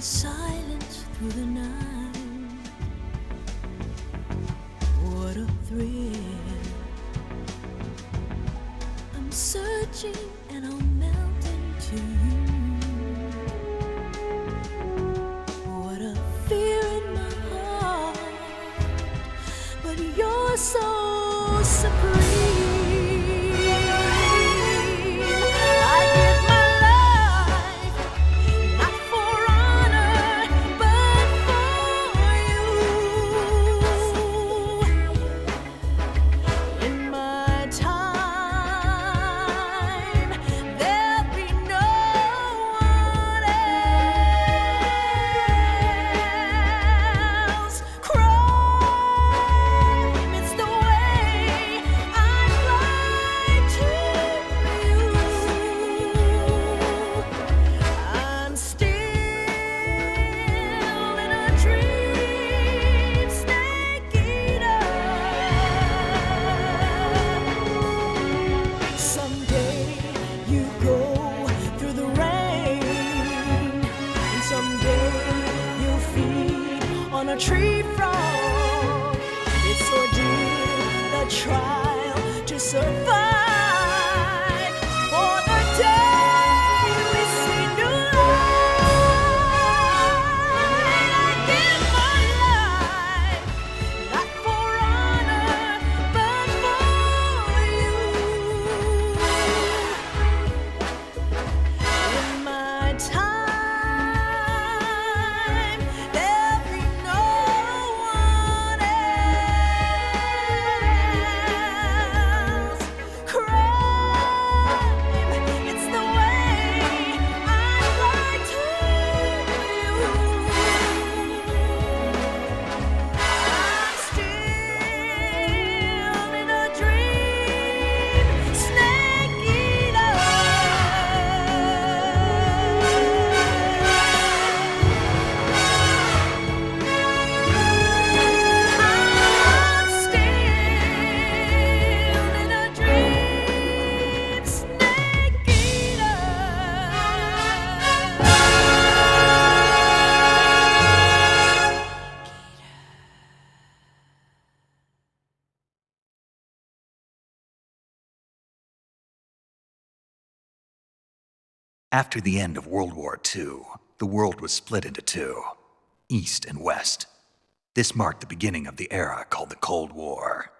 in silence through the night. What a thrill. I'm searching and I'll melt into you. What a fear in my heart, but you're so supreme. After the end of World War II, the world was split into two, East and West. This marked the beginning of the era called the Cold War.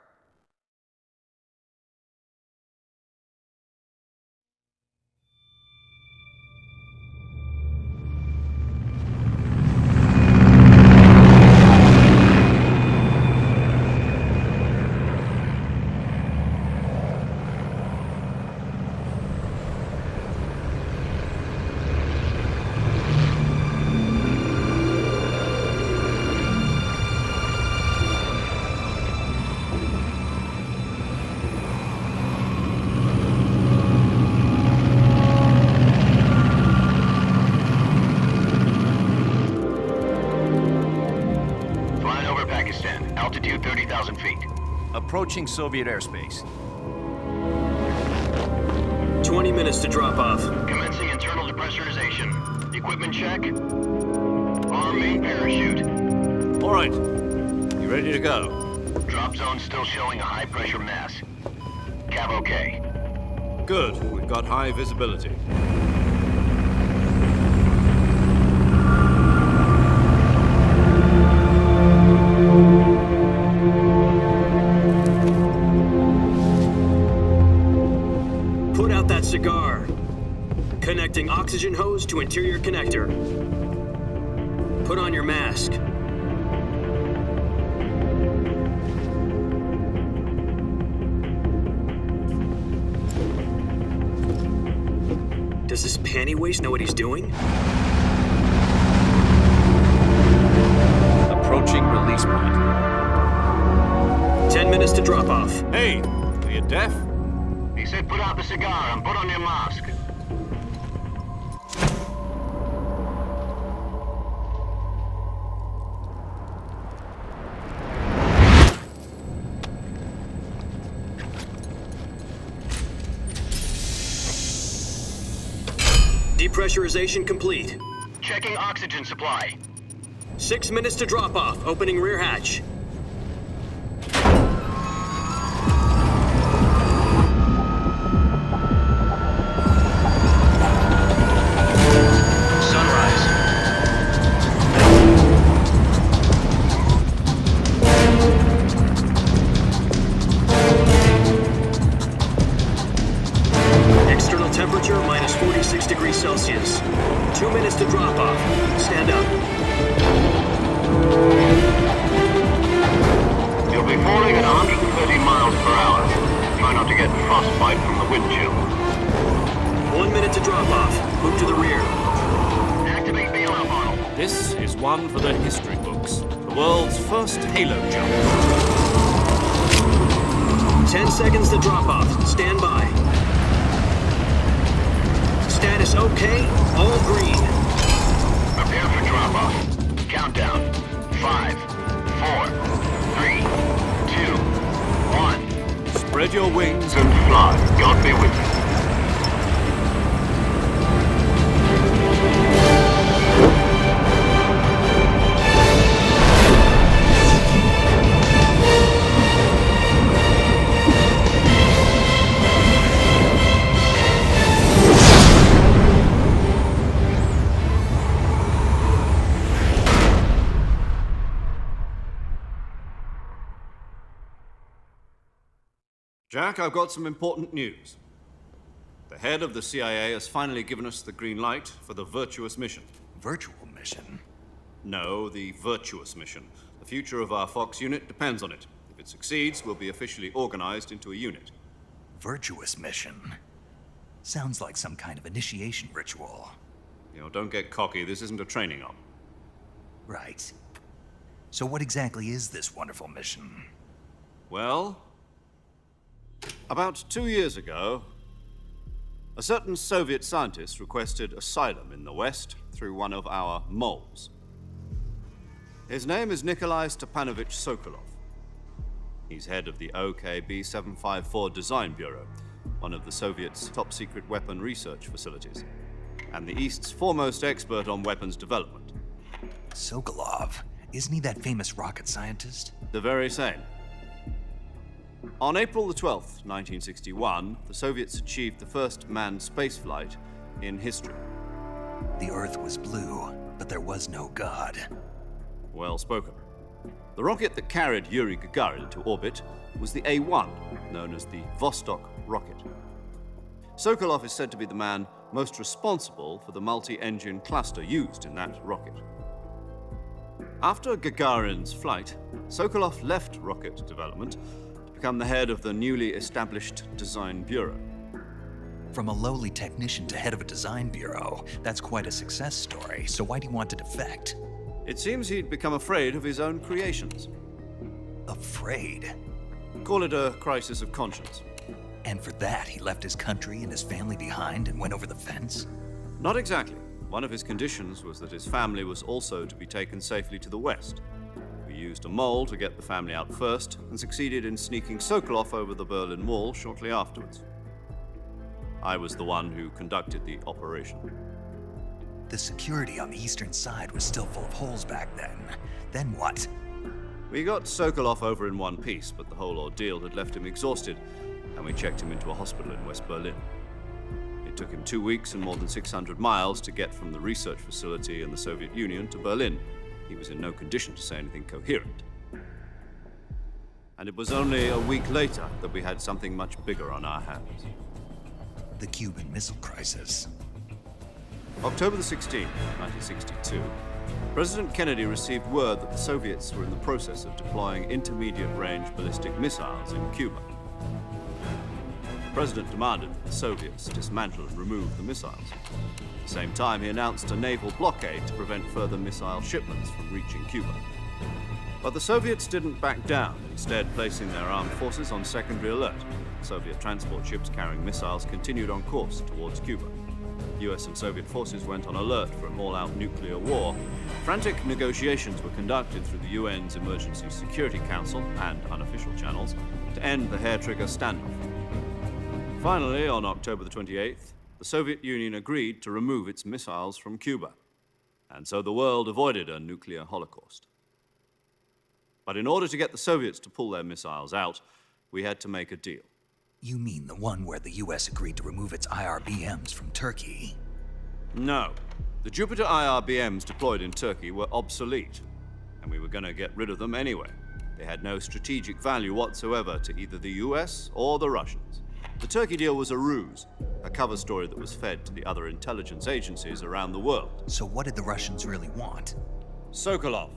Approaching Soviet airspace. 20 minutes to drop off. Commencing internal depressurization. Equipment check. Arm main parachute. All right. You ready to go? Drop zone still showing a high pressure mass. Cav okay. Good. We've got high visibility. Cigar. Connecting oxygen hose to interior connector. Put on your mask. Does this panty waste know what he's doing? Approaching release point. 10 minutes to drop off. Hey, are you deaf? He said put out the cigar and put on your mask. Depressurization complete. Checking oxygen supply. 6 minutes to drop off. Opening rear hatch. Sunrise. External temperature minus 46 degrees Celsius. 2 minutes to drop off. Stand up. You'll be falling at 130 miles per hour. Try not to get frostbite from the wind chill. 1 minute to drop off. Move to the rear. Activate bailout model. This is one for the history books. The world's first halo jump. 10 seconds to drop off. Stand by. Status okay. All green. Prepare for drop-off. Countdown. 5, 4, 3, 2, 1. Spread your wings And fly. God be with you. Jack, I've got some important news. The head of the CIA has finally given us the green light for the virtuous mission. Virtual mission? No, the virtuous mission. The future of our Fox unit depends on it. If it succeeds, we'll be officially organized into a unit. Virtuous mission? Sounds like some kind of initiation ritual. You know, don't get cocky. This isn't a training op. Right. So what exactly is this wonderful mission? Well, about 2 years ago, a certain Soviet scientist requested asylum in the West through one of our moles. His name is Nikolai Stepanovich Sokolov. He's head of the OKB 754 Design Bureau, one of the Soviets' top-secret weapon research facilities, and the East's foremost expert on weapons development. Sokolov? Isn't he that famous rocket scientist? The very same. On April the 12th, 1961, the Soviets achieved the first manned spaceflight in history. The Earth was blue, but there was no God. Well spoken. The rocket that carried Yuri Gagarin to orbit was the A-1, known as the Vostok rocket. Sokolov is said to be the man most responsible for the multi-engine cluster used in that rocket. After Gagarin's flight, Sokolov left rocket development to become the head of the newly established Design Bureau. From a lowly technician to head of a design bureau, that's quite a success story. So why do you want to defect? It seems he'd become afraid of his own creations. Afraid? Call it a crisis of conscience. And for that, he left his country and his family behind and went over the fence? Not exactly. One of his conditions was that his family was also to be taken safely to the West. We used a mole to get the family out first and succeeded in sneaking Sokolov over the Berlin Wall shortly afterwards. I was the one who conducted the operation. The security on the eastern side was still full of holes back then. Then what? We got Sokolov over in one piece, but the whole ordeal had left him exhausted, and we checked him into a hospital in West Berlin. It took him 2 weeks and more than 600 miles to get from the research facility in the Soviet Union to Berlin. He was in no condition to say anything coherent. And it was only a week later that we had something much bigger on our hands. The Cuban Missile Crisis. October the 16th, 1962, President Kennedy received word that the Soviets were in the process of deploying intermediate-range ballistic missiles in Cuba. The President demanded that the Soviets dismantle and remove the missiles. At the same time, he announced a naval blockade to prevent further missile shipments from reaching Cuba. But the Soviets didn't back down, instead placing their armed forces on secondary alert. Soviet transport ships carrying missiles continued on course towards Cuba. US and Soviet forces went on alert for an all-out nuclear war. Frantic negotiations were conducted through the UN's Emergency Security Council and unofficial channels to end the hair-trigger standoff. Finally, on October the 28th, the Soviet Union agreed to remove its missiles from Cuba. and so the world avoided a nuclear holocaust. But in order to get the Soviets to pull their missiles out, we had to make a deal. You mean the one where the US agreed to remove its IRBMs from Turkey? No. The Jupiter IRBMs deployed in Turkey were obsolete, and we were going to get rid of them anyway. They had no strategic value whatsoever to either the US or the Russians. The Turkey deal was a ruse, a cover story that was fed to the other intelligence agencies around the world. So what did the Russians really want? Sokolov.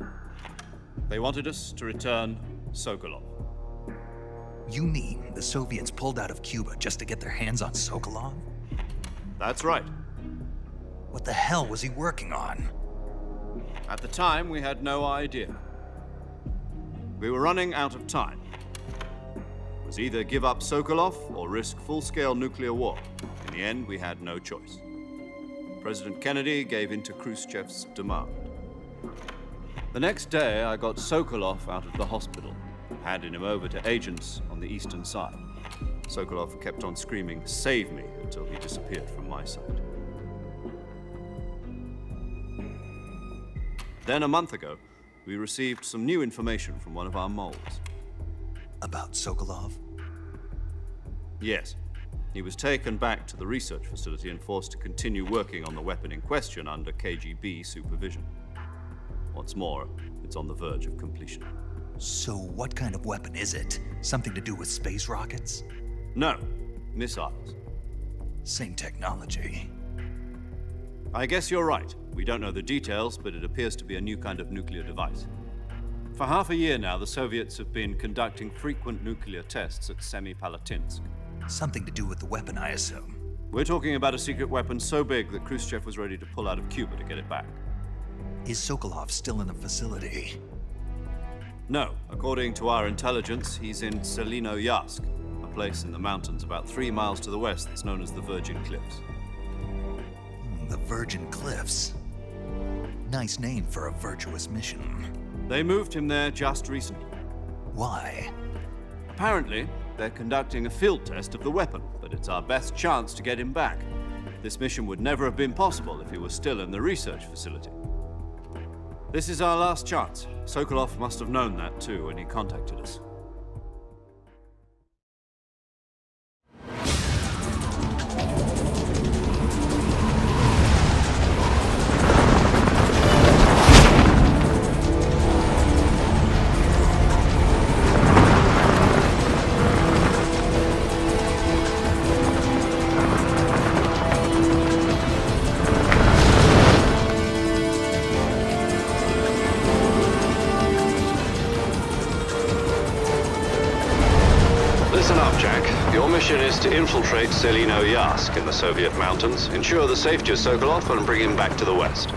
They wanted us to return Sokolov. You mean the Soviets pulled out of Cuba just to get their hands on Sokolov? That's right. What the hell was he working on? At the time, we had no idea. We were running out of time. It was either give up Sokolov or risk full-scale nuclear war. In the end, we had no choice. President Kennedy gave in to Khrushchev's demand. The next day, I got Sokolov out of the hospital, handed him over to agents on the eastern side. Sokolov kept on screaming, "Save me," until he disappeared from my sight. Then, a month ago, we received some new information from one of our moles. About Sokolov? Yes. He was taken back to the research facility and forced to continue working on the weapon in question under KGB supervision. What's more, it's on the verge of completion. So what kind of weapon is it? Something to do with space rockets? No, missiles. Same technology. I guess you're right. We don't know the details, but it appears to be a new kind of nuclear device. For half a year now, the Soviets have been conducting frequent nuclear tests at Semipalatinsk. Something to do with the weapon, I assume. We're talking about a secret weapon so big that Khrushchev was ready to pull out of Cuba to get it back. Is Sokolov still in the facility? No. According to our intelligence, he's in Tselinoyarsk, a place in the mountains about 3 miles to the west that's known as the Virgin Cliffs. The Virgin Cliffs. Nice name for a virtuous mission. They moved him there just recently. Why? Apparently, they're conducting a field test of the weapon, but it's our best chance to get him back. This mission would never have been possible if he was still in the research facility. This is our last chance. Sokolov must have known that too when he contacted us. Mission is to infiltrate Tselinoyarsk in the Soviet mountains, ensure the safety of Sokolov, and bring him back to the west.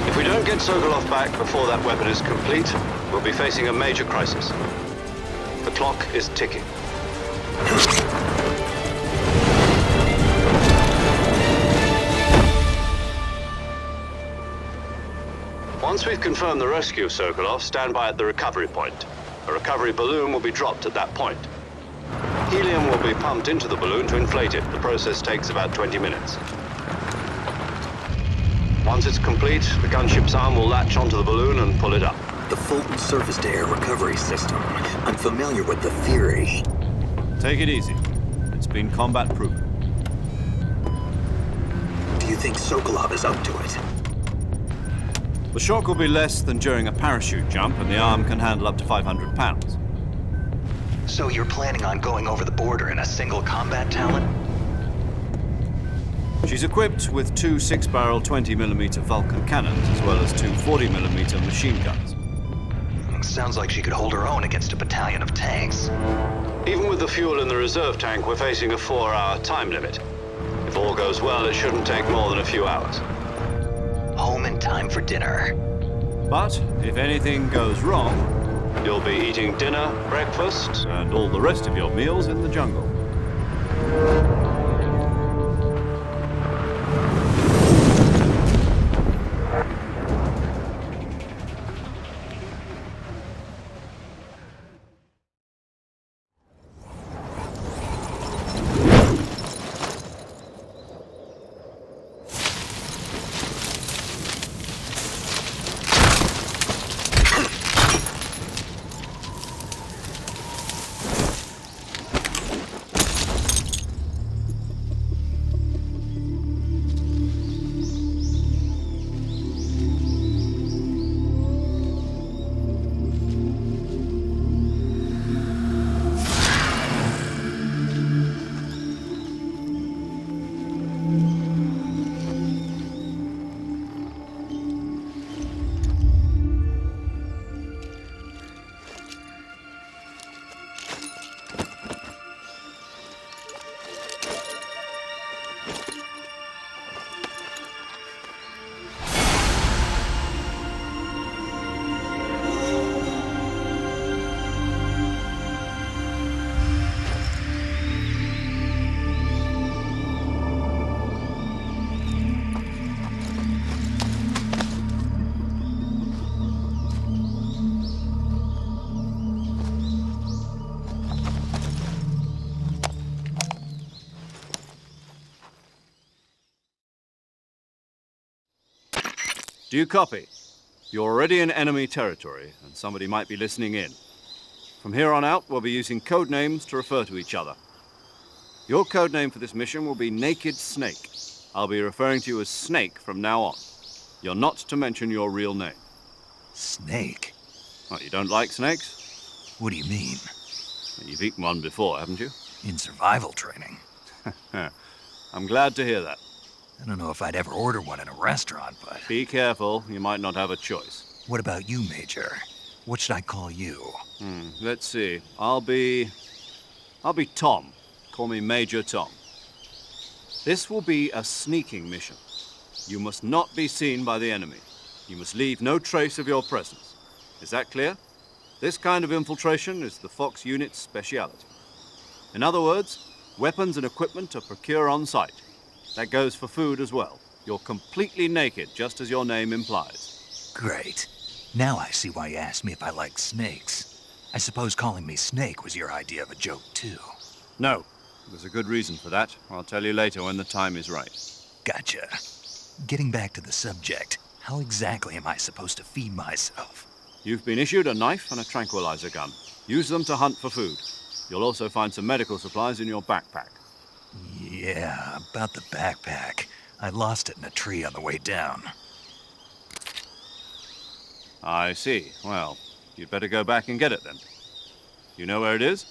If we don't get Sokolov back before that weapon is complete, we'll be facing a major crisis. The clock is ticking. Once we've confirmed the rescue of Sokolov, stand by at the recovery point. A recovery balloon will be dropped at that point. Helium will be pumped into the balloon to inflate it. The process takes about 20 minutes. Once it's complete, the gunship's arm will latch onto the balloon and pull it up. The Fulton surface-to-air recovery system. I'm familiar with the theory. Take it easy. It's been combat-proven. Do you think Sokolov is up to it? The shock will be less than during a parachute jump, and the arm can handle up to 500 pounds. So you're planning on going over the border in a single combat talent? She's equipped with 2 6-barrel 20mm Vulcan cannons, as well as 2 40mm machine guns. Sounds like she could hold her own against a battalion of tanks. Even with the fuel in the reserve tank, we're facing a 4-hour time limit. If all goes well, it shouldn't take more than a few hours. Home in time for dinner. But if anything goes wrong, you'll be eating dinner, breakfast, and all the rest of your meals in the jungle. Do you copy? You're already in enemy territory, and somebody might be listening in. From here on out, we'll be using code names to refer to each other. Your code name for this mission will be Naked Snake. I'll be referring to you as Snake from now on. You're not to mention your real name. Snake? What, you don't like snakes? What do you mean? You've eaten one before, haven't you? In survival training? I'm glad to hear that. I don't know if I'd ever order one in a restaurant, but... Be careful, you might not have a choice. What about you, Major? What should I call you? Let's see. I'll be Tom. Call me Major Tom. This will be a sneaking mission. You must not be seen by the enemy. You must leave no trace of your presence. Is that clear? This kind of infiltration is the Fox unit's speciality. In other words, weapons and equipment are procured on site. That goes for food as well. You're completely naked, just as your name implies. Great. Now I see why you asked me if I like snakes. I suppose calling me Snake was your idea of a joke, too. No, there's a good reason for that. I'll tell you later when the time is right. Gotcha. Getting back to the subject, how exactly am I supposed to feed myself? You've been issued a knife and a tranquilizer gun. Use them to hunt for food. You'll also find some medical supplies in your backpack. Yeah, about the backpack. I lost it in a tree on the way down. I see. Well, you'd better go back and get it then. You know where it is?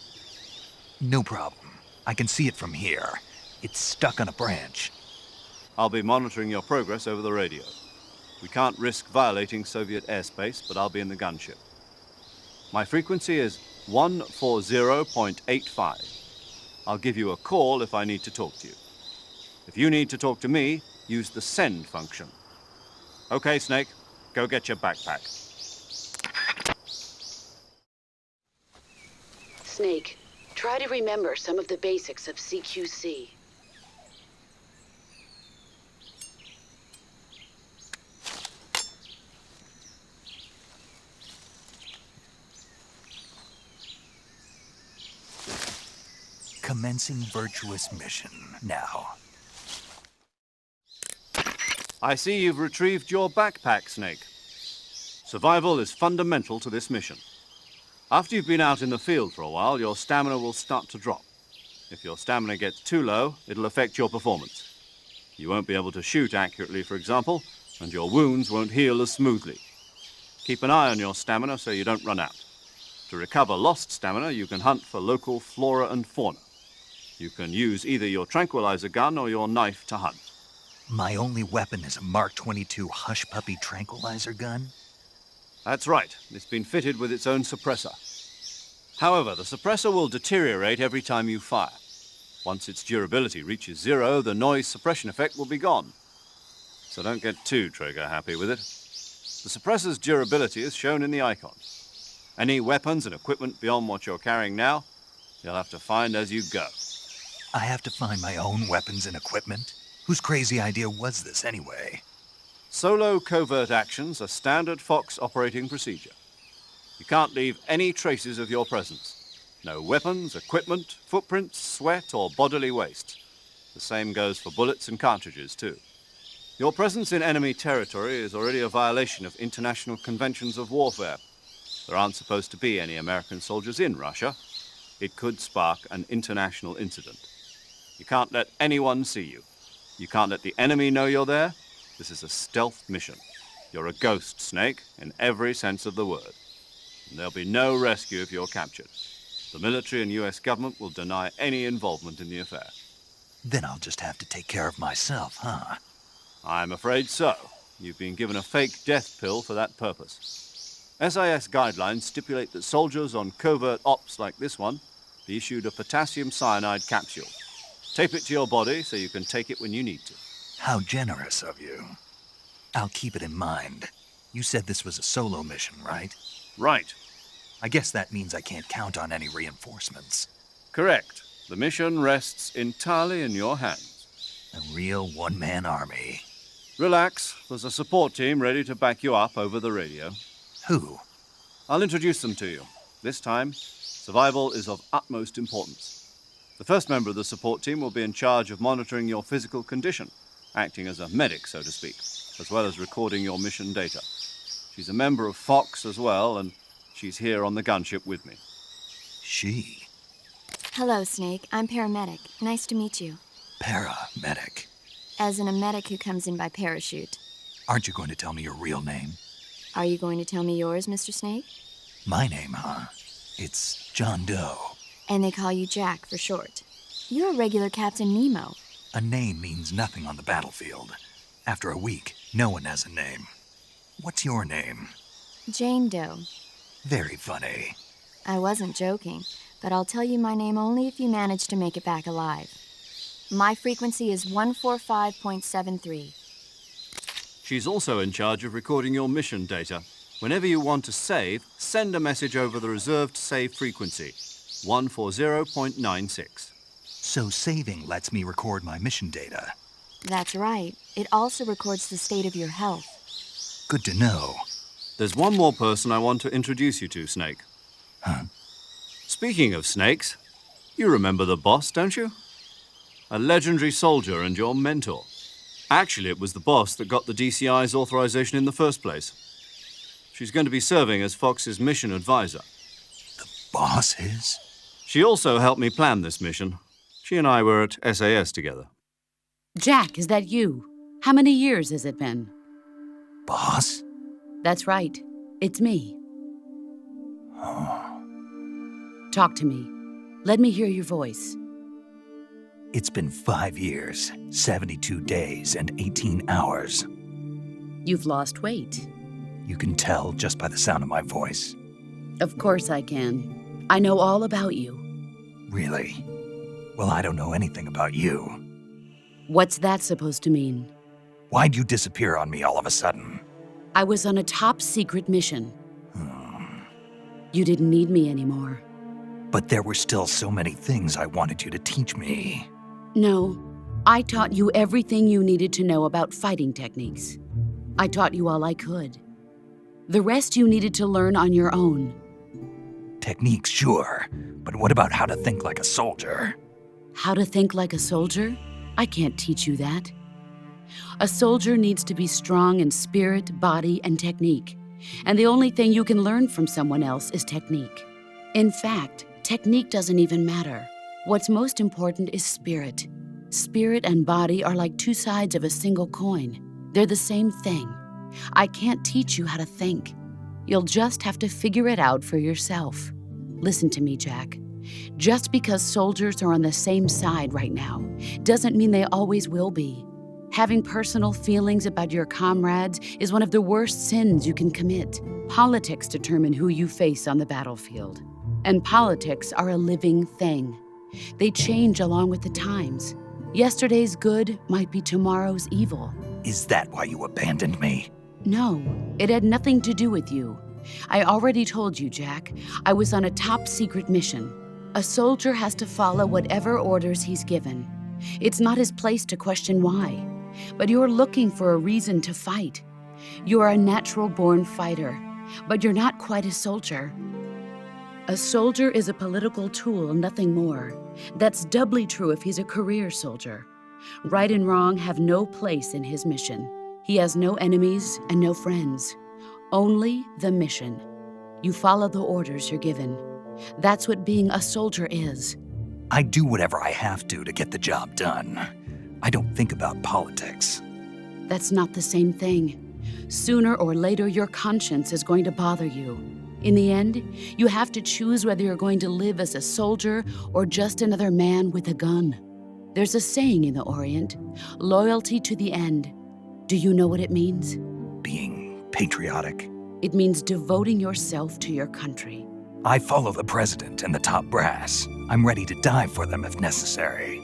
No problem. I can see it from here. It's stuck on a branch. I'll be monitoring your progress over the radio. We can't risk violating Soviet airspace, but I'll be in the gunship. My frequency is 140.85. I'll give you a call if I need to talk to you. If you need to talk to me, use the send function. Okay, Snake, go get your backpack. Snake, try to remember some of the basics of CQC. Commencing virtuous mission now. I see you've retrieved your backpack, Snake. Survival is fundamental to this mission. After you've been out in the field for a while, your stamina will start to drop. If your stamina gets too low, it'll affect your performance. You won't be able to shoot accurately, for example, and your wounds won't heal as smoothly. Keep an eye on your stamina so you don't run out. To recover lost stamina, you can hunt for local flora and fauna. You can use either your tranquilizer gun or your knife to hunt. My only weapon is a Mark 22 Hush Puppy tranquilizer gun? That's right. It's been fitted with its own suppressor. However, the suppressor will deteriorate every time you fire. Once its durability reaches 0, the noise suppression effect will be gone. So don't get too trigger happy with it. The suppressor's durability is shown in the icon. Any weapons and equipment beyond what you're carrying now, you'll have to find as you go. I have to find my own weapons and equipment? Whose crazy idea was this anyway? Solo covert actions are standard Fox operating procedure. You can't leave any traces of your presence. No weapons, equipment, footprints, sweat, or bodily waste. The same goes for bullets and cartridges, too. Your presence in enemy territory is already a violation of international conventions of warfare. There aren't supposed to be any American soldiers in Russia. It could spark an international incident. You can't let anyone see you. You can't let the enemy know you're there. This is a stealth mission. You're a ghost, Snake, in every sense of the word. And there'll be no rescue if you're captured. The military and US government will deny any involvement in the affair. Then I'll just have to take care of myself, huh? I'm afraid so. You've been given a fake death pill for that purpose. SIS guidelines stipulate that soldiers on covert ops like this one be issued a potassium cyanide capsule. Tape it to your body so you can take it when you need to. How generous of you. I'll keep it in mind. You said this was a solo mission, right? Right. I guess that means I can't count on any reinforcements. Correct. The mission rests entirely in your hands. A real one-man army. Relax. There's a support team ready to back you up over the radio. Who? I'll introduce them to you. This time, survival is of utmost importance. The first member of the support team will be in charge of monitoring your physical condition, acting as a medic, so to speak. as well as recording your mission data. She's a member of Fox as well, and she's here on the gunship with me. She? Hello, Snake. I'm paramedic. Nice to meet you. Paramedic. As in a medic who comes in by parachute. Aren't you going to tell me your real name? Are you going to tell me yours, Mr. Snake? My name, huh? It's John Doe. And they call you Jack for short. You're a regular Captain Nemo. A name means nothing on the battlefield. After a week, no one has a name. What's your name? Jane Doe. Very funny. I wasn't joking, but I'll tell you my name only if you manage to make it back alive. My frequency is 145.73. She's also in charge of recording your mission data. Whenever you want to save, send a message over the reserved save frequency, 140.96. So saving lets me record my mission data. That's right. It also records the state of your health. Good to know. There's one more person I want to introduce you to, Snake. Huh? Speaking of snakes, you remember the boss, don't you? A legendary soldier and your mentor. Actually, it was the boss that got the DCI's authorization in the first place. She's going to be serving as Fox's mission advisor. The boss is? She also helped me plan this mission. She and I were at SAS together. Jack, is that you? How many years has it been? Boss? That's right. It's me. Oh. Talk to me. Let me hear your voice. It's been 5 years, 72 days, and 18 hours. You've lost weight. You can tell just by the sound of my voice. Of course I can. I know all about you. Really? Well, I don't know anything about you. What's that supposed to mean? Why'd you disappear on me all of a sudden? I was on a top-secret mission. You didn't need me anymore. But there were still so many things I wanted you to teach me. No, I taught you everything you needed to know about fighting techniques. I taught you all I could. The rest you needed to learn on your own. Techniques, sure. But what about how to think like a soldier? How to think like a soldier? I can't teach you that. A soldier needs to be strong in spirit, body, and technique. And the only thing you can learn from someone else is technique. In fact, technique doesn't even matter. What's most important is spirit. Spirit and body are like two sides of a single coin. They're the same thing. I can't teach you how to think. You'll just have to figure it out for yourself. Listen to me, Jack. Just because soldiers are on the same side right now doesn't mean they always will be. Having personal feelings about your comrades is one of the worst sins you can commit. Politics determine who you face on the battlefield. And politics are a living thing. They change along with the times. Yesterday's good might be tomorrow's evil. Is that why you abandoned me? No, it had nothing to do with you. I already told you, Jack. I was on a top-secret mission. A soldier has to follow whatever orders he's given. It's not his place to question why. But you're looking for a reason to fight. You're a natural-born fighter, but you're not quite a soldier. A soldier is a political tool, nothing more. That's doubly true if he's a career soldier. Right and wrong have no place in his mission. He has no enemies and no friends. Only the mission. You follow the orders you're given. That's what being a soldier is. I do whatever I have to get the job done. I don't think about politics. That's not the same thing. Sooner or later, your conscience is going to bother you. In the end, you have to choose whether you're going to live as a soldier or just another man with a gun. There's a saying in the Orient, loyalty to the end. Do you know what it means? Being patriotic. It means devoting yourself to your country. I follow the president and the top brass. I'm ready to die for them if necessary.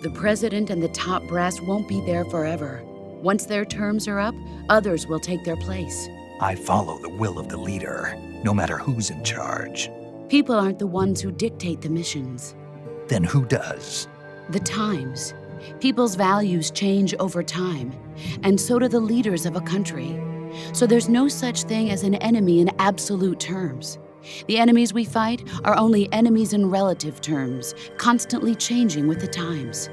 The president and the top brass won't be there forever. Once their terms are up, others will take their place. I follow the will of the leader, no matter who's in charge. People aren't the ones who dictate the missions. Then who does? The times. People's values change over time, and so do the leaders of a country. So there's no such thing as an enemy in absolute terms. The enemies we fight are only enemies in relative terms, constantly changing with the times.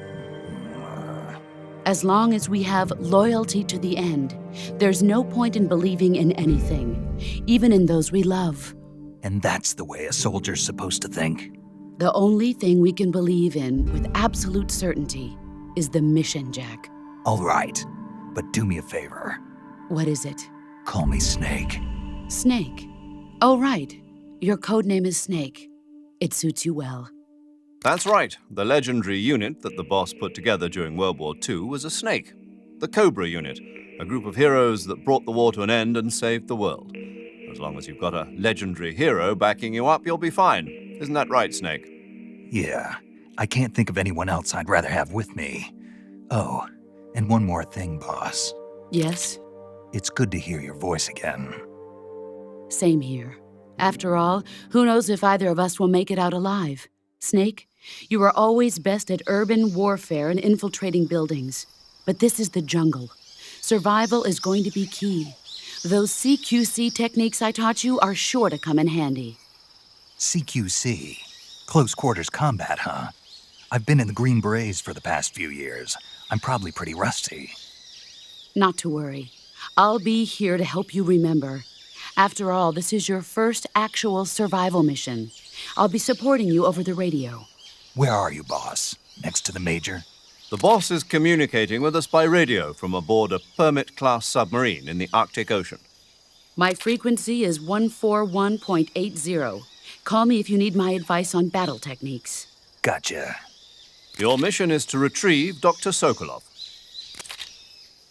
As long as we have loyalty to the end, there's no point in believing in anything, even in those we love. And that's the way a soldier's supposed to think? The only thing we can believe in with absolute certainty is the mission, Jack. All right, but do me a favor. What is it? Call me Snake. Snake. Oh, right. Your codename is Snake. It suits you well. That's right. The legendary unit that the boss put together during World War II was a snake. The Cobra unit, a group of heroes that brought the war to an end and saved the world. As long as you've got a legendary hero backing you up, you'll be fine. Isn't that right, Snake? Yeah, I can't think of anyone else I'd rather have with me. Oh, and one more thing, boss. Yes? It's good to hear your voice again. Same here. After all, who knows if either of us will make it out alive? Snake, you are always best at urban warfare and infiltrating buildings. But this is the jungle. Survival is going to be key. Those CQC techniques I taught you are sure to come in handy. CQC? Close quarters combat, huh? I've been in the Green Berets for the past few years. I'm probably pretty rusty. Not to worry. I'll be here to help you remember. After all, this is your first actual survival mission. I'll be supporting you over the radio. Where are you, boss? Next to the Major? The boss is communicating with us by radio from aboard a Permit-class submarine in the Arctic Ocean. My frequency is 141.80. Call me if you need my advice on battle techniques. Gotcha. Your mission is to retrieve Dr. Sokolov.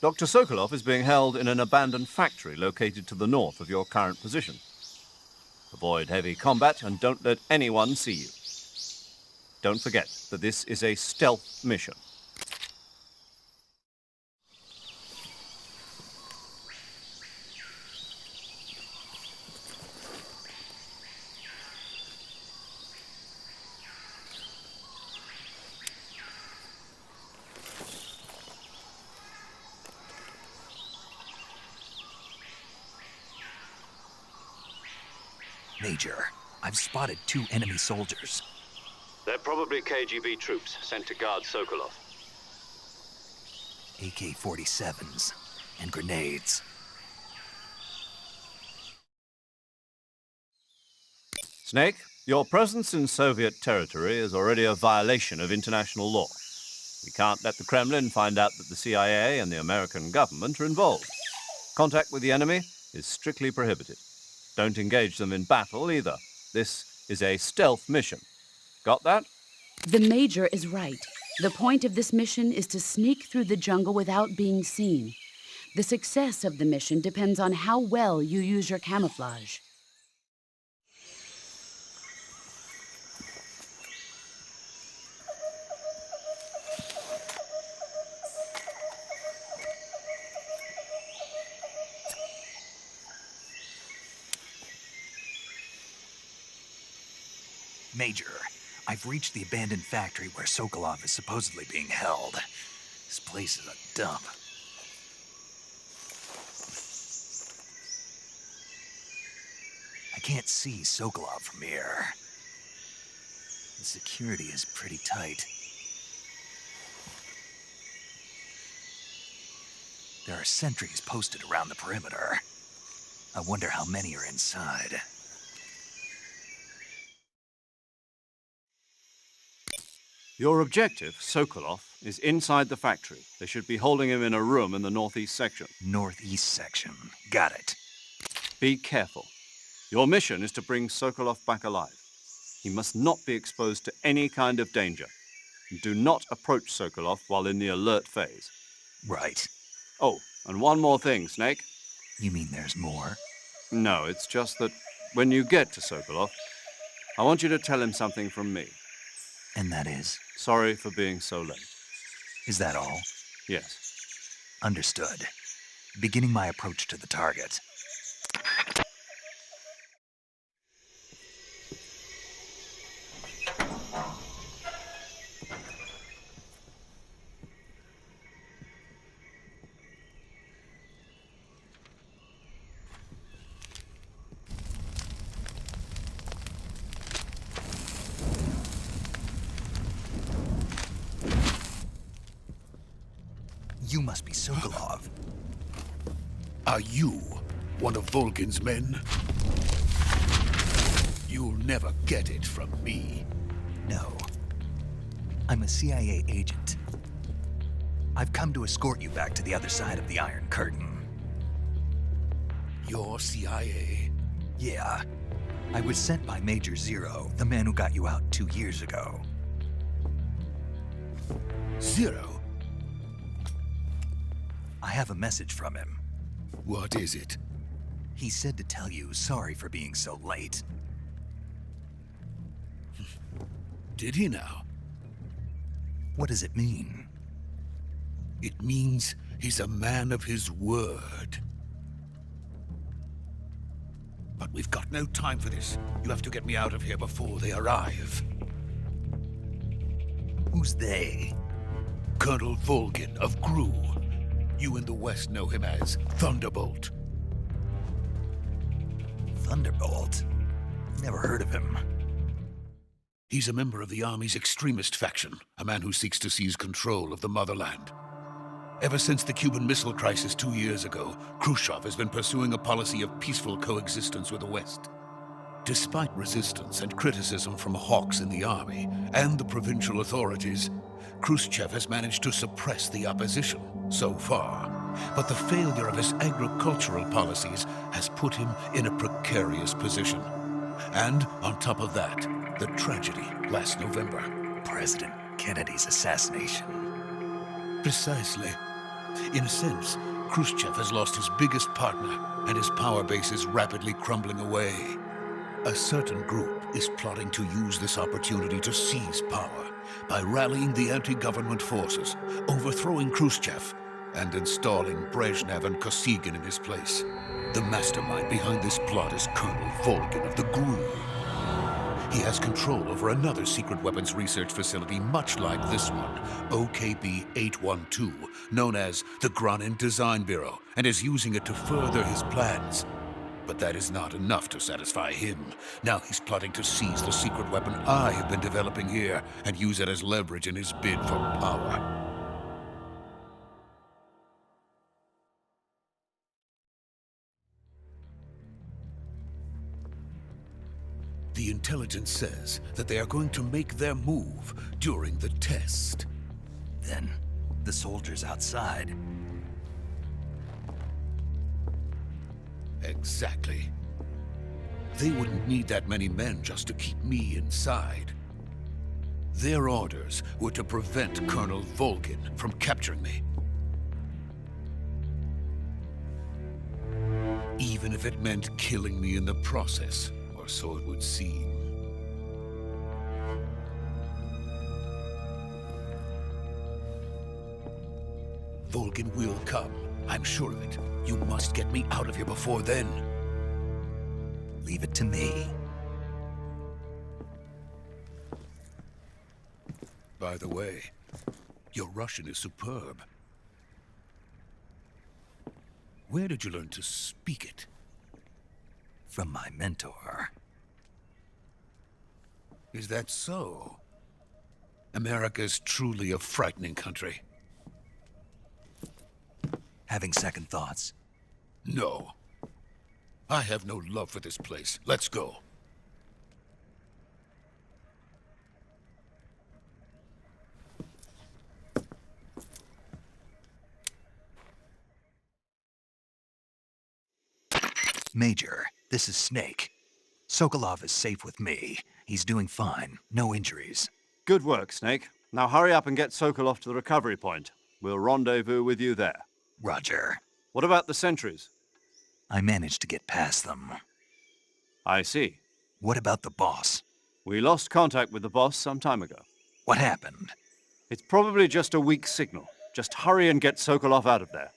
Dr. Sokolov is being held in an abandoned factory located to the north of your current position. Avoid heavy combat and don't let anyone see you. Don't forget that this is a stealth mission. Major, I've spotted 2 enemy soldiers. They're probably KGB troops sent to guard Sokolov. AK-47s and grenades. Snake, your presence in Soviet territory is already a violation of international law. We can't let the Kremlin find out that the CIA and the American government are involved. Contact with the enemy is strictly prohibited. Don't engage them in battle either. This is a stealth mission. Got that? The Major is right. The point of this mission is to sneak through the jungle without being seen. The success of the mission depends on how well you use your camouflage. Major, I've reached the abandoned factory where Sokolov is supposedly being held. This place is a dump. I can't see Sokolov from here. The security is pretty tight. There are sentries posted around the perimeter. I wonder how many are inside. Your objective, Sokolov, is inside the factory. They should be holding him in a room in the northeast section. Northeast section. Got it. Be careful. Your mission is to bring Sokolov back alive. He must not be exposed to any kind of danger. Do not approach Sokolov while in the alert phase. Right. Oh, and one more thing, Snake. You mean there's more? No, it's just that when you get to Sokolov, I want you to tell him something from me. And that is? Sorry for being so late. Is that all? Yes. Understood. Beginning my approach to the target. You must be Sokolov. Are you one of Volgin's men? You'll never get it from me. No. I'm a CIA agent. I've come to escort you back to the other side of the Iron Curtain. You're CIA? Yeah. I was sent by Major Zero, the man who got you out 2 years ago. Zero? I have a message from him. What is it? He said to tell you sorry for being so late. Did he now? What does it mean? It means he's a man of his word. But we've got no time for this. You have to get me out of here before they arrive. Who's they? Colonel Volgin of GRU. You in the West know him as Thunderbolt. Thunderbolt? Never heard of him. He's a member of the Army's extremist faction, a man who seeks to seize control of the motherland. Ever since the Cuban Missile Crisis 2 years ago, Khrushchev has been pursuing a policy of peaceful coexistence with the West. Despite resistance and criticism from hawks in the army and the provincial authorities, Khrushchev has managed to suppress the opposition so far. But the failure of his agricultural policies has put him in a precarious position. And on top of that, the tragedy last November. President Kennedy's assassination. Precisely. In a sense, Khrushchev has lost his biggest partner, and his power base is rapidly crumbling away. A certain group is plotting to use this opportunity to seize power by rallying the anti-government forces, overthrowing Khrushchev, and installing Brezhnev and Kosygin in his place. The mastermind behind this plot is Colonel Volgin of the GRU. He has control over another secret weapons research facility much like this one, OKB-812, known as the Granin Design Bureau, and is using it to further his plans. But that is not enough to satisfy him. Now he's plotting to seize the secret weapon I have been developing here and use it as leverage in his bid for power. The intelligence says that they are going to make their move during the test. Then, the soldiers outside. Exactly. They wouldn't need that many men just to keep me inside. Their orders were to prevent Colonel Volgin from capturing me. Even if it meant killing me in the process. Or so it would seem. Volgin will come. I'm sure of it. You must get me out of here before then. Leave it to me. By the way, your Russian is superb. Where did you learn to speak it? From my mentor. Is that so? America is truly a frightening country. Having second thoughts? No. I have no love for this place. Let's go. Major, this is Snake. Sokolov is safe with me. He's doing fine. No injuries. Good work, Snake. Now hurry up and get Sokolov to the recovery point. We'll rendezvous with you there. Roger. What about the sentries? I managed to get past them. I see. What about the boss? We lost contact with the boss some time ago. What happened? It's probably just a weak signal. Just hurry and get Sokolov out of there.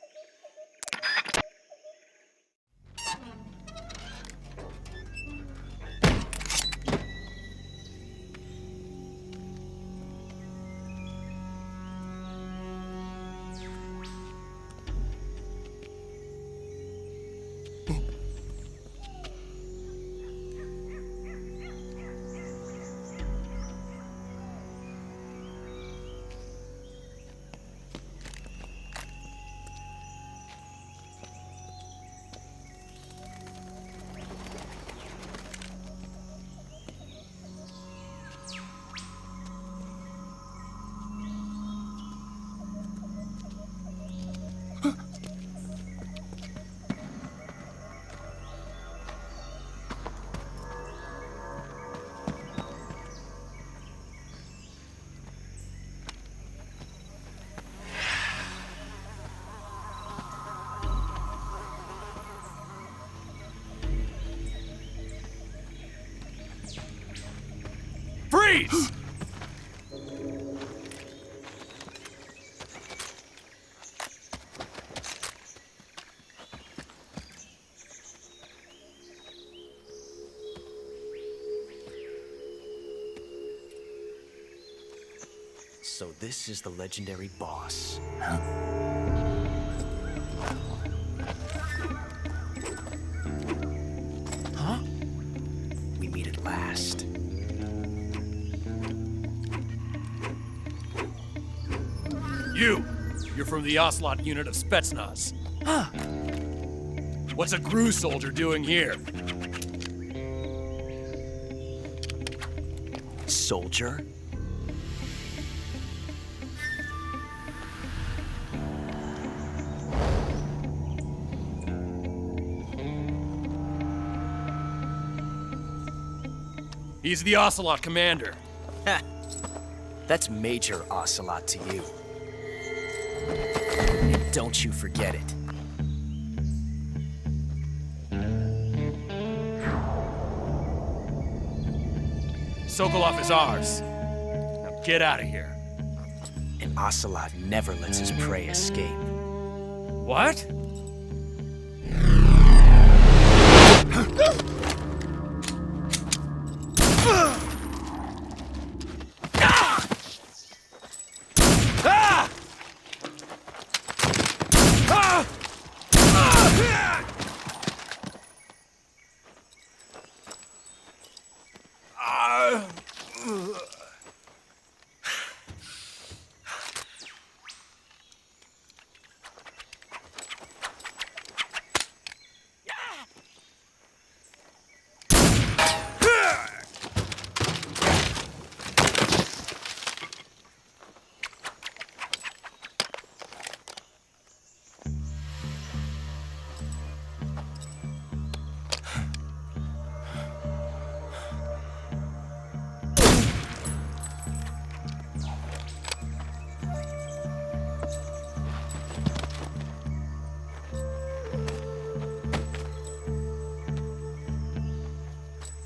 Freeze! So this is the legendary boss. Huh? We meet at last. You're from the Ocelot unit of Spetsnaz. Huh. What's a GRU soldier doing here? Soldier? He's the Ocelot commander. Ha! That's Major Ocelot to you. And don't you forget it. Sokolov is ours. Now get out of here. And Ocelot never lets his prey escape. What?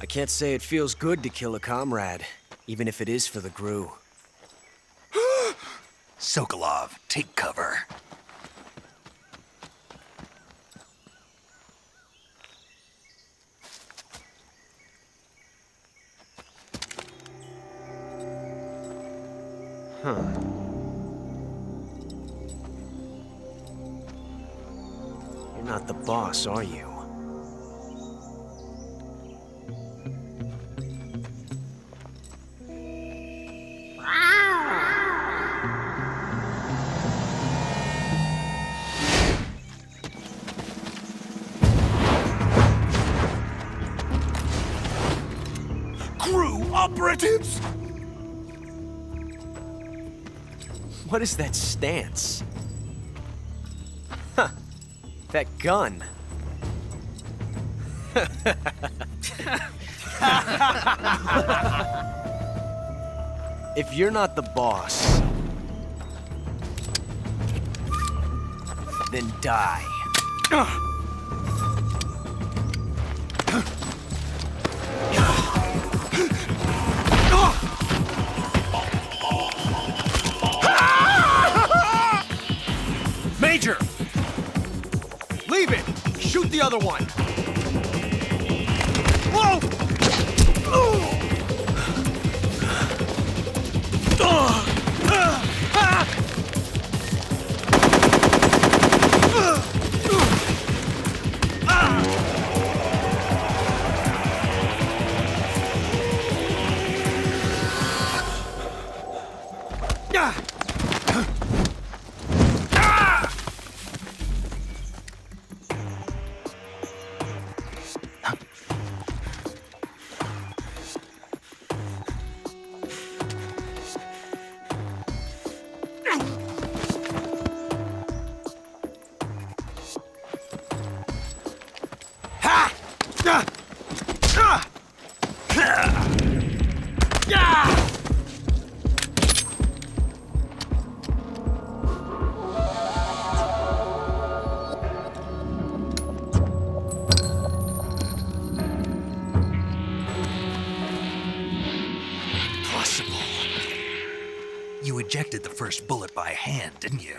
I can't say it feels good to kill a comrade, even if it is for the GRU. Sokolov, take cover. Huh. You're not the boss, are you? Operatives? What is that stance? Huh. That gun. If you're not the boss, then die. Major! Leave it! Shoot the other one! Whoa! You ejected the first bullet by hand, didn't you?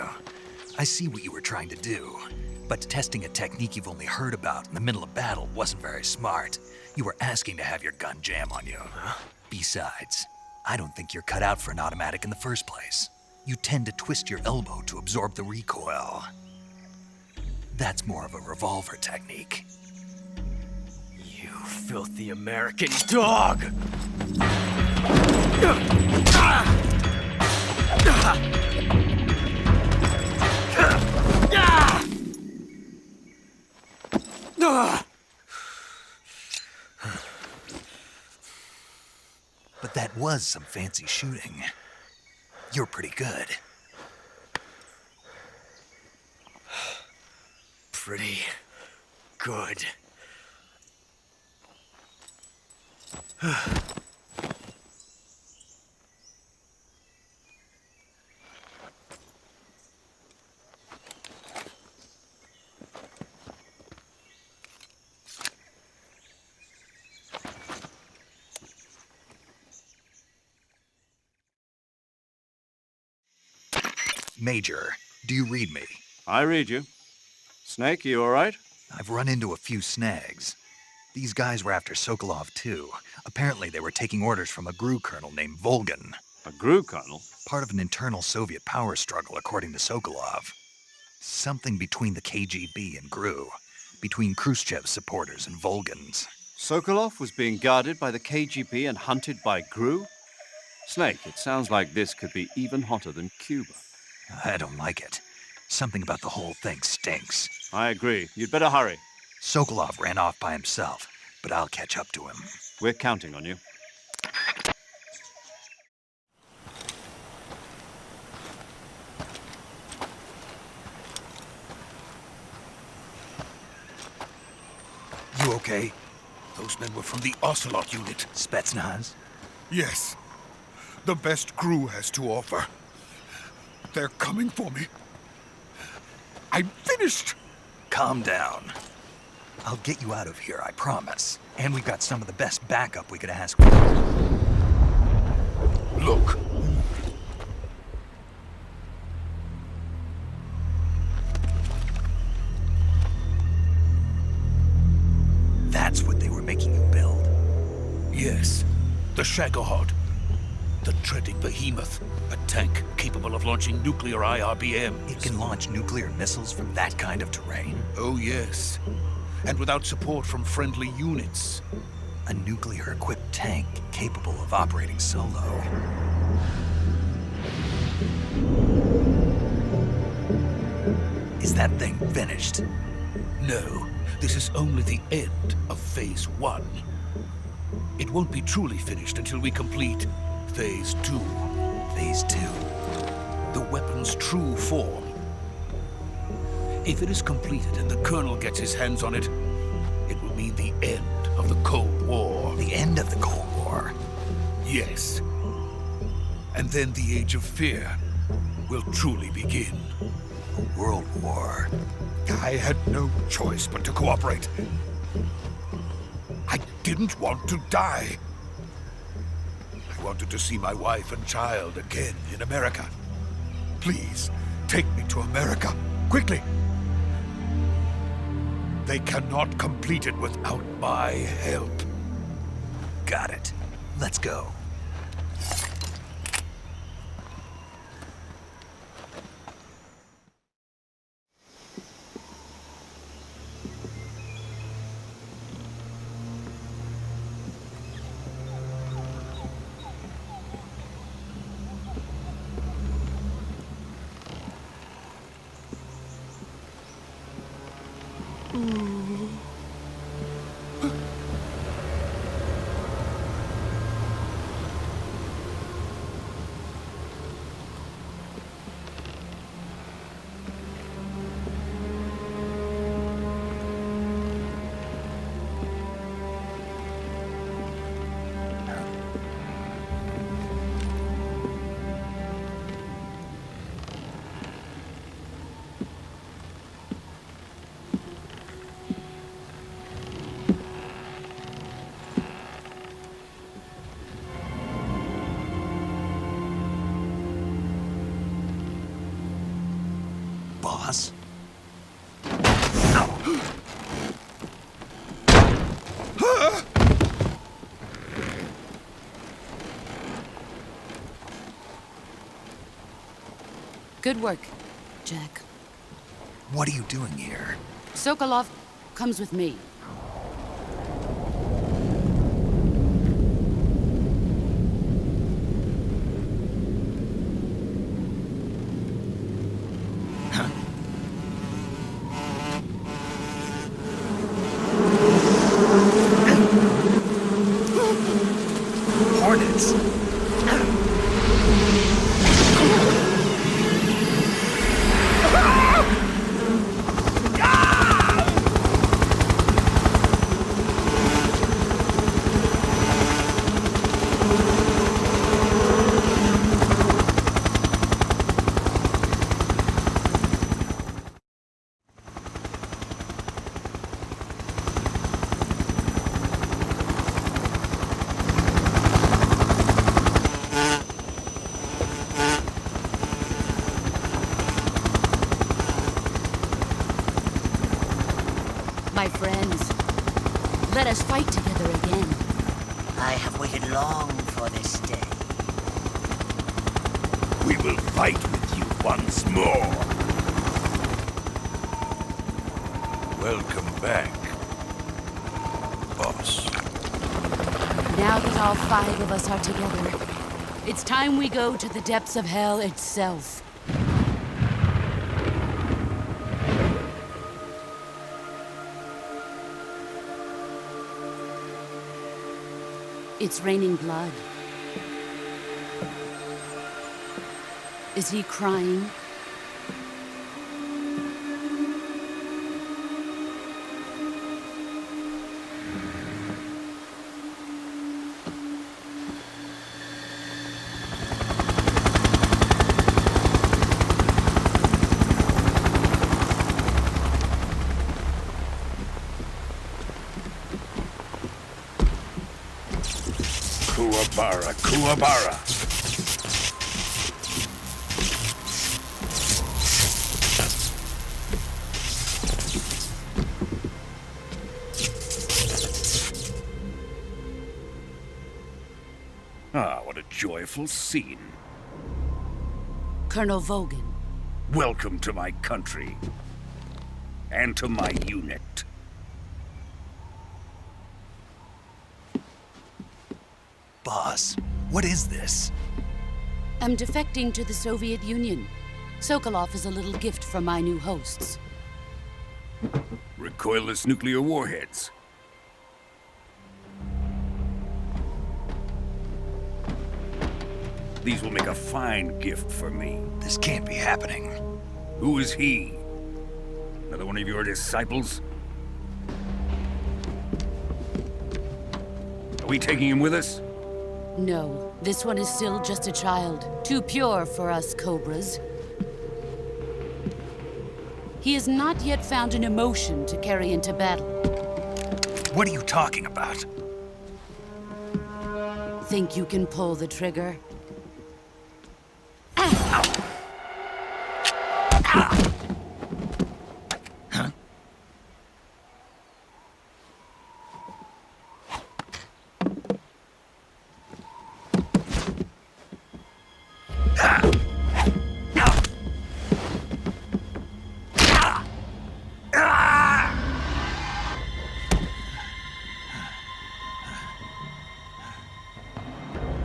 I see what you were trying to do, but testing a technique you've only heard about in the middle of battle wasn't very smart. You were asking to have your gun jam on you. Besides, I don't think you're cut out for an automatic in the first place. You tend to twist your elbow to absorb the recoil. That's more of a revolver technique. You filthy American dog! But that was some fancy shooting. You're pretty good. Pretty good. Major, do you read me? I read you. Snake, you all right? I've run into a few snags. These guys were after Sokolov, too. Apparently they were taking orders from a GRU colonel named Volgan. A GRU colonel? Part of an internal Soviet power struggle, according to Sokolov. Something between the KGB and GRU. Between Khrushchev's supporters and Volgan's. Sokolov was being guarded by the KGB and hunted by GRU? Snake, it sounds like this could be even hotter than Cuba. I don't like it. Something about the whole thing stinks. I agree. You'd better hurry. Sokolov ran off by himself, but I'll catch up to him. We're counting on you. You okay? Those men were from the Ocelot unit. Spetsnaz? Yes. The best GRU has to offer. They're coming for me. I'm finished! Calm down. I'll get you out of here, I promise. And we've got some of the best backup we could ask for. Look. That's what they were making you build? Yes. The Shagohod. The treading behemoth. A tank capable of launching nuclear IRBMs. It can launch nuclear missiles from that kind of terrain? Oh, yes. And without support from friendly units. A nuclear-equipped tank capable of operating solo. Is that thing finished? No. This is only the end of Phase 1. It won't be truly finished until we complete Phase 2. Phase 2? The weapon's true form. If it is completed and the Colonel gets his hands on it, it will mean the end of the Cold War. The end of the Cold War? Yes. And then the Age of Fear will truly begin. A world war. I had no choice but to cooperate. I didn't want to die. I wanted to see my wife and child again in America. Please, take me to America, quickly. They cannot complete it without my help. Got it. Let's go. Boss? Good work, Jack. What are you doing here? Sokolov comes with me. Hornets! My friends, let us fight together again. I have waited long for this day. We will fight with you once more. Welcome back, boss. Now that all 5 of us are together, it's time we go to the depths of hell itself. It's raining blood. Is he crying? Kuwabara, Kuwabara. Ah, what a joyful scene. Colonel Vogan. Welcome to my country. And to my unit. Boss, what is this? I'm defecting to the Soviet Union. Sokolov is a little gift from my new hosts. Recoilless nuclear warheads. These will make a fine gift for me. This can't be happening. Who is he? Another one of your disciples? Are we taking him with us? No, this one is still just a child. Too pure for us Cobras. He has not yet found an emotion to carry into battle. What are you talking about? Think you can pull the trigger?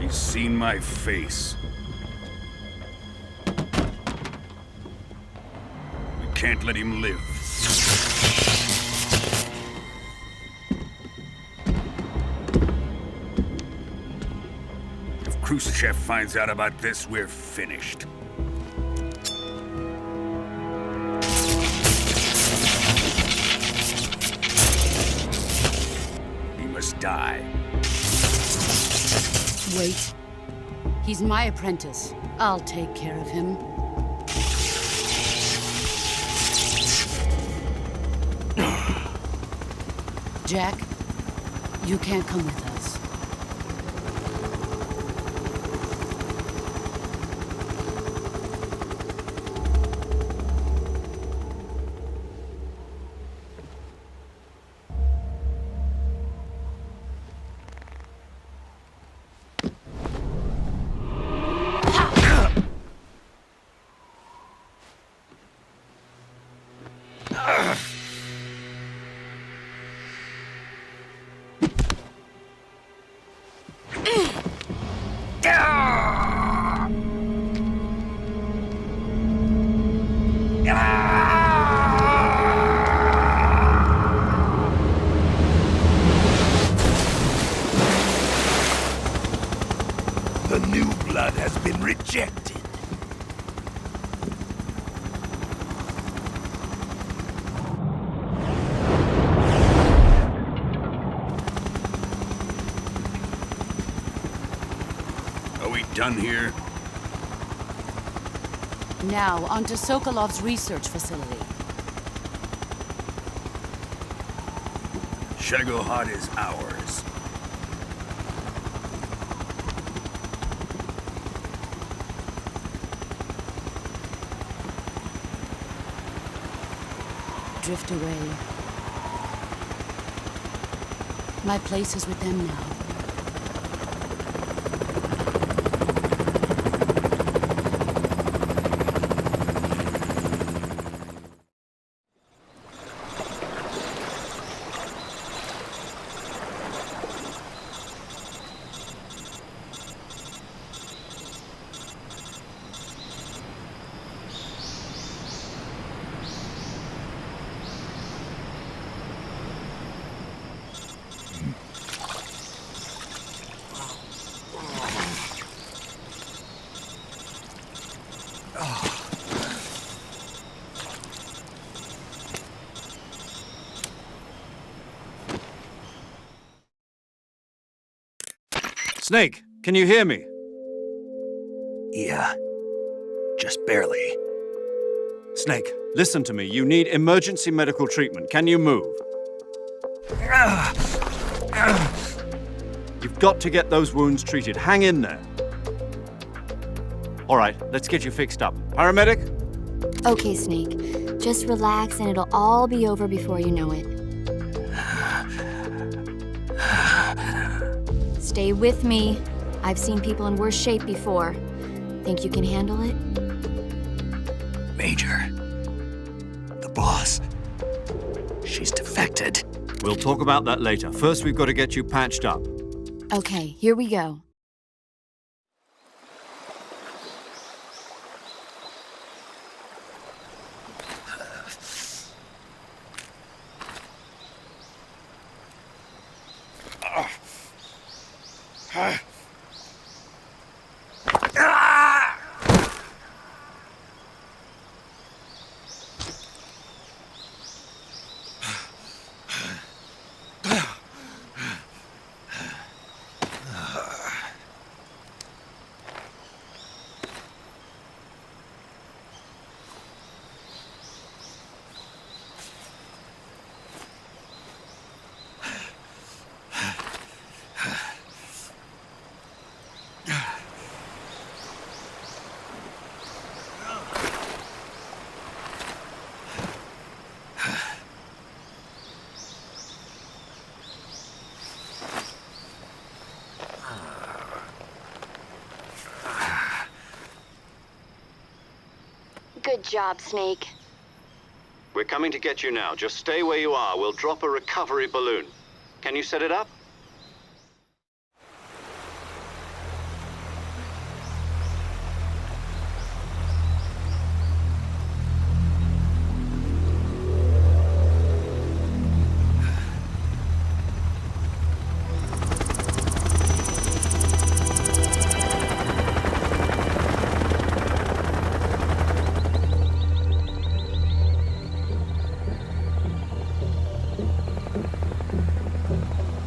He's seen my face. We can't let him live. If Khrushchev finds out about this, we're finished. He must die. Wait. He's my apprentice. I'll take care of him. Jack, you can't come with us. Rejected. Are we done here? Now, on to Sokolov's research facility. Shagohod is ours. Drift away. My place is with them now. Snake, can you hear me? Yeah. Just barely. Snake, listen to me. You need emergency medical treatment. Can you move? You've got to get those wounds treated. Hang in there. All right, let's get you fixed up. Paramedic? Okay, Snake. Just relax and it'll all be over before you know it. Stay with me. I've seen people in worse shape before. Think you can handle it? Major. The boss. She's defected. We'll talk about that later. First, we've got to get you patched up. Okay, here we go. Good job, Snake. We're coming to get you now. Just stay where you are. We'll drop a recovery balloon. Can you set it up?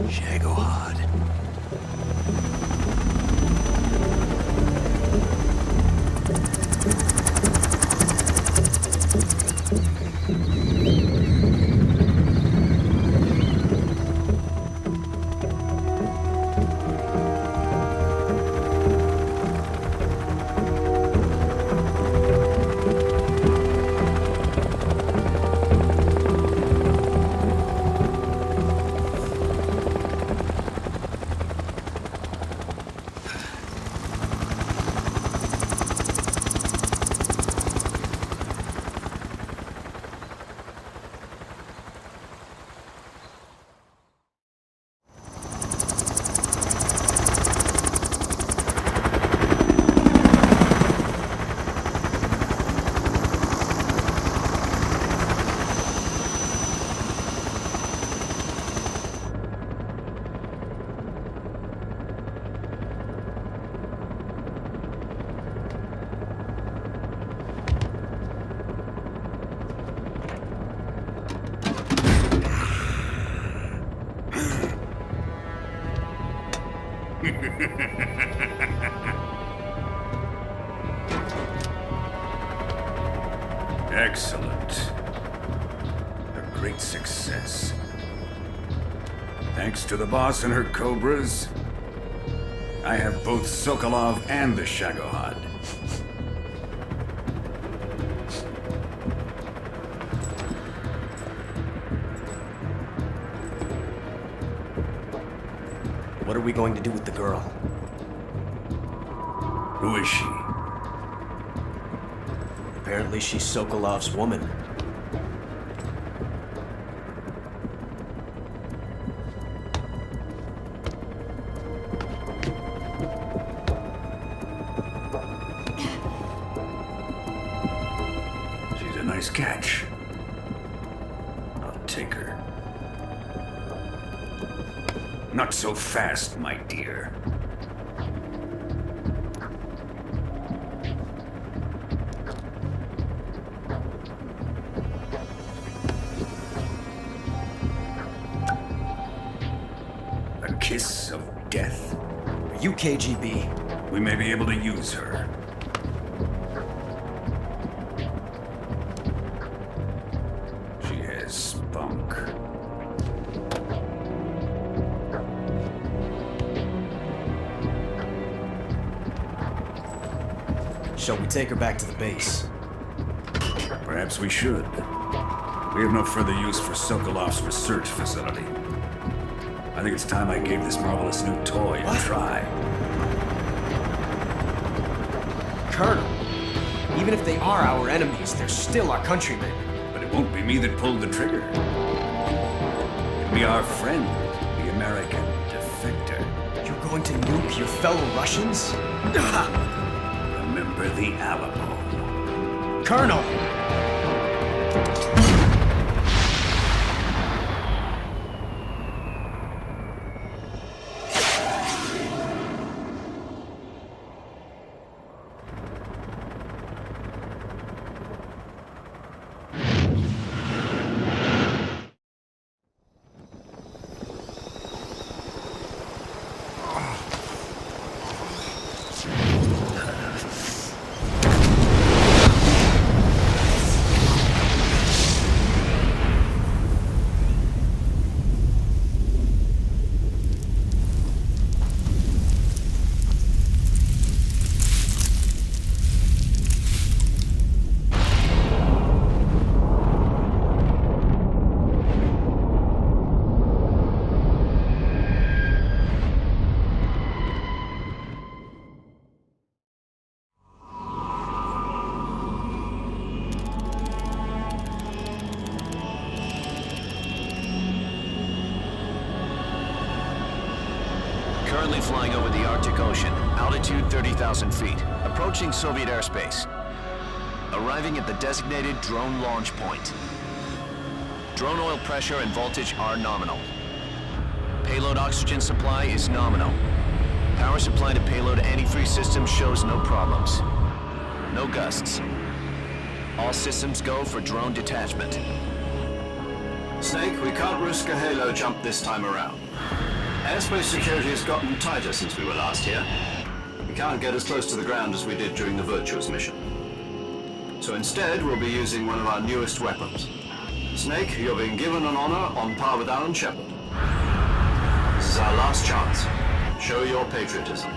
Shit. Excellent. A great success. Thanks to the boss and her cobras, I have both Sokolov and the Shagohod. What are we going to do with the girl? Who is she? Apparently she's Sokolov's woman. She's a nice catch. I'll take her. Not so fast, my dear. A kiss of death? Are you KGB? We may be able to use her. She has spunk. Shall we take her back to the base? Perhaps we should. We have no further use for Sokolov's research facility. I think it's time I gave this marvelous new toy a try. Colonel, even if they are our enemies, they're still our countrymen. But it won't be me that pulled the trigger. It'll be our friend, the American defector. You're going to nuke your fellow Russians? Remember the Alamo. Colonel! Currently flying over the Arctic Ocean, altitude 30,000 feet, approaching Soviet airspace. Arriving at the designated drone launch point. Drone oil pressure and voltage are nominal. Payload oxygen supply is nominal. Power supply to payload antifreeze system shows no problems. No gusts. All systems go for drone detachment. Snake, we can't risk a halo jump this time around. Airspace security has gotten tighter since we were last here. We can't get as close to the ground as we did during the Virtuous mission. So instead, we'll be using one of our newest weapons. Snake, you're being given an honor on par with Alan Shepard. This is our last chance. Show your patriotism.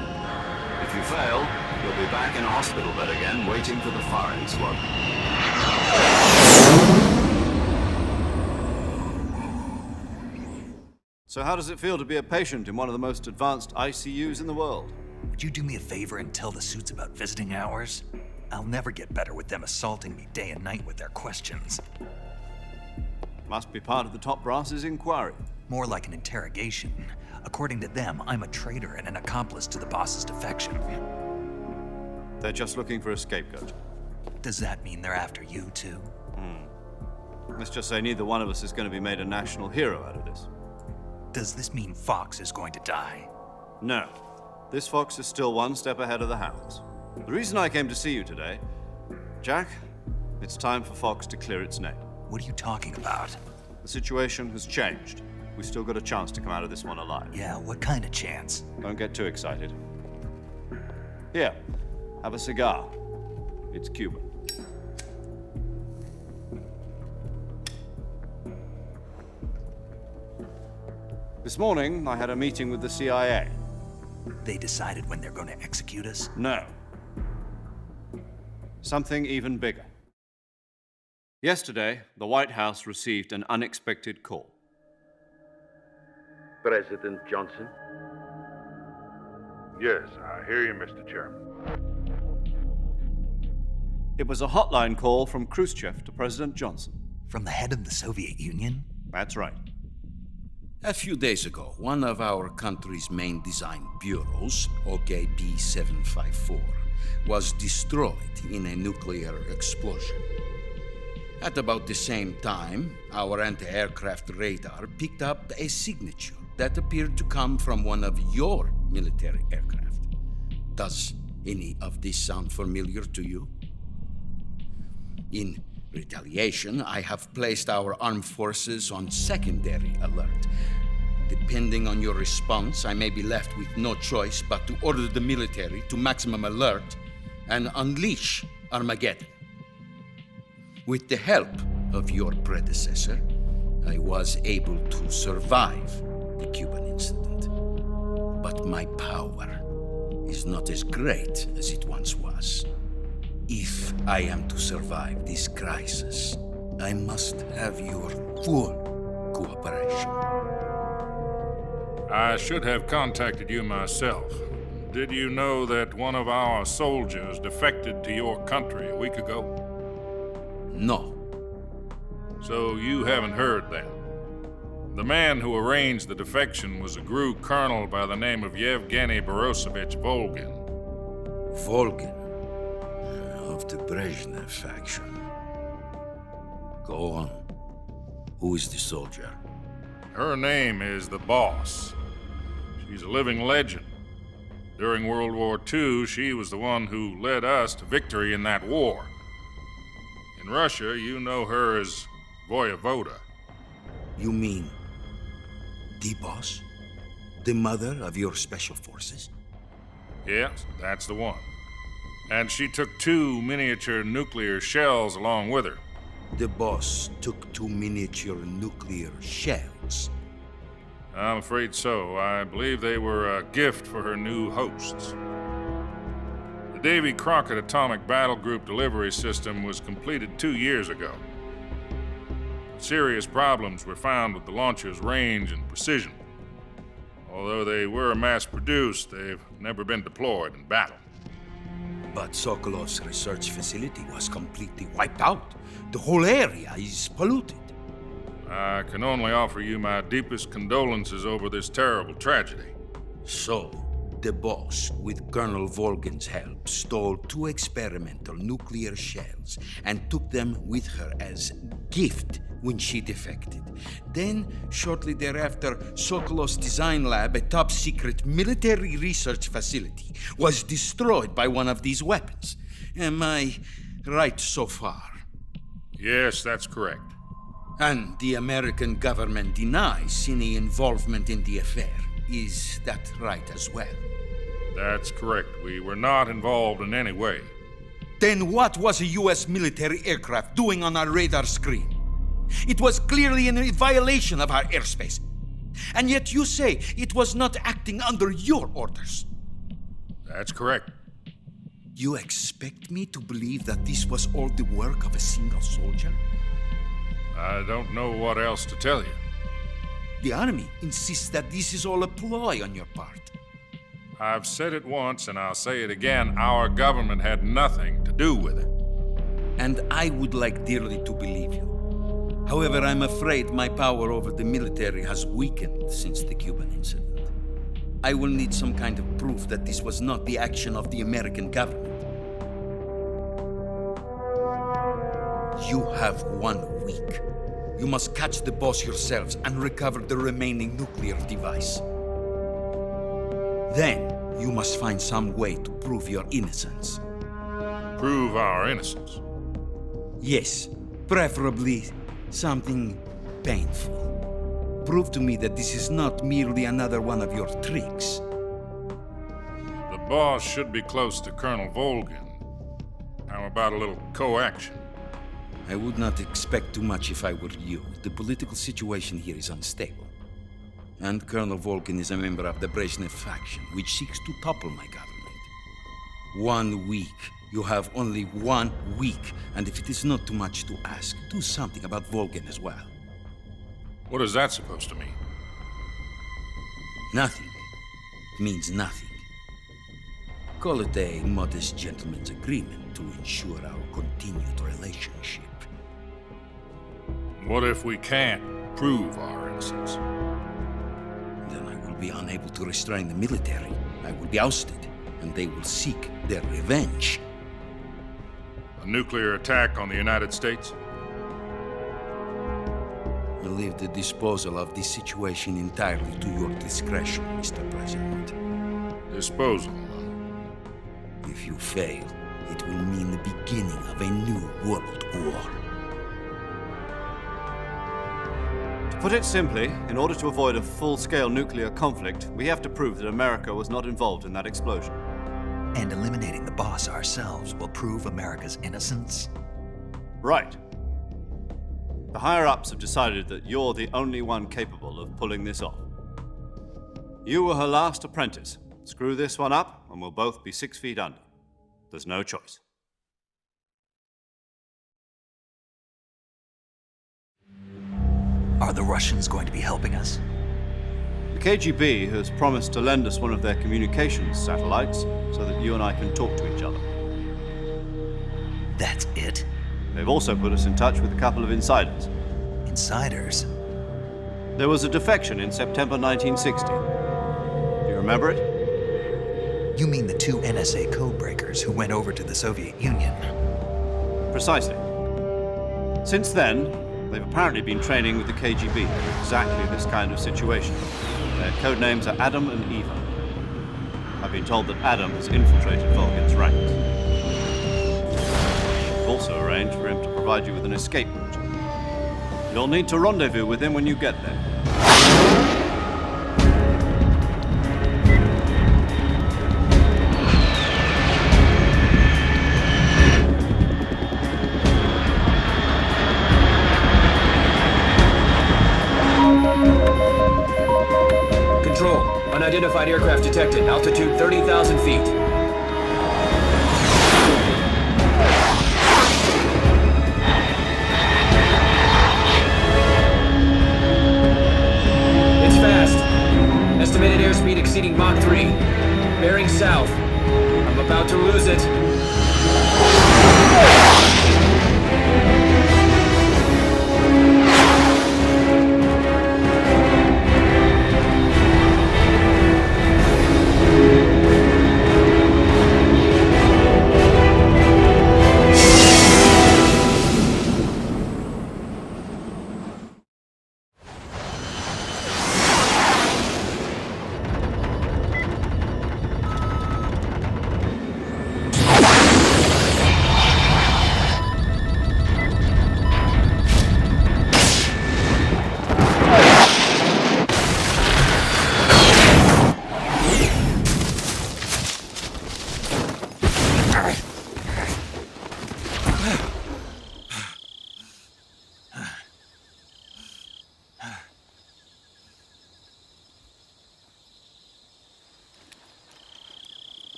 If you fail, you'll be back in a hospital bed again, waiting for the firing squad. So how does it feel to be a patient in one of the most advanced ICUs in the world? Would you do me a favor and tell the suits about visiting hours? I'll never get better with them assaulting me day and night with their questions. Must be part of the top brass's inquiry. More like an interrogation. According to them, I'm a traitor and an accomplice to the boss's defection. They're just looking for a scapegoat. Does that mean they're after you, too? Let's just say neither one of us is going to be made a national hero out of this. Does this mean Fox is going to die? No. This fox is still one step ahead of the hounds. The reason I came to see you today, Jack, it's time for Fox to clear its name. What are you talking about? The situation has changed. We've still got a chance to come out of this one alive. Yeah, what kind of chance? Don't get too excited. Here, have a cigar. It's Cuban. This morning, I had a meeting with the CIA. They decided when they're going to execute us? No. Something even bigger. Yesterday, the White House received an unexpected call. President Johnson? Yes, I hear you, Mr. Chairman. It was a hotline call from Khrushchev to President Johnson. From the head of the Soviet Union? That's right. A few days ago, one of our country's main design bureaus, OKB 754, was destroyed in a nuclear explosion. At about the same time, our anti-aircraft radar picked up a signature that appeared to come from one of your military aircraft. Does any of this sound familiar to you? In retaliation, I have placed our armed forces on secondary alert. Depending on your response, I may be left with no choice but to order the military to maximum alert and unleash Armageddon. With the help of your predecessor, I was able to survive the Cuban incident. But my power is not as great as it once was. If I am to survive this crisis, I must have your full cooperation. I should have contacted you myself. Did you know that one of our soldiers defected to your country a week ago? No. So you haven't heard that. The man who arranged the defection was a GRU colonel by the name of Yevgeny Borisovich Volgin. Volgin? Of the Brezhnev faction. Go on. Who is the soldier? Her name is the Boss. She's a living legend. During World War II, she was the one who led us to victory in that war. In Russia, you know her as Voyevoda. You mean the Boss? The mother of your special forces? Yes, that's the one. And she took 2 miniature nuclear shells along with her. The Boss took 2 miniature nuclear shells? I'm afraid so. I believe they were a gift for her new hosts. The Davy Crockett Atomic Battle Group delivery system was completed 2 years ago. Serious problems were found with the launcher's range and precision. Although they were mass-produced, they've never been deployed in battle. But Sokolov's research facility was completely wiped out. The whole area is polluted. I can only offer you my deepest condolences over this terrible tragedy. So, the Boss, with Colonel Volgin's help, stole 2 experimental nuclear shells and took them with her as gift when she defected. Then, shortly thereafter, Sokolov's design lab, a top-secret military research facility, was destroyed by one of these weapons. Am I right so far? Yes, that's correct. And the American government denies any involvement in the affair. Is that right as well? That's correct. We were not involved in any way. Then what was a U.S. military aircraft doing on our radar screen? It was clearly in violation of our airspace. And yet you say it was not acting under your orders. That's correct. You expect me to believe that this was all the work of a single soldier? I don't know what else to tell you. The Army insists that this is all a ploy on your part. I've said it once and I'll say it again. Our government had nothing to do with it. And I would like dearly to believe you. However, I'm afraid my power over the military has weakened since the Cuban incident. I will need some kind of proof that this was not the action of the American government. You have 1 week. You must catch the Boss yourselves and recover the remaining nuclear device. Then, you must find some way to prove your innocence. Prove our innocence? Yes, preferably something painful. Prove to me that this is not merely another one of your tricks. The Boss should be close to Colonel Volgin. How about a little co-action? I would not expect too much if I were you. The political situation here is unstable. And Colonel Volkin is a member of the Brezhnev faction, which seeks to topple my government. 1 week. You have only 1 week. And if it is not too much to ask, do something about Volkin as well. What is that supposed to mean? Nothing. It means nothing. Call it a modest gentleman's agreement to ensure our continued relationship. What if we can't prove our innocence? Then I will be unable to restrain the military. I will be ousted, and they will seek their revenge. A nuclear attack on the United States? I leave the disposal of this situation entirely to your discretion, Mr. President. Disposal? If you fail, it will mean the beginning of a new world war. To put it simply, in order to avoid a full-scale nuclear conflict, we have to prove that America was not involved in that explosion. And eliminating the boss ourselves will prove America's innocence? Right. The higher-ups have decided that you're the only one capable of pulling this off. You were her last apprentice. Screw this one up, and we'll both be 6 feet under. There's no choice. Are the Russians going to be helping us? The KGB has promised to lend us one of their communications satellites so that you and I can talk to each other. That's it? They've also put us in touch with a couple of insiders. Insiders? There was a defection in September 1960. Do you remember it? You mean the 2 NSA codebreakers who went over to the Soviet Union? Precisely. Since then, they've apparently been training with the KGB in exactly this kind of situation. Their code names are Adam and Eva. I've been told that Adam has infiltrated Volgin's ranks. I've also arranged for him to provide you with an escape route. You'll need to rendezvous with him when you get there. Control. Unidentified aircraft detected. Altitude 30,000 feet. It's fast. Estimated airspeed exceeding Mach 3. Bearing south. I'm about to lose it.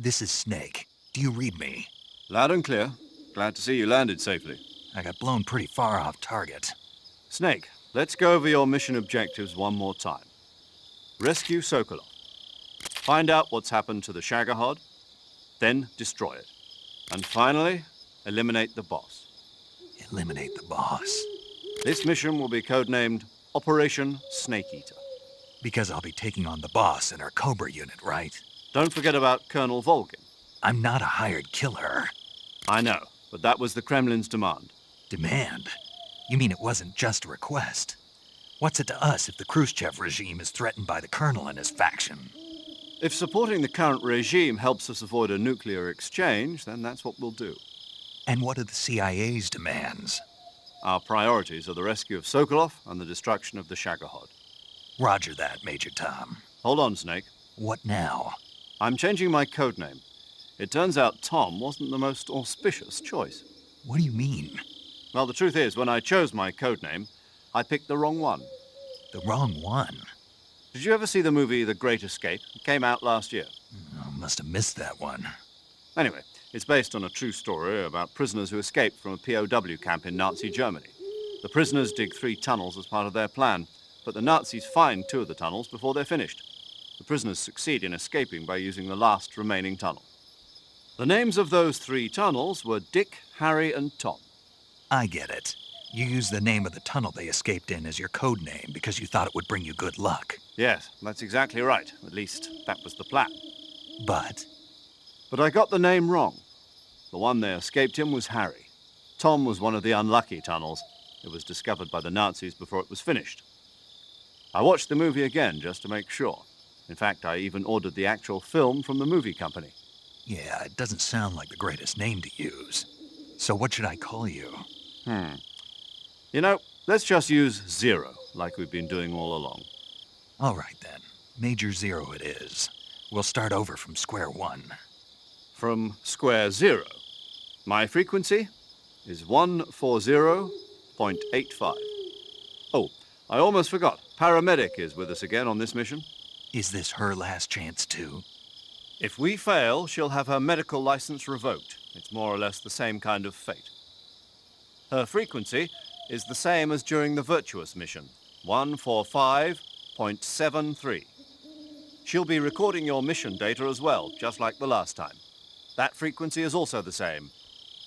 This is Snake. Do you read me? Loud and clear. Glad to see you landed safely. I got blown pretty far off target. Snake, let's go over your mission objectives one more time. Rescue Sokolov. Find out what's happened to the Shagohod, then destroy it. And finally, eliminate the boss. Eliminate the boss? This mission will be codenamed Operation Snake Eater. Because I'll be taking on the boss in our Cobra unit, right? Don't forget about Colonel Volkin. I'm not a hired killer. I know, but that was the Kremlin's demand. Demand? You mean it wasn't just a request? What's it to us if the Khrushchev regime is threatened by the Colonel and his faction? If supporting the current regime helps us avoid a nuclear exchange, then that's what we'll do. And what are the CIA's demands? Our priorities are the rescue of Sokolov and the destruction of the Shagohod. Roger that, Major Tom. Hold on, Snake. What now? I'm changing my codename. It turns out Tom wasn't the most auspicious choice. What do you mean? Well, the truth is, when I chose my codename, I picked the wrong one. The wrong one? Did you ever see the movie The Great Escape? It came out last year. I must have missed that one. Anyway, it's based on a true story about prisoners who escaped from a POW camp in Nazi Germany. The prisoners dig 3 tunnels as part of their plan, but the Nazis find 2 of the tunnels before they're finished. The prisoners succeed in escaping by using the last remaining tunnel. The names of those 3 tunnels were Dick, Harry, and Tom. I get it. You used the name of the tunnel they escaped in as your code name because you thought it would bring you good luck. Yes, that's exactly right. At least, that was the plan. But I got the name wrong. The one they escaped in was Harry. Tom was one of the unlucky tunnels. It was discovered by the Nazis before it was finished. I watched the movie again just to make sure. In fact, I even ordered the actual film from the movie company. yeah, it doesn't sound like the greatest name to use. So what should I call you? You know, let's just use Zero, like we've been doing all along. All right, then. Major Zero it is. We'll start over from square one. From square zero. My frequency is 140.85. Oh, I almost forgot. Paramedic is with us again on this mission. Is this her last chance, too? If we fail, she'll have her medical license revoked. It's more or less the same kind of fate. Her frequency is the same as during the Virtuous mission, 145.73. She'll be recording your mission data as well, just like the last time. That frequency is also the same,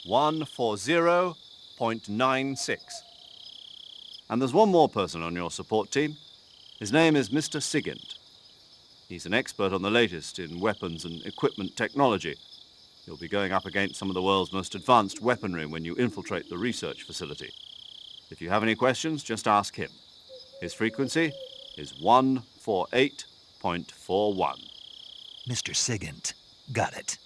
140.96. And there's one more person on your support team. His name is Mr. Sigint. He's an expert on the latest in weapons and equipment technology. You'll be going up against some of the world's most advanced weaponry when you infiltrate the research facility. If you have any questions, just ask him. His frequency is 148.41. Mr. Sigint. Got it.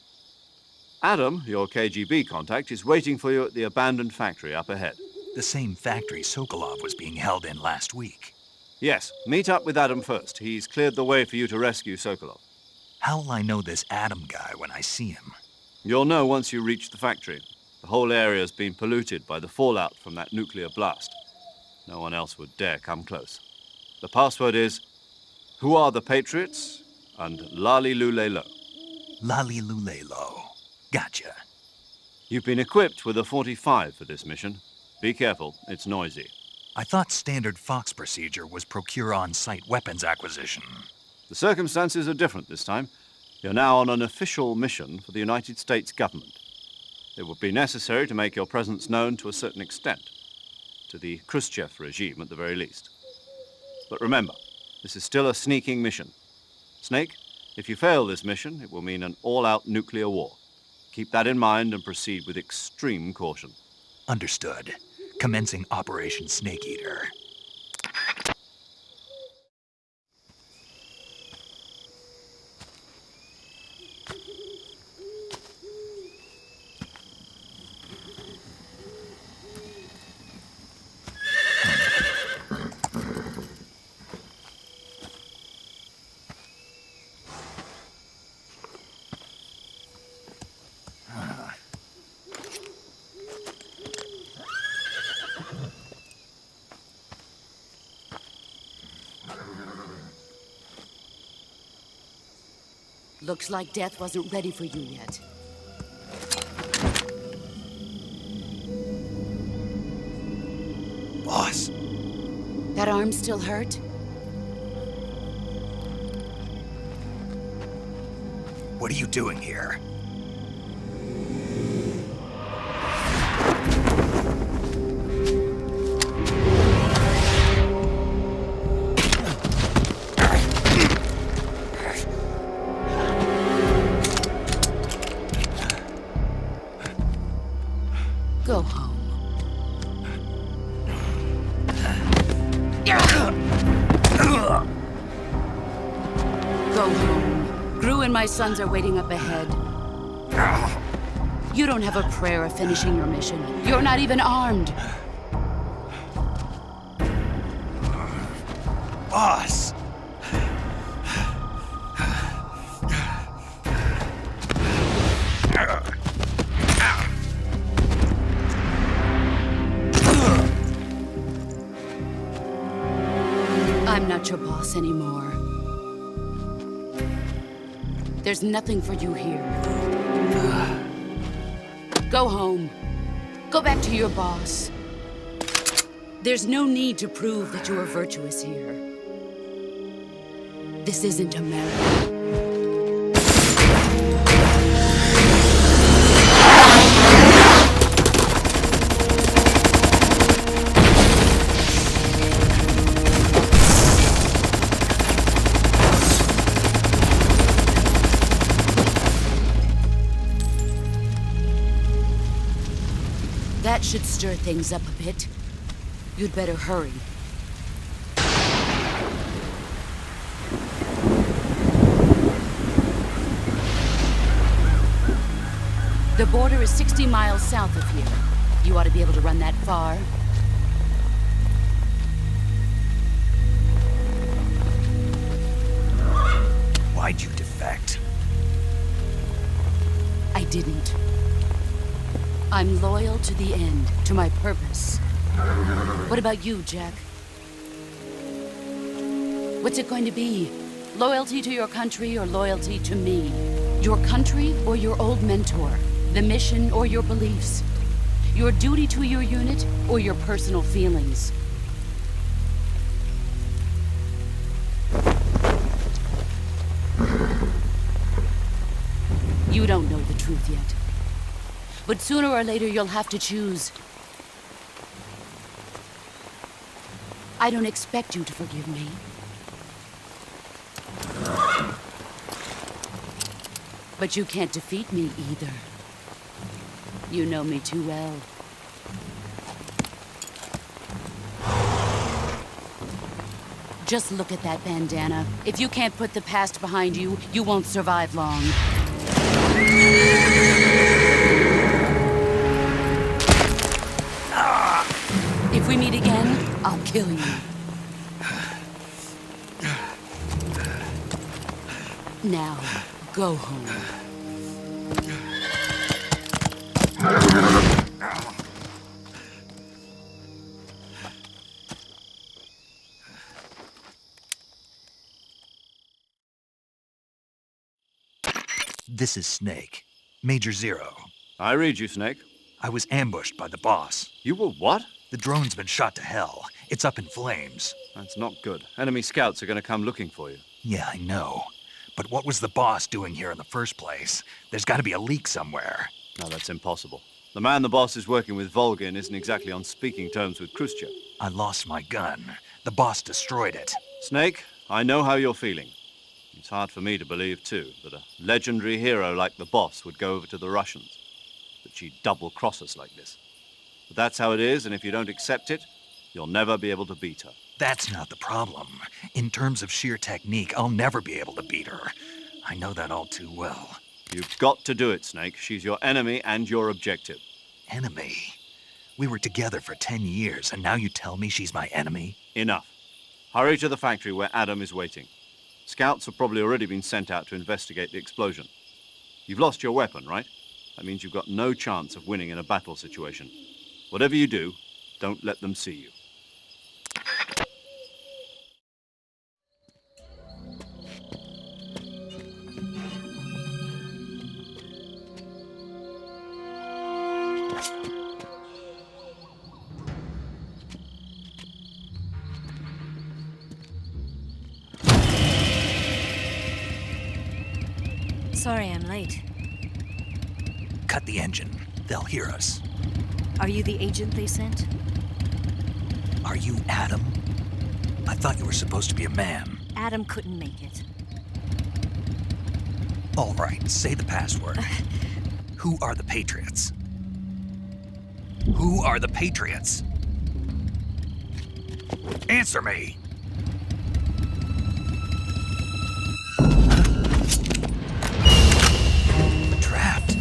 Adam, your KGB contact, is waiting for you at the abandoned factory up ahead. The same factory Sokolov was being held in last week. Yes, meet up with Adam first. He's cleared the way for you to rescue Sokolov. How'll I know this Adam guy when I see him? You'll know once you reach the factory. The whole area's been polluted by the fallout from that nuclear blast. No one else would dare come close. The password is, "Who are the Patriots?" and Lali Lulelo. Lali Lulelo. Gotcha. You've been equipped with a 45 for this mission. Be careful, it's noisy. I thought standard Fox procedure was procure on-site weapons acquisition. The circumstances are different this time. You're now on an official mission for the United States government. It would be necessary to make your presence known to a certain extent, to the Khrushchev regime at the very least. But remember, this is still a sneaking mission. Snake, if you fail this mission, it will mean an all-out nuclear war. Keep that in mind and proceed with extreme caution. Understood. Commencing Operation Snake Eater. Looks like death wasn't ready for you yet. Boss. That arm still hurt? What are you doing here? Go home. Go home. Gru and my sons are waiting up ahead. You don't have a prayer of finishing your mission. You're not even armed. Boss! I'm not your boss anymore. There's nothing for you here. Go home. Go back to your boss. There's no need to prove that you are virtuous here. This isn't America. That should stir things up a bit. You'd better hurry. The border is 60 miles south of here. You ought to be able to run that far. Why'd you defect? I didn't. I'm loyal to the end, to my purpose. What about you, Jack? What's it going to be? Loyalty to your country or loyalty to me? Your country or your old mentor? The mission or your beliefs? Your duty to your unit or your personal feelings? You don't know the truth yet. But sooner or later, you'll have to choose. I don't expect you to forgive me. But you can't defeat me either. You know me too well. Just look at that bandana. If you can't put the past behind you, you won't survive long. If we meet again, I'll kill you. Now, go home. This is Snake. Major Zero. I read you, Snake. I was ambushed by the boss. You were what? The drone's been shot to hell. It's up in flames. That's not good. Enemy scouts are going to come looking for you. Yeah, I know. But what was the boss doing here in the first place? There's got to be a leak somewhere. No, that's impossible. The man the boss is working with, Volgin, isn't exactly on speaking terms with Khrushchev. I lost my gun. The boss destroyed it. Snake, I know how you're feeling. It's hard for me to believe, too, that a legendary hero like the boss would go over to the Russians. That she'd double-cross us like this. But that's how it is, and if you don't accept it, you'll never be able to beat her. That's not the problem. In terms of sheer technique, I'll never be able to beat her. I know that all too well. You've got to do it, Snake. She's your enemy and your objective. Enemy? We were together for 10 years, and now you tell me she's my enemy? Enough. Hurry to the factory where Adam is waiting. Scouts have probably already been sent out to investigate the explosion. You've lost your weapon, right? That means you've got no chance of winning in a battle situation. Whatever you do, don't let them see you. Sorry I'm late. Cut the engine. They'll hear us. Are you the agent they sent? Are you Adam? I thought you were supposed to be a man. Adam couldn't make it. All right, say the password. Who are the Patriots? Who are the Patriots? Answer me! Trapped.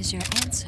is your answer?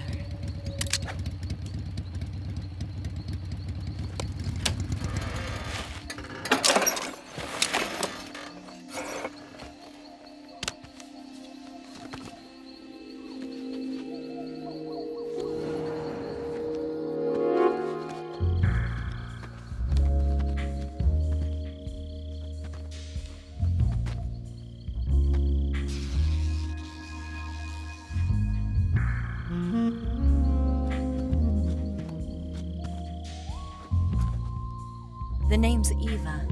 The name's Eva.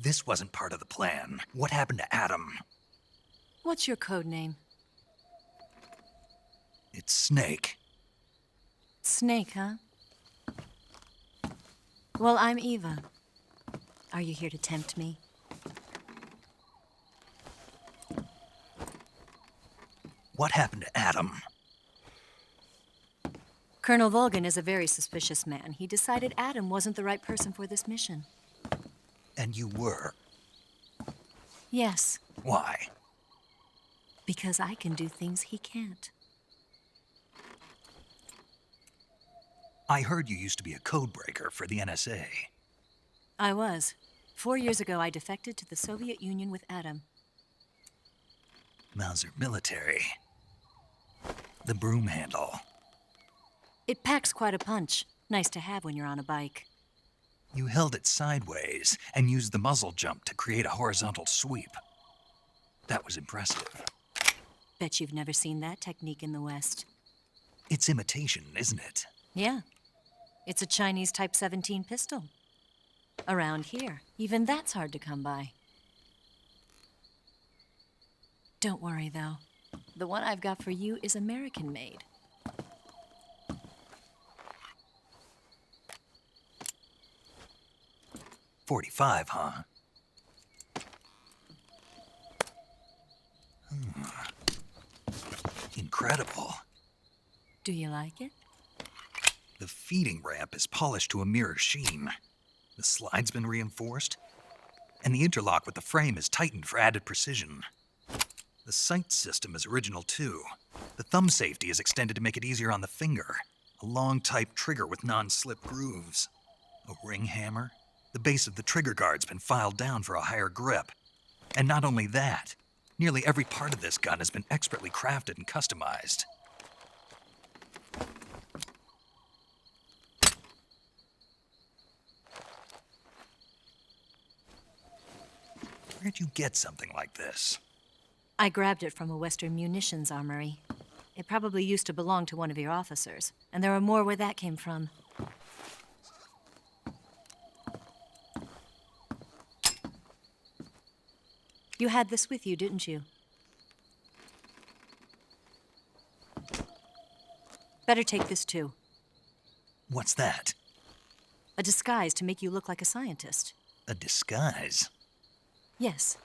This wasn't part of the plan. What happened to Adam? What's your code name? It's Snake. Snake, huh? Well, I'm Eva. Are you here to tempt me? What happened to Adam? Colonel Volgan is a very suspicious man. He decided Adam wasn't the right person for this mission. And you were? Yes. Why? Because I can do things he can't. I heard you used to be a codebreaker for the NSA. I was. 4 years ago, I defected to the Soviet Union with Adam. Mauser military. The broom handle. It packs quite a punch. Nice to have when you're on a bike. You held it sideways and used the muzzle jump to create a horizontal sweep. That was impressive. Bet you've never seen that technique in the West. It's imitation, isn't it? Yeah. It's a Chinese Type 17 pistol. Around here, even that's hard to come by. Don't worry, though. The one I've got for you is American-made. .45, huh? Incredible. Do you like it? The feeding ramp is polished to a mirror sheen. The slide's been reinforced, and the interlock with the frame is tightened for added precision. The sight system is original too. The thumb safety is extended to make it easier on the finger. A long type trigger with non-slip grooves. A ring hammer. The base of the trigger guard's been filed down for a higher grip. And not only that, nearly every part of this gun has been expertly crafted and customized. Where'd you get something like this? I grabbed it from a Western munitions armory. It probably used to belong to one of your officers, and there are more where that came from. You had this with you, didn't you? Better take this too. What's that? A disguise to make you look like a scientist. A disguise? Yes.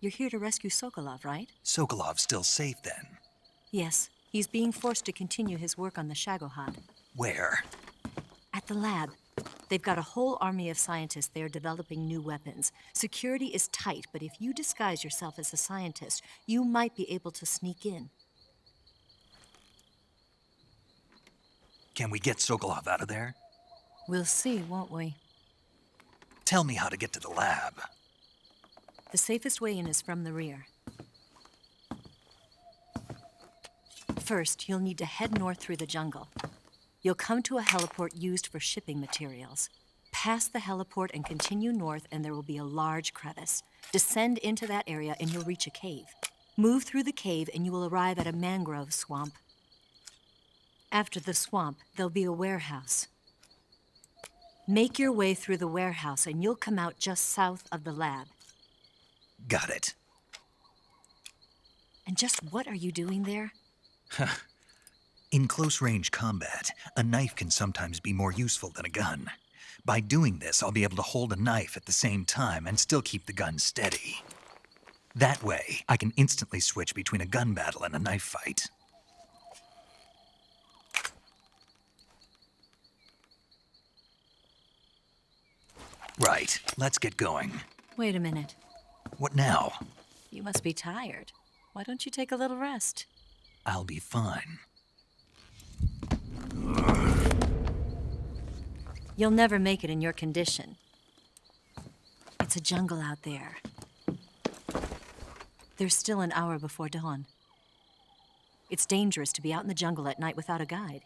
You're here to rescue Sokolov, right? Sokolov's still safe then? Yes. He's being forced to continue his work on the Shagohod. Where? At the lab. They've got a whole army of scientists there developing new weapons. Security is tight, but if you disguise yourself as a scientist, you might be able to sneak in. Can we get Sokolov out of there? We'll see, won't we? Tell me how to get to the lab. The safest way in is from the rear. First, you'll need to head north through the jungle. You'll come to a heliport used for shipping materials. Pass the heliport and continue north, and there will be a large crevice. Descend into that area, and you'll reach a cave. Move through the cave, and you will arrive at a mangrove swamp. After the swamp, there'll be a warehouse. Make your way through the warehouse, and you'll come out just south of the lab. Got it. And just what are you doing there? In close-range combat, a knife can sometimes be more useful than a gun. By doing this, I'll be able to hold a knife at the same time and still keep the gun steady. That way, I can instantly switch between a gun battle and a knife fight. Right, let's get going. Wait a minute. What now? You must be tired. Why don't you take a little rest? I'll be fine. You'll never make it in your condition. It's a jungle out there. There's still an hour before dawn. It's dangerous to be out in the jungle at night without a guide.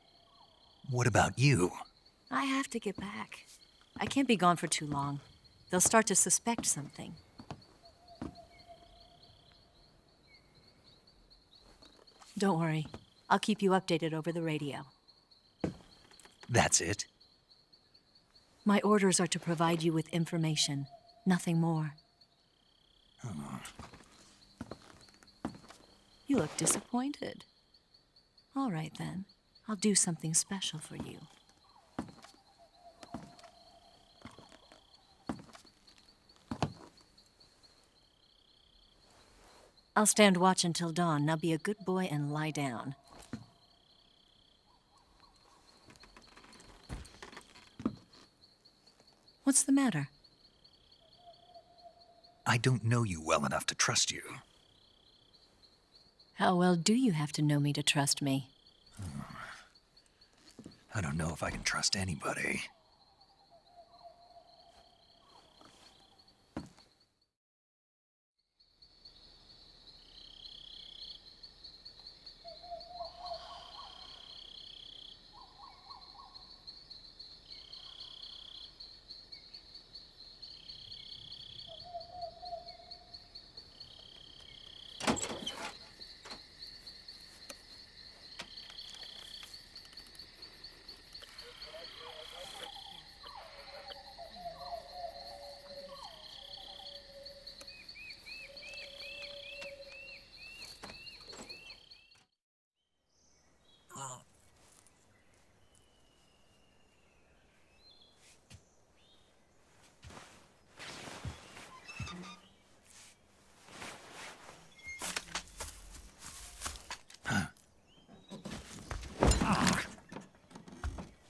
What about you? I have to get back. I can't be gone for too long. They'll start to suspect something. Don't worry. I'll keep you updated over the radio. That's it? My orders are to provide you with information, nothing more. Oh. You look disappointed. All right, then. I'll do something special for you. I'll stand watch until dawn. Now be a good boy and lie down. What's the matter? I don't know you well enough to trust you. How well do you have to know me to trust me? I don't know if I can trust anybody.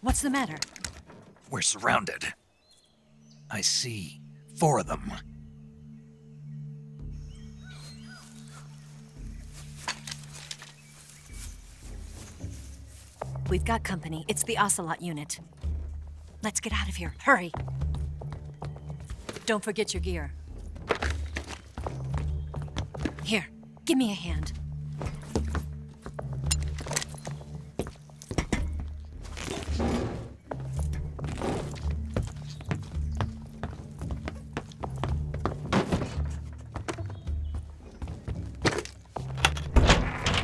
What's the matter? We're surrounded. I see 4 of them. We've got company. It's the Ocelot unit. Let's get out of here. Hurry. Don't forget your gear. Here, give me a hand.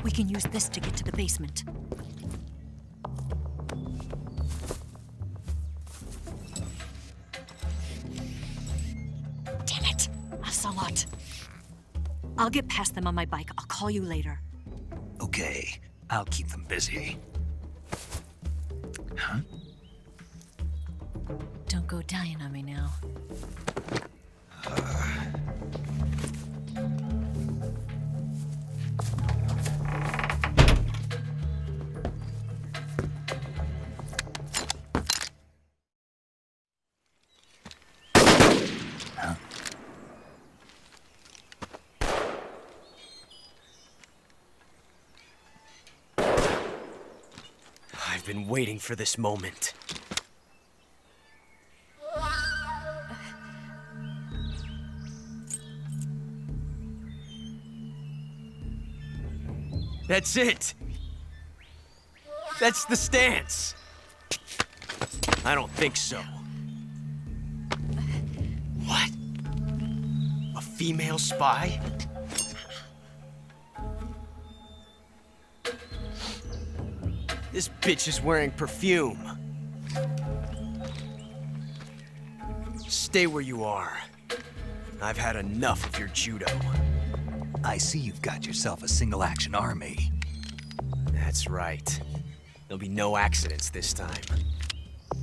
We can use this to get to the basement. Damn it! Ocelot. I'll get past them on my bike. I'll call you later. Okay, I'll keep them busy. Huh? Don't go dying on me now. I've been waiting for this moment. That's it! That's the stance! I don't think so. What? A female spy? This bitch is wearing perfume. Stay where you are. I've had enough of your judo. I see you've got yourself a single-action army. That's right. There'll be no accidents this time.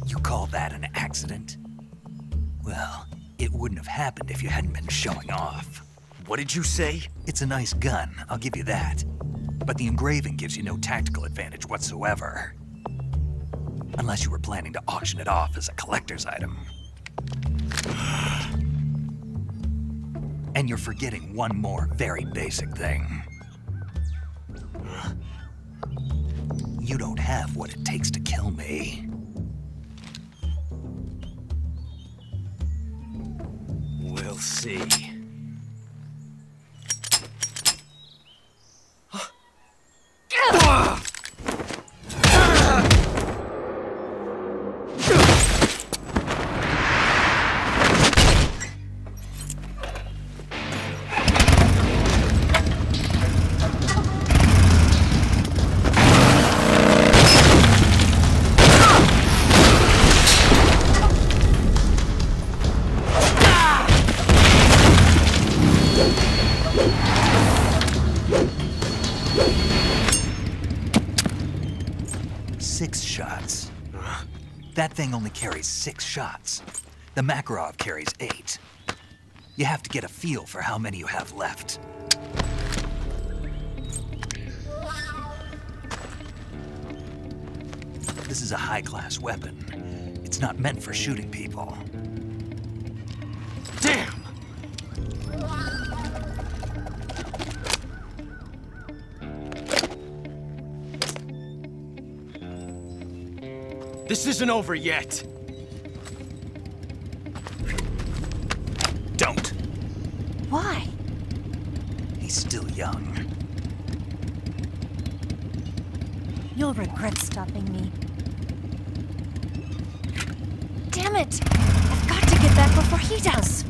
You call that an accident? Well, it wouldn't have happened if you hadn't been showing off. What did you say? It's a nice gun, I'll give you that. But the engraving gives you no tactical advantage whatsoever. Unless you were planning to auction it off as a collector's item. And you're forgetting one more very basic thing. You don't have what it takes to kill me. We'll see. That thing only carries 6 shots. The Makarov carries 8. You have to get a feel for how many you have left. This is a high-class weapon. It's not meant for shooting people. Damn! This isn't over yet. Don't. Why? He's still young. You'll regret stopping me. Damn it! I've got to get back before he does.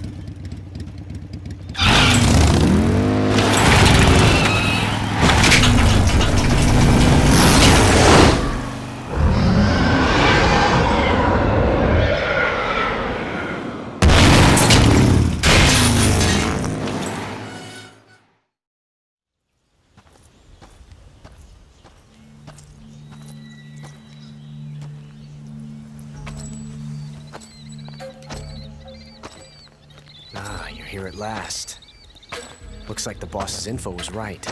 Here at last. Looks like the boss's info was right.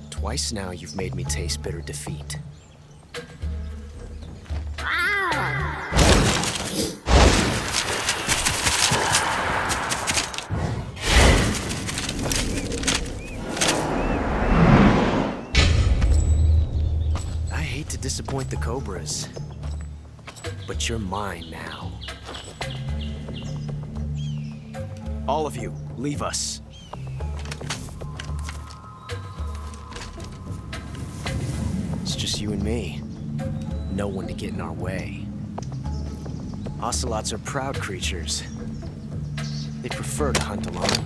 Twice now you've made me taste bitter defeat. Disappoint the Cobras, but you're mine now. All of you, leave us. It's just you and me. No one to get in our way. Ocelots are proud creatures. They prefer to hunt alone.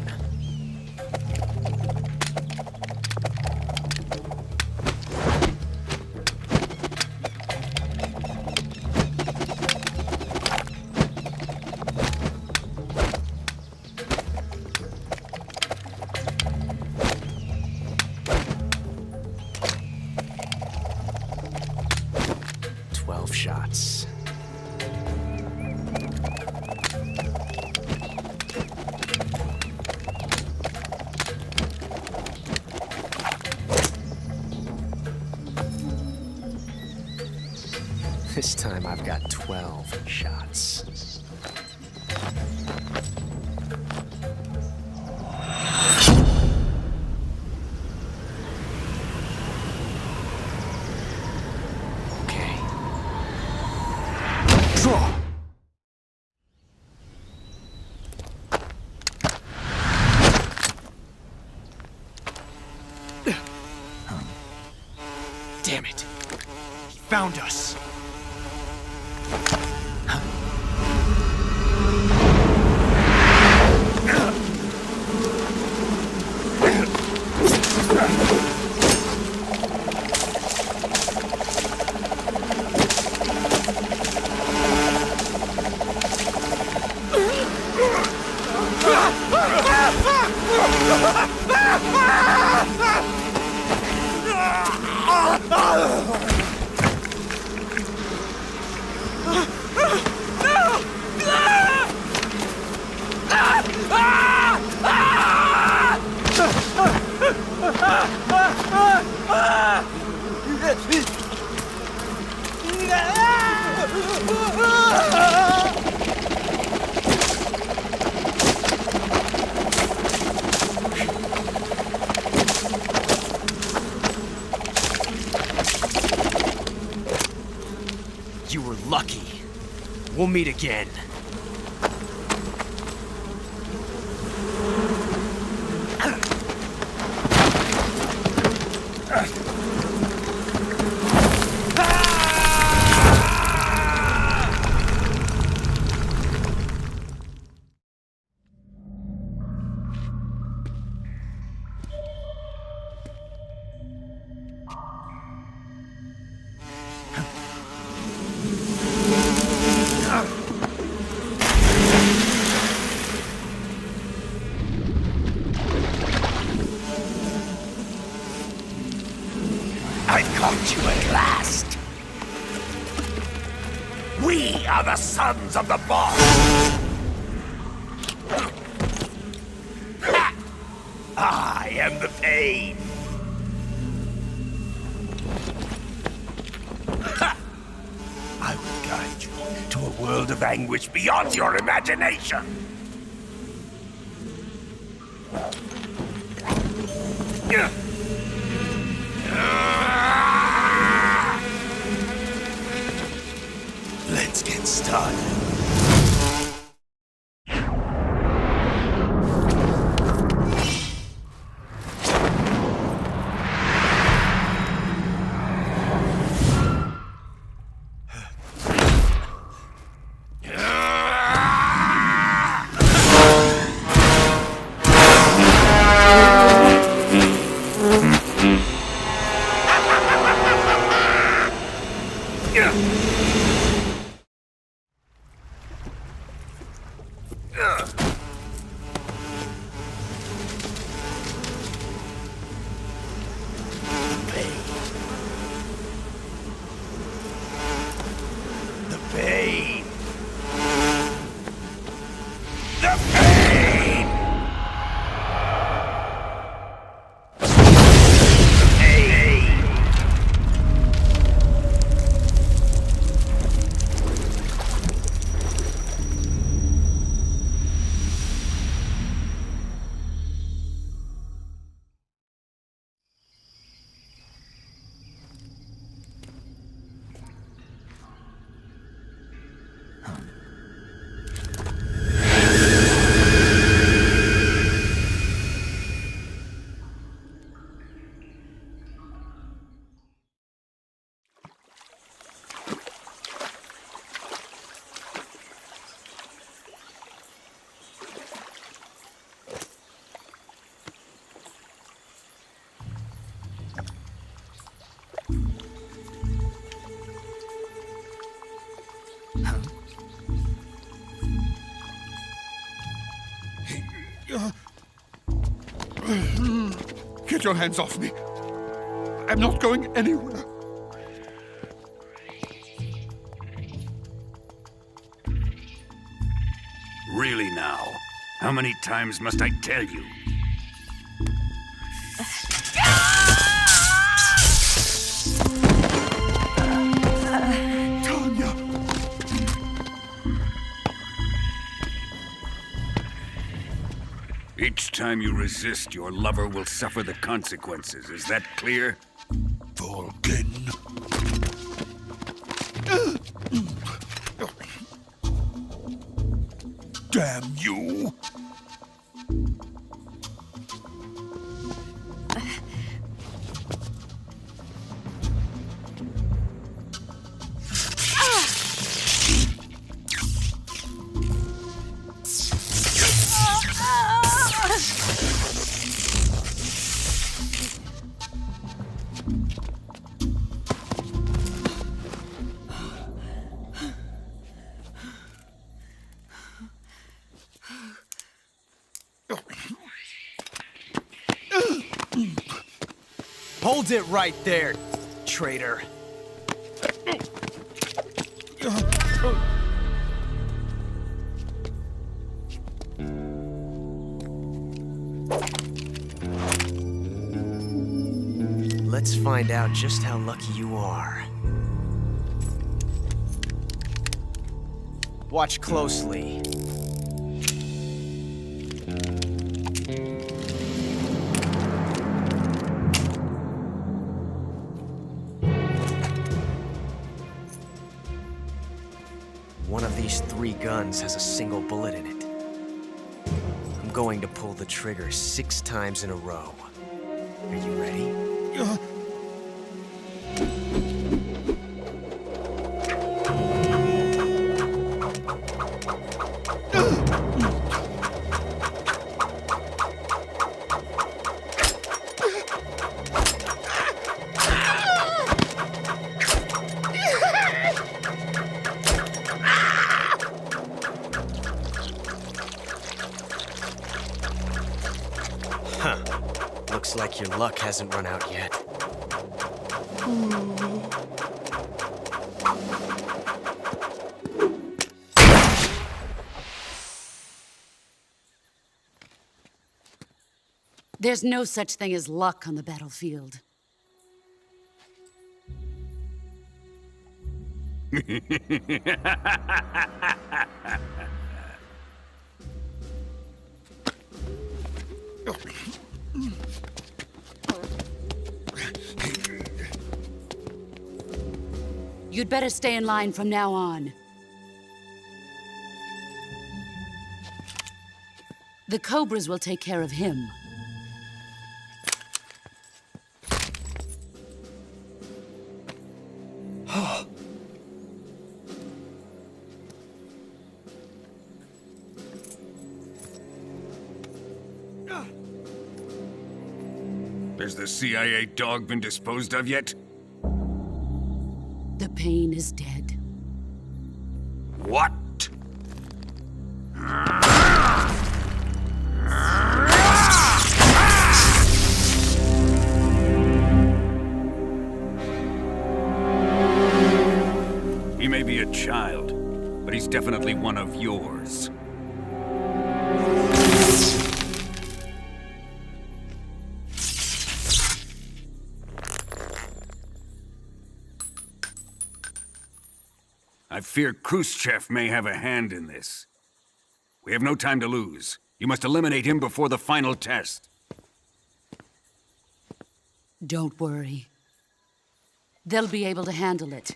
Shots. This time I've got 12 shots. Damn it! He found us! You were lucky. We'll meet again. I've caught you at last. We are the sons of the boss. Ha! I am the pain. Ha! I will guide you to a world of anguish beyond your imagination. Let's get started. Get your hands off me. I'm not going anywhere. Really now? How many times must I tell you? Each time you resist, your lover will suffer the consequences. Is that clear? Vulcan. Damn you! Hold it right there, traitor. Let's find out just how lucky you are. Watch closely. One of these 3 guns has a single bullet in it. I'm going to pull the trigger 6 times in a row. Are you ready? Looks like your luck hasn't run out yet. There's no such thing as luck on the battlefield. You'd better stay in line from now on. The Cobras will take care of him. Has the CIA dog been disposed of yet? The pain is dead. What? He may be a child, but he's definitely one of yours. I fear Khrushchev may have a hand in this. We have no time to lose. You must eliminate him before the final test. Don't worry. They'll be able to handle it.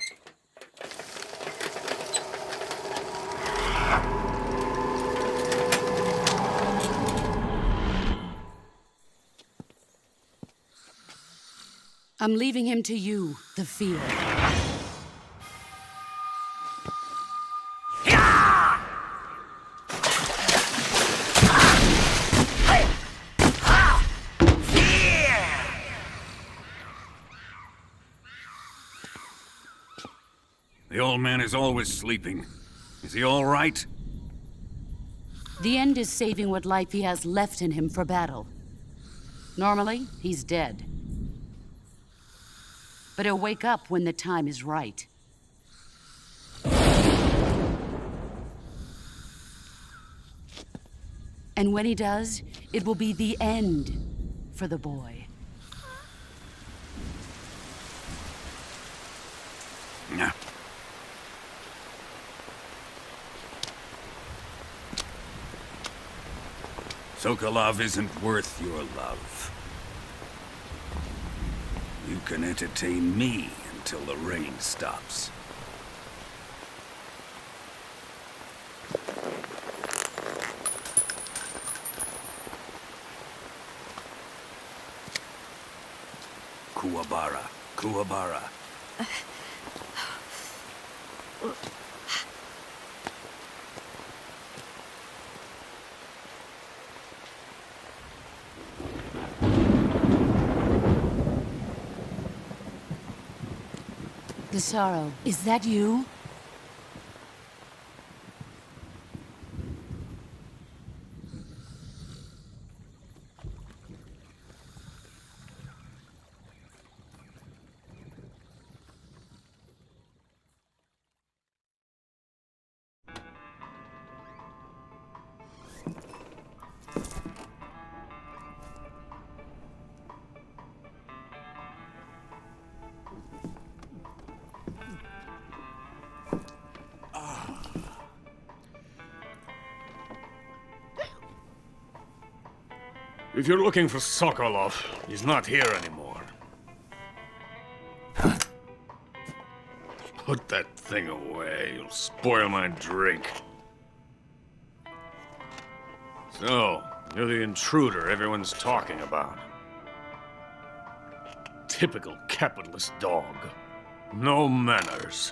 I'm leaving him to you, the field. The old man is always sleeping. Is he all right? The end is saving what life he has left in him for battle. Normally, he's dead. But he'll wake up when the time is right. And when he does, it will be the end for the boy. No. Sokolov isn't worth your love. You can entertain me until the rain stops. Kuwabara, Kuwabara. The sorrow, is that you? If you're looking for Sokolov, he's not here anymore. Put that thing away. You'll spoil my drink. So, you're the intruder everyone's talking about. Typical capitalist dog. No manners.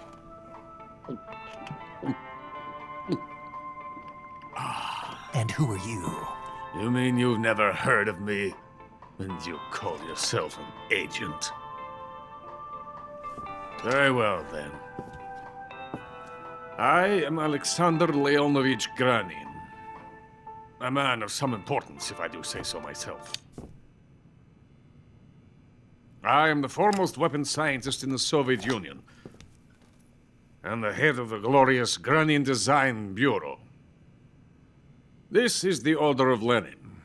And who are you? You mean you've never heard of me? And you call yourself an agent? Very well, then. I am Alexander Leonovich Granin. A man of some importance, if I do say so myself. I am the foremost weapons scientist in the Soviet Union, and the head of the glorious Granin Design Bureau. This is the Order of Lenin.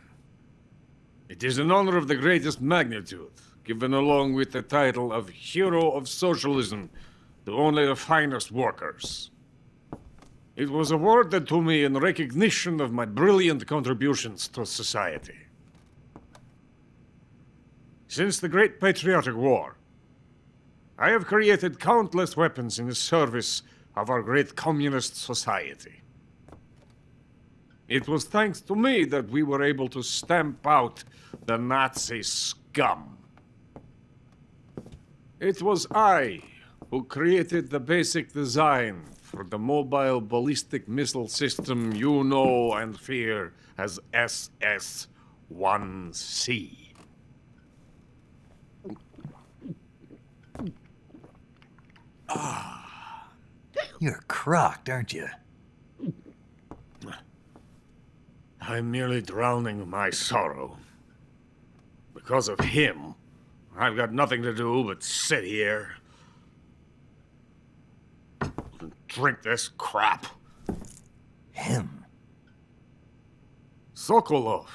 It is an honor of the greatest magnitude, given along with the title of Hero of Socialism to only the finest workers. It was awarded to me in recognition of my brilliant contributions to society. Since the Great Patriotic War, I have created countless weapons in the service of our great communist society. It was thanks to me that we were able to stamp out the Nazi scum. It was I who created the basic design for the mobile ballistic missile system you know and fear as SS-1C. You're crocked, aren't you? I'm merely drowning my sorrow. Because of him, I've got nothing to do but sit here and drink this crap. Him? Sokolov.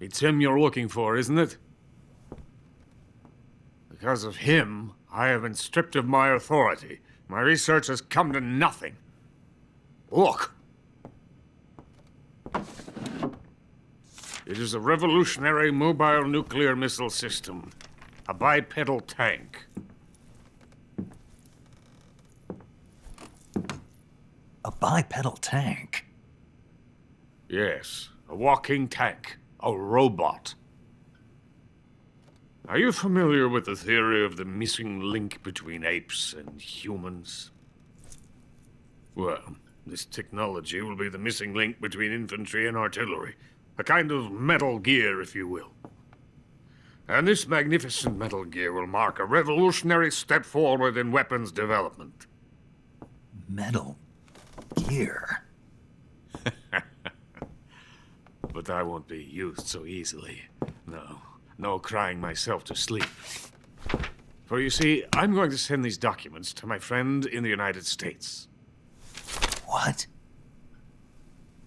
It's him you're looking for, isn't it? Because of him, I have been stripped of my authority. My research has come to nothing. Look. It is a revolutionary mobile nuclear missile system. A bipedal tank. A bipedal tank? Yes, a walking tank. A robot. Are you familiar with the theory of the missing link between apes and humans? Well, this technology will be the missing link between infantry and artillery. A kind of Metal Gear, if you will. And this magnificent Metal Gear will mark a revolutionary step forward in weapons development. Metal Gear? But I won't be used so easily. No crying myself to sleep. For you see, I'm going to send these documents to my friend in the United States. What?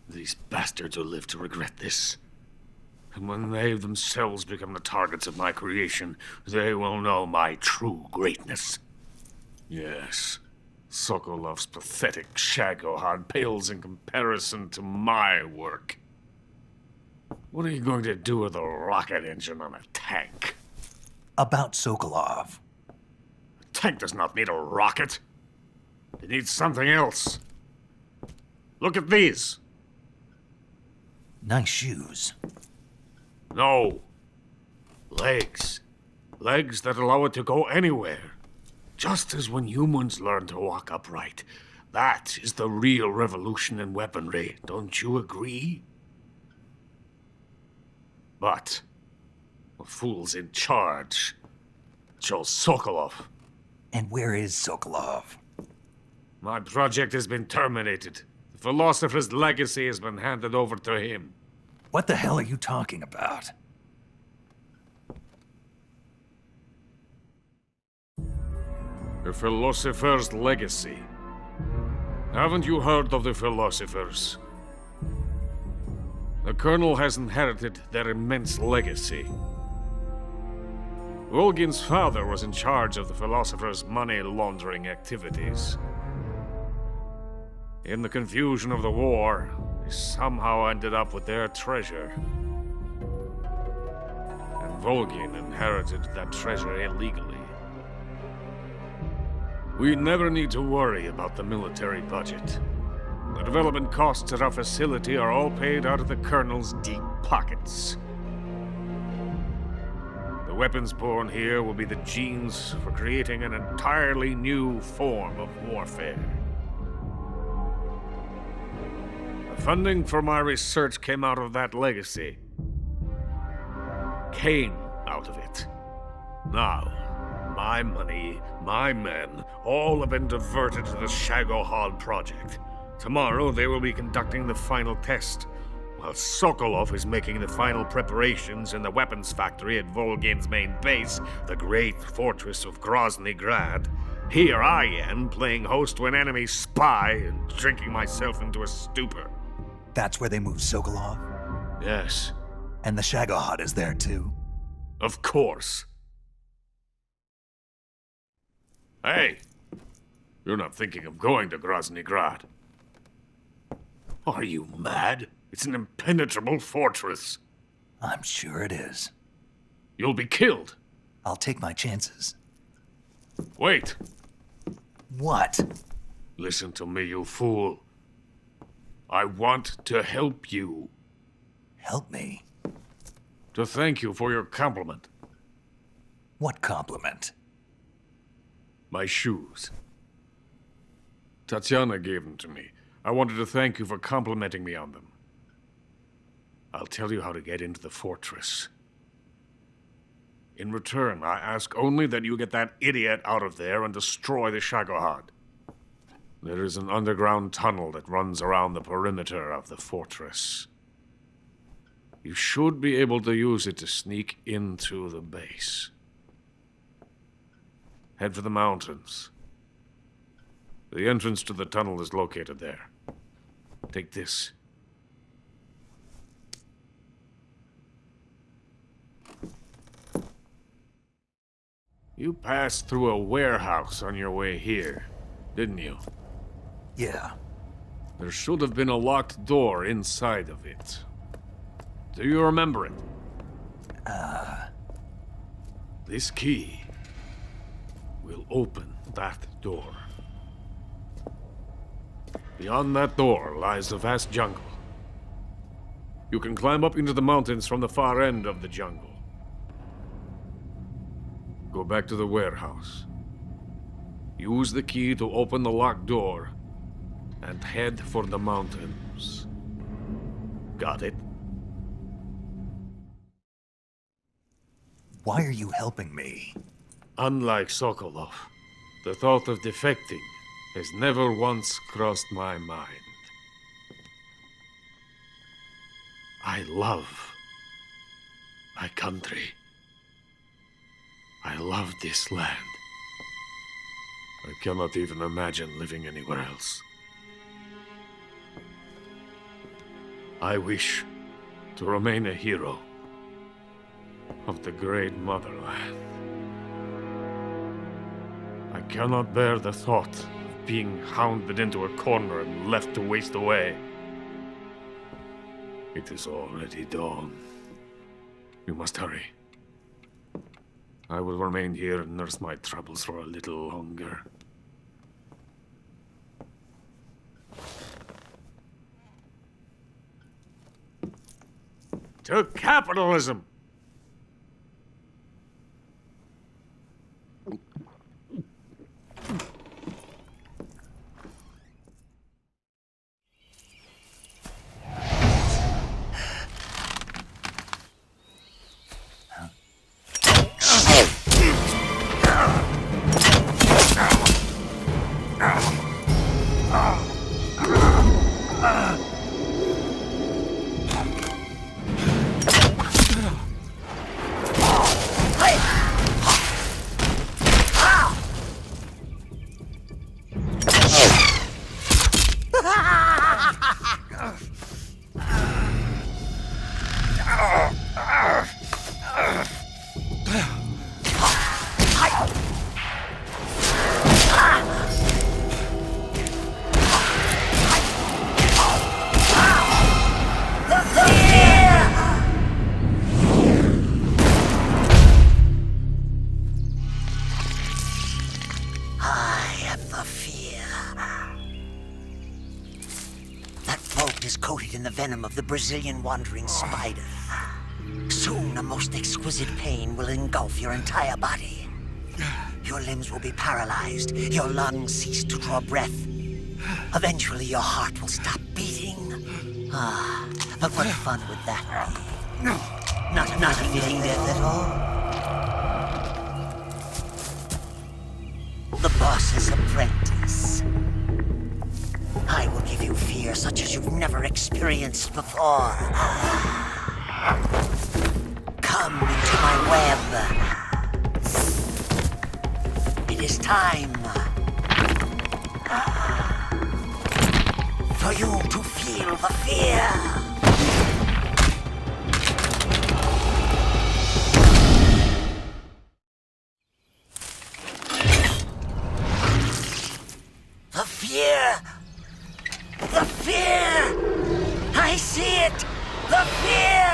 These bastards will live to regret this. And when they themselves become the targets of my creation, they will know my true greatness. Yes, Sokolov's pathetic Shagohod pales in comparison to my work. What are you going to do with a rocket engine on a tank? About Sokolov. A tank does not need a rocket. It needs something else. Look at these. Nice shoes. No. Legs. Legs that allow it to go anywhere. Just as when humans learn to walk upright. That is the real revolution in weaponry. Don't you agree? But the fool's in charge. Chose Sokolov. And where is Sokolov? My project has been terminated. The philosopher's legacy has been handed over to him. What the hell are you talking about? The philosopher's legacy. Haven't you heard of the philosophers? The Colonel has inherited their immense legacy. Volgin's father was in charge of the philosopher's money laundering activities. In the confusion of the war, he somehow ended up with their treasure. And Volgin inherited that treasure illegally. We never need to worry about the military budget. The development costs at our facility are all paid out of the Colonel's deep pockets. The weapons born here will be the genes for creating an entirely new form of warfare. The funding for my research came out of that legacy. Came out of it. Now, my money, my men, all have been diverted to the Shagohod project. Tomorrow they will be conducting the final test, while Sokolov is making the final preparations in the weapons factory at Volgin's main base, the great fortress of Grozny Grad. Here I am, playing host to an enemy spy and drinking myself into a stupor. That's where they moved Sokolov? Yes. And the Shagohod is there too? Of course. Hey! You're not thinking of going to Grozny Grad. Are you mad? It's an impenetrable fortress. I'm sure it is. You'll be killed. I'll take my chances. Wait. What? Listen to me, you fool. I want to help you. Help me? To thank you for your compliment. What compliment? My shoes. Tatiana gave them to me. I wanted to thank you for complimenting me on them. I'll tell you how to get into the fortress. In return, I ask only that you get that idiot out of there and destroy the Shagohod. There is an underground tunnel that runs around the perimeter of the fortress. You should be able to use it to sneak into the base. Head for the mountains. The entrance to the tunnel is located there. Take this. You passed through a warehouse on your way here, didn't you? Yeah. There should have been a locked door inside of it. Do you remember it? This key will open that door. Beyond that door lies a vast jungle. You can climb up into the mountains from the far end of the jungle. Go back to the warehouse. Use the key to open the locked door and head for the mountains. Got it? Why are you helping me? Unlike Sokolov, the thought of defecting has never once crossed my mind. I love my country. I love this land. I cannot even imagine living anywhere else. I wish to remain a hero of the great motherland. I cannot bear the thought of being hounded into a corner and left to waste away. It is already dawn. You must hurry. I will remain here and nurse my troubles for a little longer. To capitalism! the Brazilian wandering spider. Soon, a most exquisite pain will engulf your entire body. Your limbs will be paralyzed, your lungs cease to draw breath. Eventually, your heart will stop beating. Ah, but what fun would that be? Not feeling death at all? The boss's apprentice. I will give you fear such as you've never experienced before. Come into my web. It is time for you to feel the fear. The fear! The fear! I see it! The fear!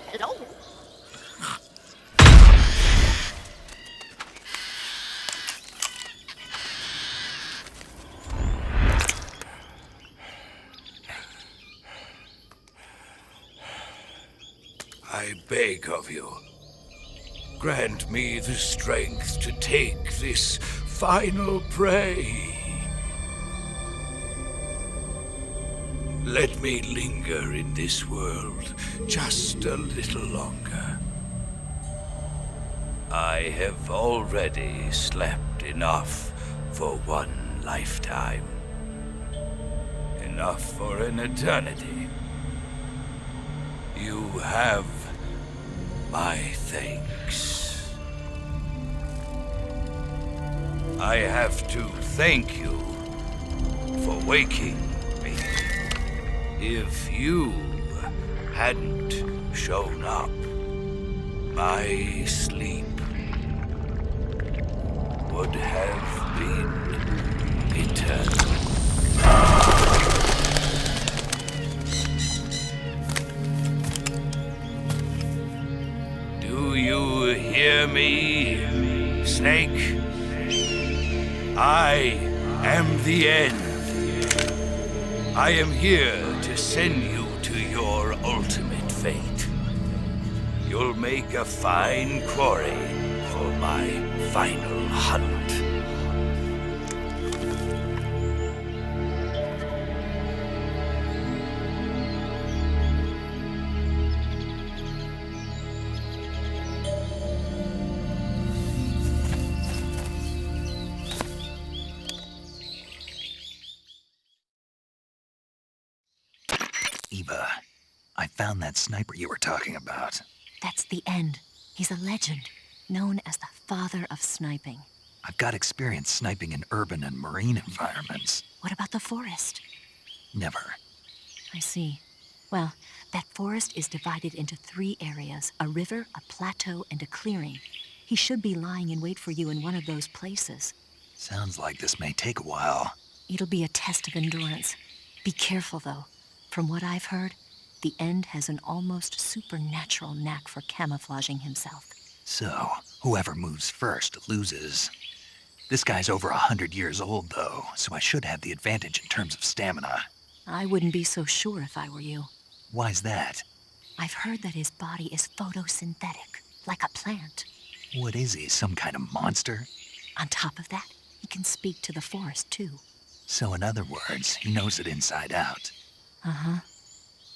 Hello? I beg of you, grant me the strength to take this final prey. Let me linger in this world just a little longer. I have already slept enough for one lifetime. Enough for an eternity. You have my thanks. I have to thank you for waking me. If you hadn't shown up, my sleep would have been eternal. Do you hear me, Snake? I am the end. I am here to send you to your ultimate fate. You'll make a fine quarry for my final hunt. Eva, I found that sniper you were talking about. That's the end. He's a legend, known as the father of sniping. I've got experience sniping in urban and marine environments. What about the forest? Never. I see. Well, that forest is divided into 3 areas, a river, a plateau, and a clearing. He should be lying in wait for you in one of those places. Sounds like this may take a while. It'll be a test of endurance. Be careful, though. From what I've heard, the End has an almost supernatural knack for camouflaging himself. So, whoever moves first loses. This guy's over 100 years old, though, so I should have the advantage in terms of stamina. I wouldn't be so sure if I were you. Why's that? I've heard that his body is photosynthetic, like a plant. What is he, some kind of monster? On top of that, he can speak to the forest, too. So in other words, he knows it inside out. Uh-huh.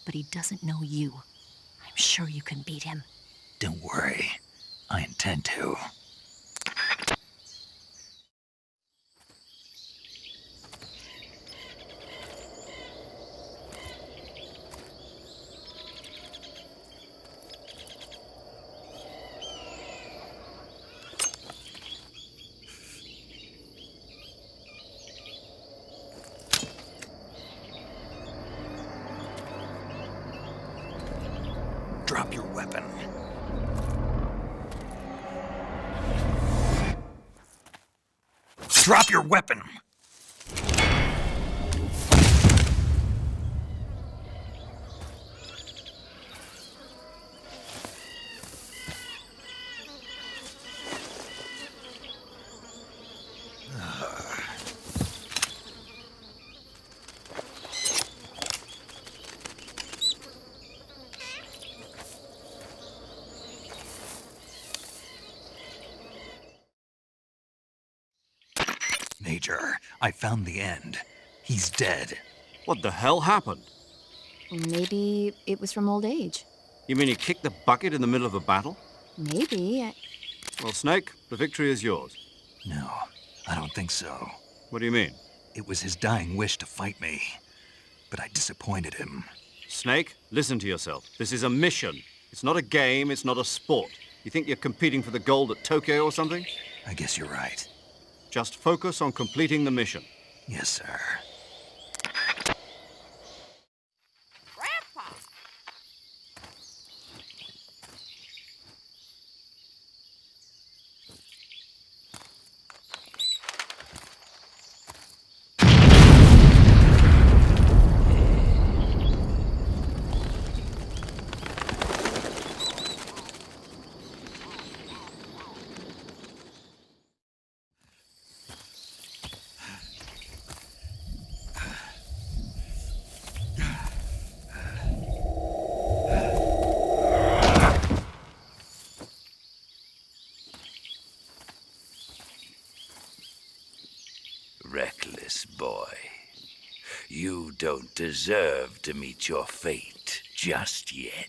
But he doesn't know you. I'm sure you can beat him. Don't worry. I intend to. Drop your weapon. Drop your weapon! Major, I found the end. He's dead. What the hell happened? Maybe it was from old age. You mean he kicked the bucket in the middle of a battle? Maybe. Well, Snake, the victory is yours. No, I don't think so. What do you mean? It was his dying wish to fight me, but I disappointed him. Snake, listen to yourself. This is a mission. It's not a game, it's not a sport. You think you're competing for the gold at Tokyo or something? I guess you're right. Just focus on completing the mission. Yes, sir. Grandpa! Reckless boy. You don't deserve to meet your fate just yet.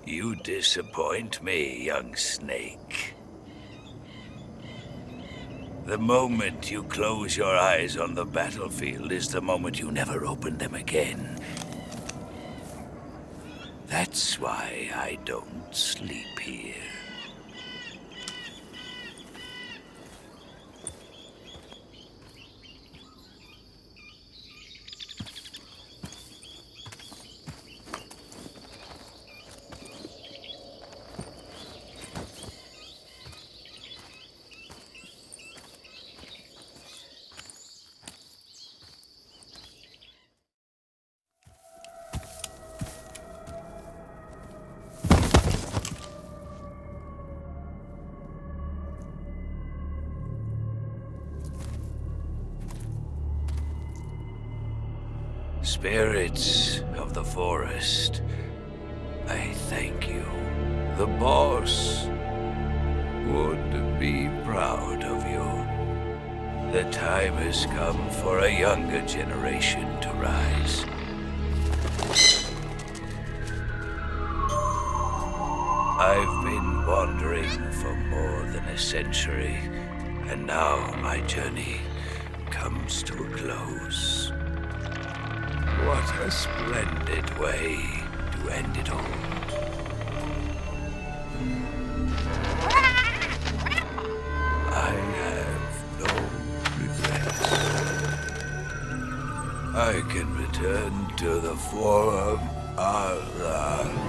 You disappoint me, young snake. The moment you close your eyes on the battlefield is the moment you never open them again. That's why I don't sleep here. Spirits of the forest, I thank you. The boss would be proud of you. The time has come for a younger generation to rise. I've been wandering for more than a century, and now my journey comes to a close. What a splendid way to end it all. I have no regrets. I can return to the form of the...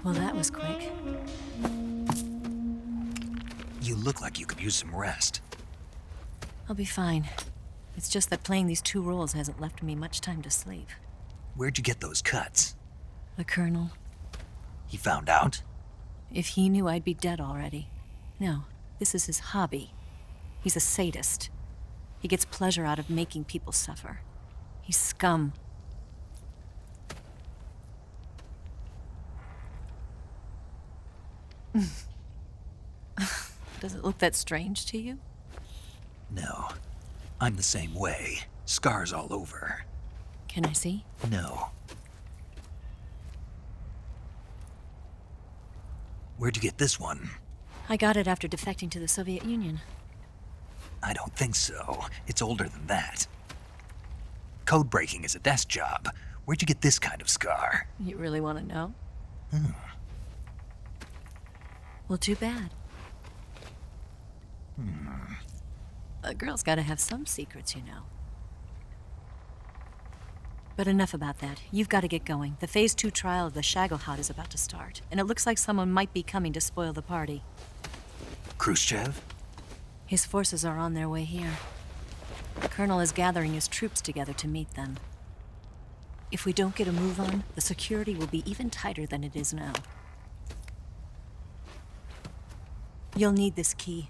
Well, that was quick. You look like you could use some rest. I'll be fine. It's just that playing these two roles hasn't left me much time to sleep. Where'd you get those cuts? The Colonel. He found out? If he knew, I'd be dead already. No, this is his hobby. He's a sadist. He gets pleasure out of making people suffer. He's scum. Does it look that strange to you? No. I'm the same way. Scars all over. Can I see? No. Where'd you get this one? I got it after defecting to the Soviet Union. I don't think so. It's older than that. Code breaking is a desk job. Where'd you get this kind of scar? You really want to know? Hmm. Well, too bad. A girl's got to have some secrets, you know. But enough about that. You've got to get going. The Phase 2 trial of the Shagohod is about to start, and it looks like someone might be coming to spoil the party. Khrushchev? His forces are on their way here. The Colonel is gathering his troops together to meet them. If we don't get a move on, the security will be even tighter than it is now. You'll need this key.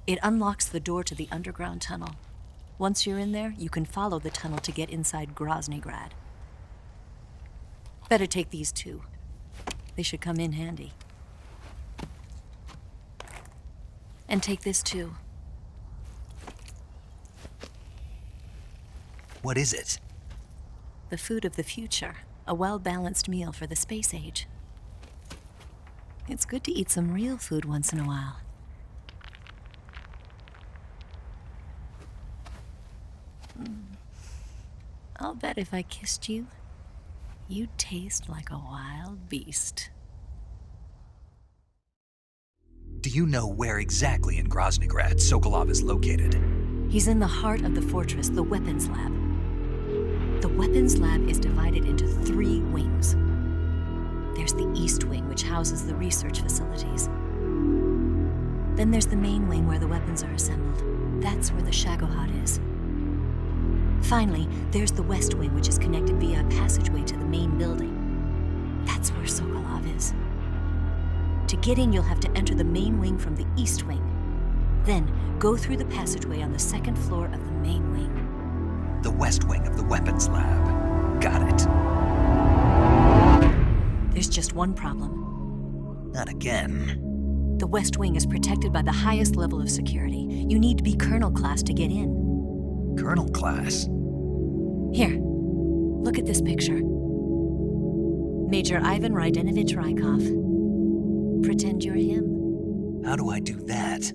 It unlocks the door to the underground tunnel. Once you're in there, you can follow the tunnel to get inside Groznygrad. Better take these two. They should come in handy. And take this too. What is it? The food of the future. A well-balanced meal for the space age. It's good to eat some real food once in a while. I'll bet if I kissed you, you'd taste like a wild beast. Do you know where exactly in Groznygrad Sokolov is located? He's in the heart of the fortress, the weapons lab. The weapons lab is divided into 3 wings. There's the East Wing, which houses the research facilities. Then there's the main wing where the weapons are assembled. That's where the Shagohod is. Finally, there's the West Wing, which is connected via a passageway to the main building. That's where Sokolov is. To get in, you'll have to enter the main wing from the East Wing. Then, go through the passageway on the 2nd floor of the main wing. The West Wing of the weapons lab. Got it. There's just one problem. Not again. The West Wing is protected by the highest level of security. You need to be Colonel class to get in. Colonel class? Here, look at this picture. Major Ivan Rydenovich Rykov. Pretend you're him. How do I do that?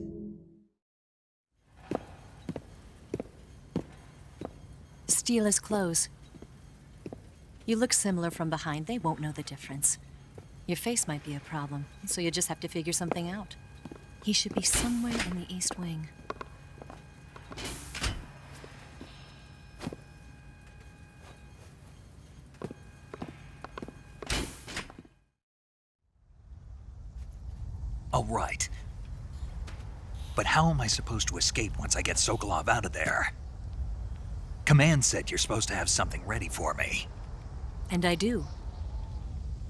Steal his clothes. You look similar from behind. They won't know the difference. Your face might be a problem, so you just have to figure something out. He should be somewhere in the East Wing. Oh, right. But how am I supposed to escape once I get Sokolov out of there? Command said you're supposed to have something ready for me. And I do.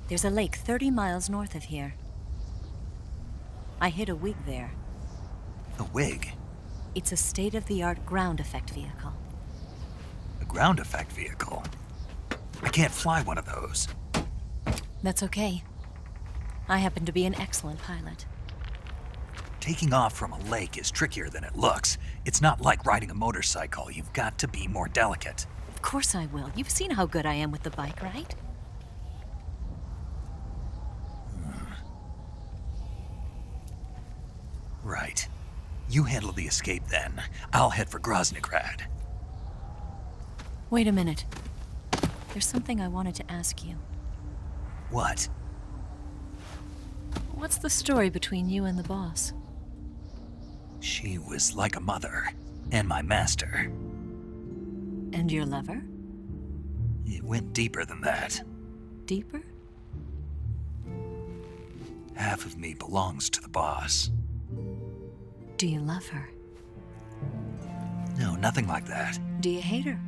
There's a lake 30 miles north of here. I hid a wig there. A wig? It's a state-of-the-art ground effect vehicle. A ground effect vehicle? I can't fly one of those. That's okay. I happen to be an excellent pilot. Taking off from a lake is trickier than it looks. It's not like riding a motorcycle. You've got to be more delicate. Of course I will. You've seen how good I am with the bike, right? Right. You handle the escape then. I'll head for Groznygrad. Wait a minute. There's something I wanted to ask you. What? What's the story between you and the boss? She was like a mother, and my master. And your lover? It went deeper than that. Deeper? Half of me belongs to the boss. Do you love her? No, nothing like that. Do you hate her?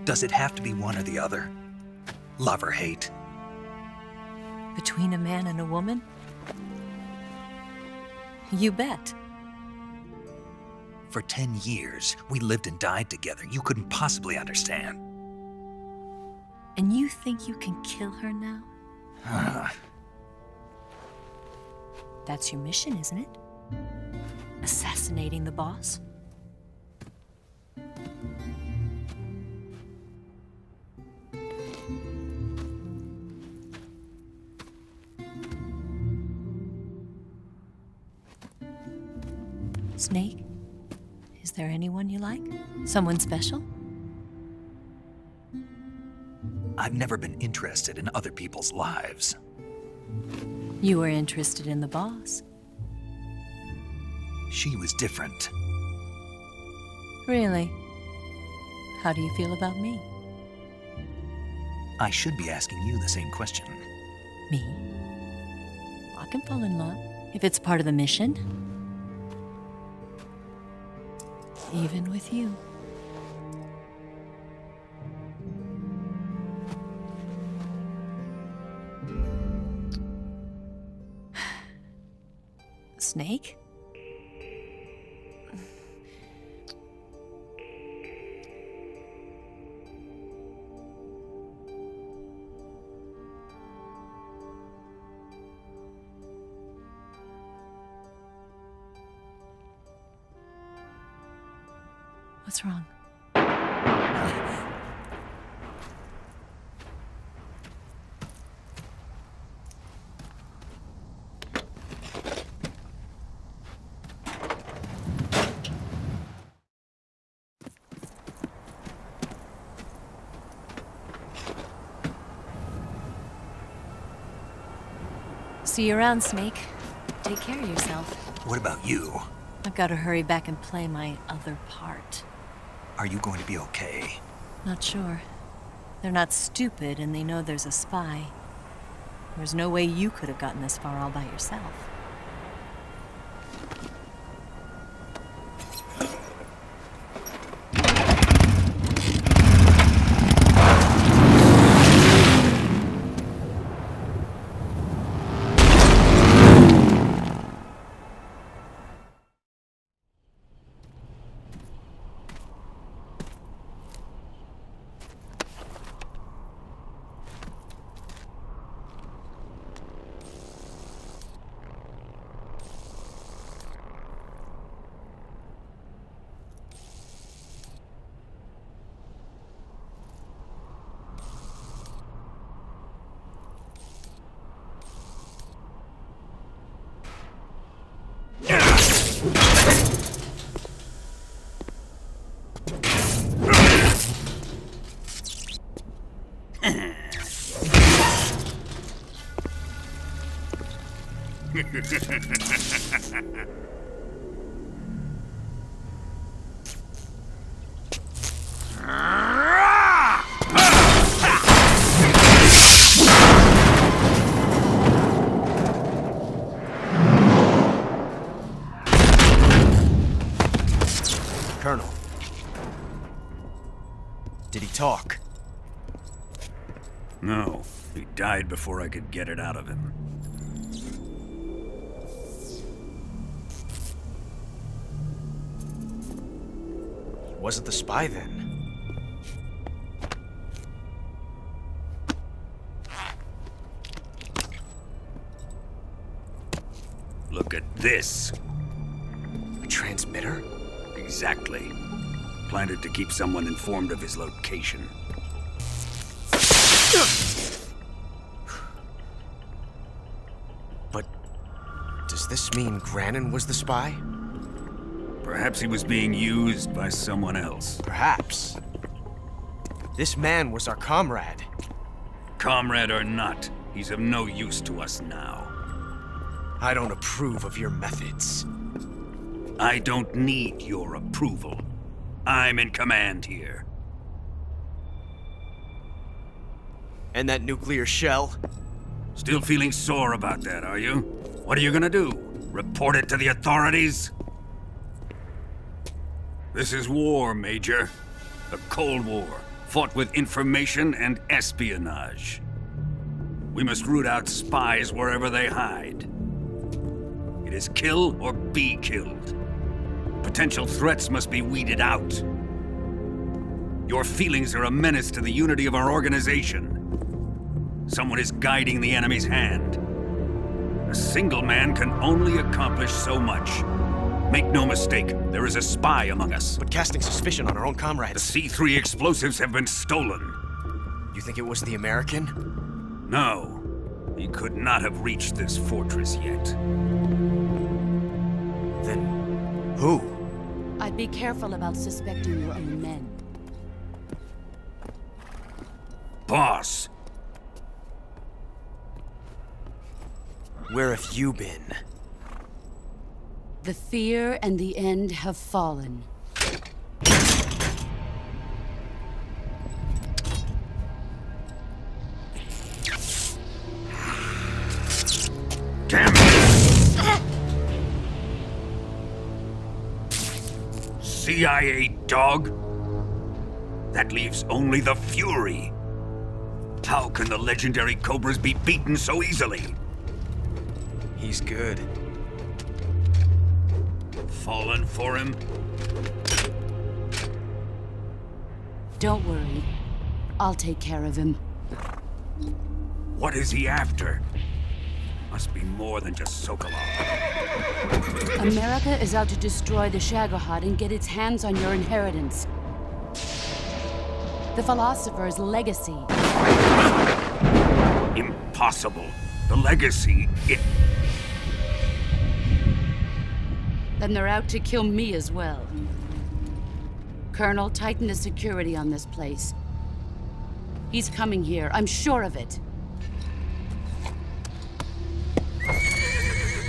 Does it have to be one or the other? Love or hate? Between a man and a woman? You bet. For 10 years, we lived and died together. You couldn't possibly understand. And you think you can kill her now? That's your mission, isn't it? Assassinating the boss? Snake? Is there anyone you like? Someone special? I've never been interested in other people's lives. You were interested in the boss. She was different. Really? How do you feel about me? I should be asking you the same question. Me? I can fall in love if it's part of the mission. Even with you. Snake? What's wrong? See you around, Snake. Take care of yourself. What about you? I've got to hurry back and play my other part. Are you going to be okay? Not sure. They're not stupid, and they know there's a spy. There's no way you could have gotten this far all by yourself. Colonel. Did he talk? No, he died before I could get it out of him. Wasn't the spy then? Look at this. A transmitter? Exactly. Planted to keep someone informed of his location. But does this mean Granin was the spy? Perhaps he was being used by someone else. Perhaps. This man was our comrade. Comrade or not, he's of no use to us now. I don't approve of your methods. I don't need your approval. I'm in command here. And that nuclear shell? Still feeling sore about that, are you? What are you gonna do? Report it to the authorities? This is war, Major. A Cold War, fought with information and espionage. We must root out spies wherever they hide. It is kill or be killed. Potential threats must be weeded out. Your feelings are a menace to the unity of our organization. Someone is guiding the enemy's hand. A single man can only accomplish so much. Make no mistake, there is a spy among us. But casting suspicion on our own comrades. The C3 explosives have been stolen. You think it was the American? No. He could not have reached this fortress yet. Then who? I'd be careful about suspecting your own men. Boss! Where have you been? The fear and the end have fallen. Damn it! CIA dog? That leaves only the Fury. How can the legendary Cobras be beaten so easily? He's good. Fallen for him? Don't worry. I'll take care of him. What is he after? Must be more than just Sokolov. America is out to destroy the Shagohod and get its hands on your inheritance. The philosopher's legacy. Impossible. The legacy, Then they're out to kill me as well. Colonel, tighten the security on this place. He's coming here, I'm sure of it.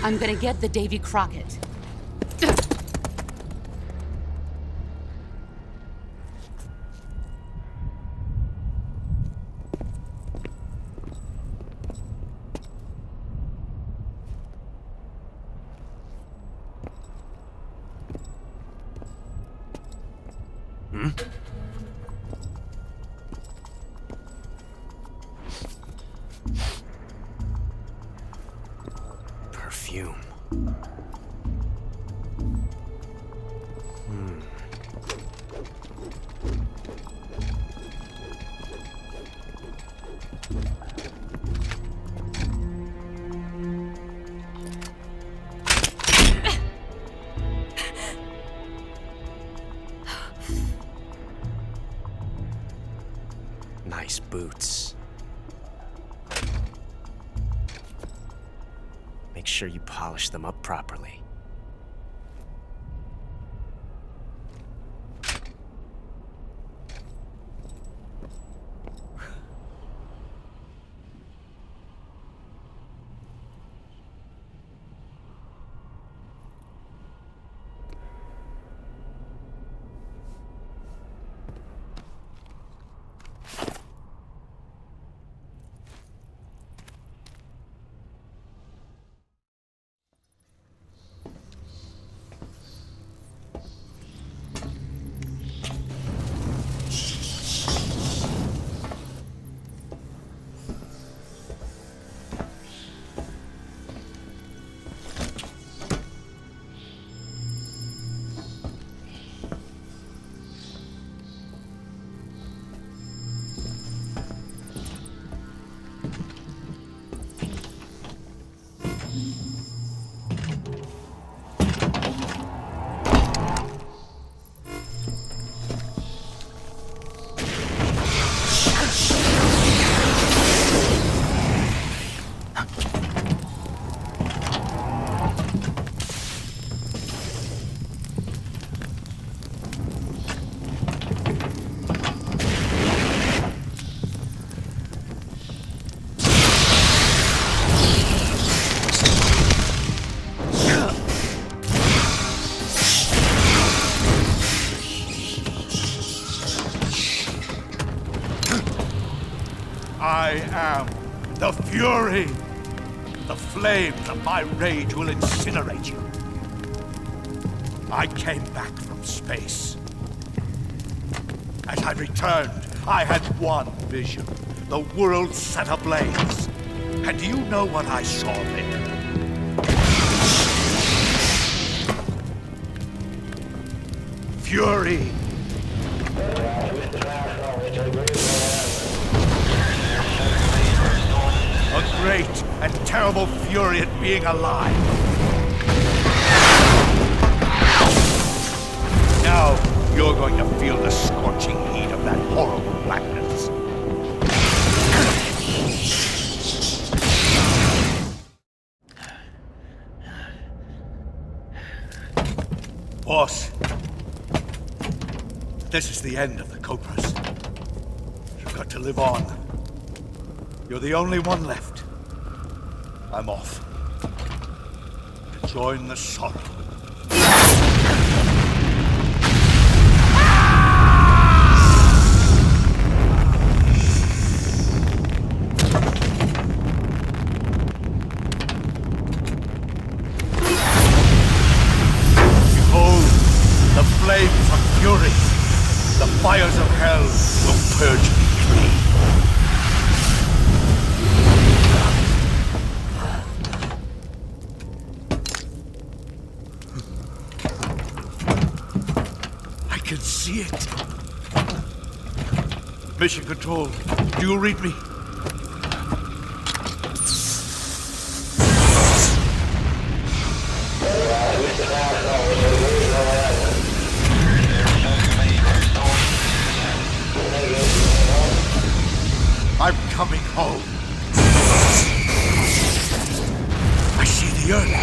I'm gonna get the Davy Crockett. Perfume. Nice boots. Make sure you polish them up properly. I am the Fury. The flames of my rage will incinerate you. I came back from space. As I returned, I had one vision. The world set ablaze. And do you know what I saw there? Fury. A great and terrible fury at being alive. Now, you're going to feel the scorching heat of that horrible blackness. Boss, this is the end of the Cobras. You've got to live on. You're the only one left. I'm off. To join the sorrow. Behold, the flames of fury. The fires of hell will purge me clean. I can see it. Mission Control, do you read me? I'm coming home. I see the Earth.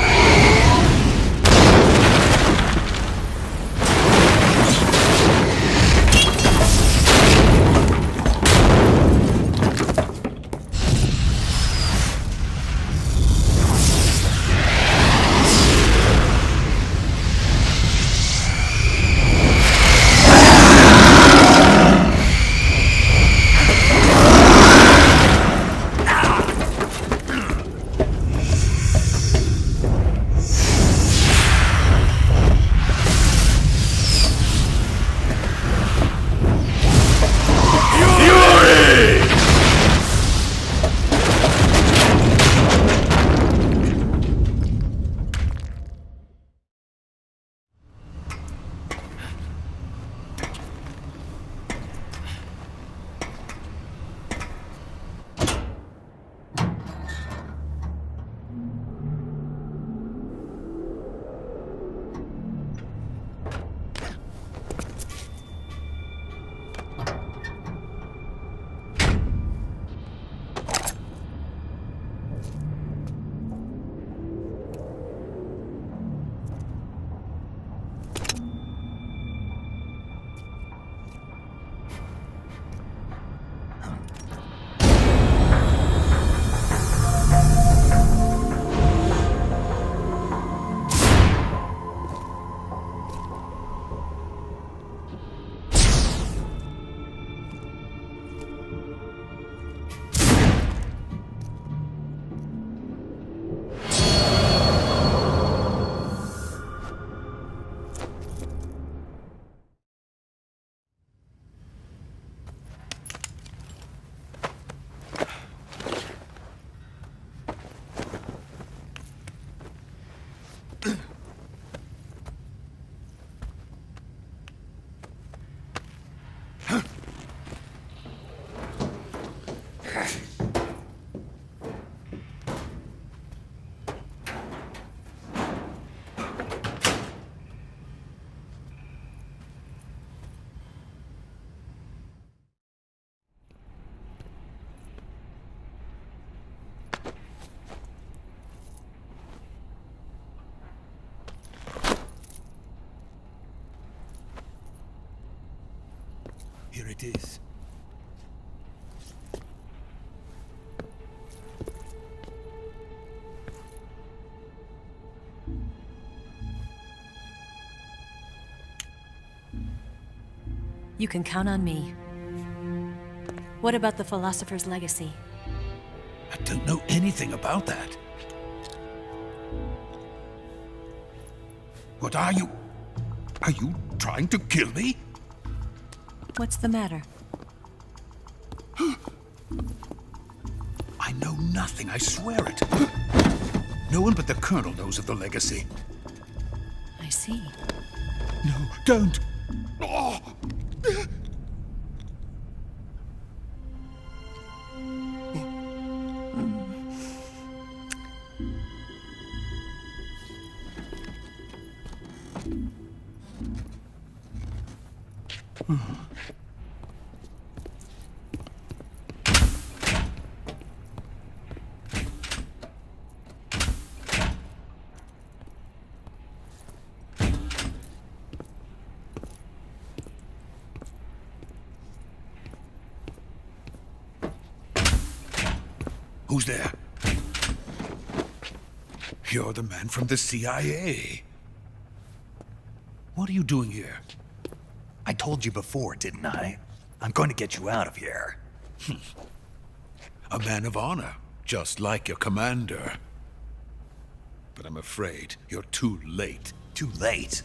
it is. You can count on me. What about the philosopher's legacy? I don't know anything about that. What are you? Are you trying to kill me? What's the matter? I know nothing, I swear it. No one but the Colonel knows of the legacy. I see. No, don't! Oh. Who's there? You're the man from the CIA. What are you doing here? I told you before, didn't I? I'm going to get you out of here. A man of honor, just like your commander. But I'm afraid you're too late. Too late?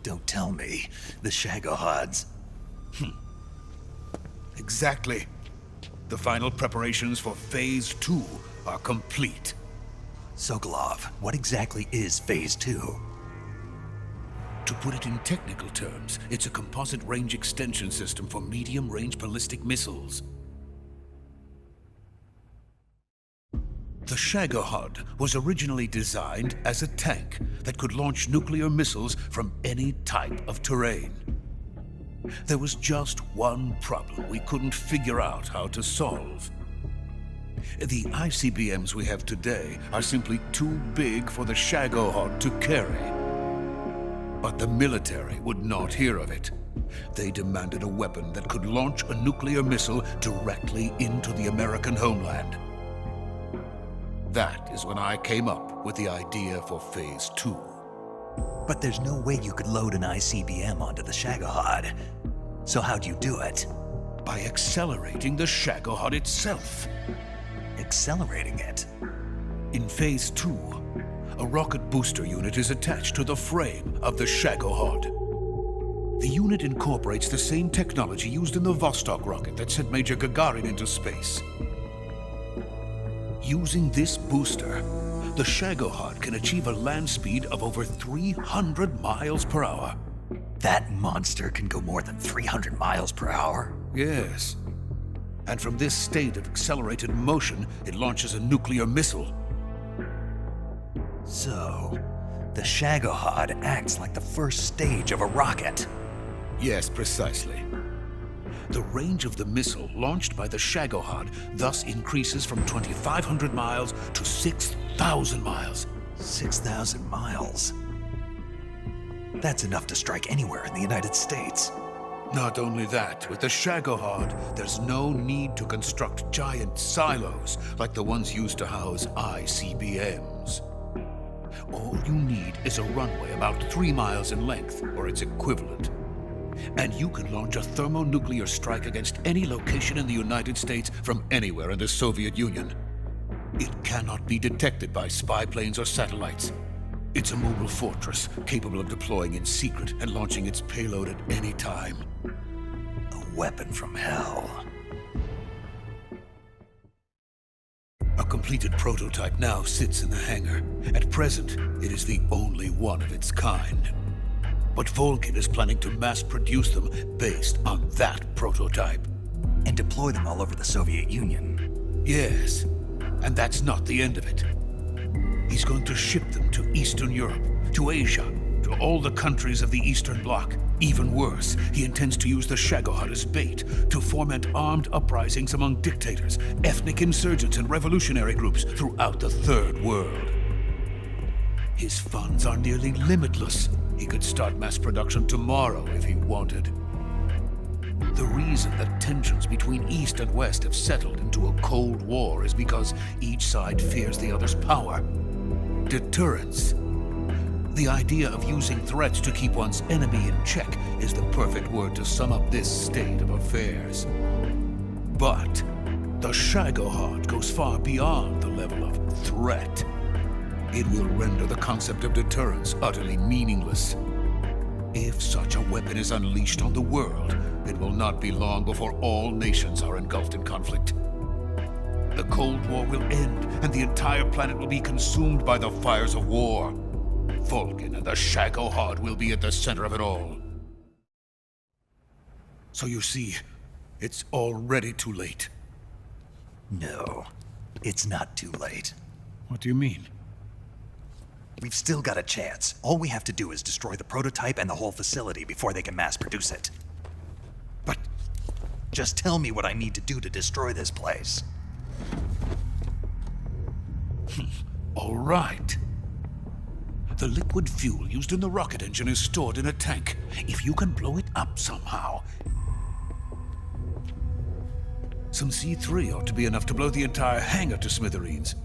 Don't tell me. The Shagohods. Exactly. The final preparations for Phase 2 are complete. Sokolov, what exactly is Phase 2? To put it in technical terms, it's a composite range extension system for medium-range ballistic missiles. The Shagohod was originally designed as a tank that could launch nuclear missiles from any type of terrain. There was just one problem we couldn't figure out how to solve. The ICBMs we have today are simply too big for the Shagohod to carry. But the military would not hear of it. They demanded a weapon that could launch a nuclear missile directly into the American homeland. That is when I came up with the idea for Phase 2. But there's no way you could load an ICBM onto the Shagohod. So how'd you do it? By accelerating the Shagohod itself. Accelerating it? In Phase 2, a rocket booster unit is attached to the frame of the Shagohod. The unit incorporates the same technology used in the Vostok rocket that sent Major Gagarin into space. Using this booster, the Shagohod can achieve a land speed of over 300 miles per hour. That monster can go more than 300 miles per hour? Yes. And from this state of accelerated motion, it launches a nuclear missile. So, the Shagohod acts like the first stage of a rocket. Yes, precisely. The range of the missile launched by the Shagohod thus increases from 2,500 miles to 6,000 miles. 6,000 miles? That's enough to strike anywhere in the United States. Not only that, with the Shagohod, there's no need to construct giant silos like the ones used to house ICBMs. All you need is a runway about 3 miles in length, or its equivalent. And you can launch a thermonuclear strike against any location in the United States from anywhere in the Soviet Union. It cannot be detected by spy planes or satellites. It's a mobile fortress capable of deploying in secret and launching its payload at any time. A weapon from hell. A completed prototype now sits in the hangar. At present, it is the only one of its kind. But Volgin is planning to mass produce them based on that prototype. And deploy them all over the Soviet Union. Yes, and that's not the end of it. He's going to ship them to Eastern Europe, to Asia, to all the countries of the Eastern Bloc. Even worse, he intends to use the Shagohod as bait to foment armed uprisings among dictators, ethnic insurgents, and revolutionary groups throughout the Third World. His funds are nearly limitless. He could start mass production tomorrow if he wanted. The reason that tensions between East and West have settled into a Cold War is because each side fears the other's power. Deterrence. The idea of using threats to keep one's enemy in check is the perfect word to sum up this state of affairs. But the Shagohod goes far beyond the level of threat. It will render the concept of deterrence utterly meaningless. If such a weapon is unleashed on the world, it will not be long before all nations are engulfed in conflict. The Cold War will end, and the entire planet will be consumed by the fires of war. Vulcan and the Shagohod will be at the center of it all. So you see, it's already too late. No, it's not too late. What do you mean? We've still got a chance. All we have to do is destroy the prototype and the whole facility before they can mass produce it. But just tell me what I need to do to destroy this place. All right. The liquid fuel used in the rocket engine is stored in a tank. If you can blow it up somehow, some C3 ought to be enough to blow the entire hangar to smithereens.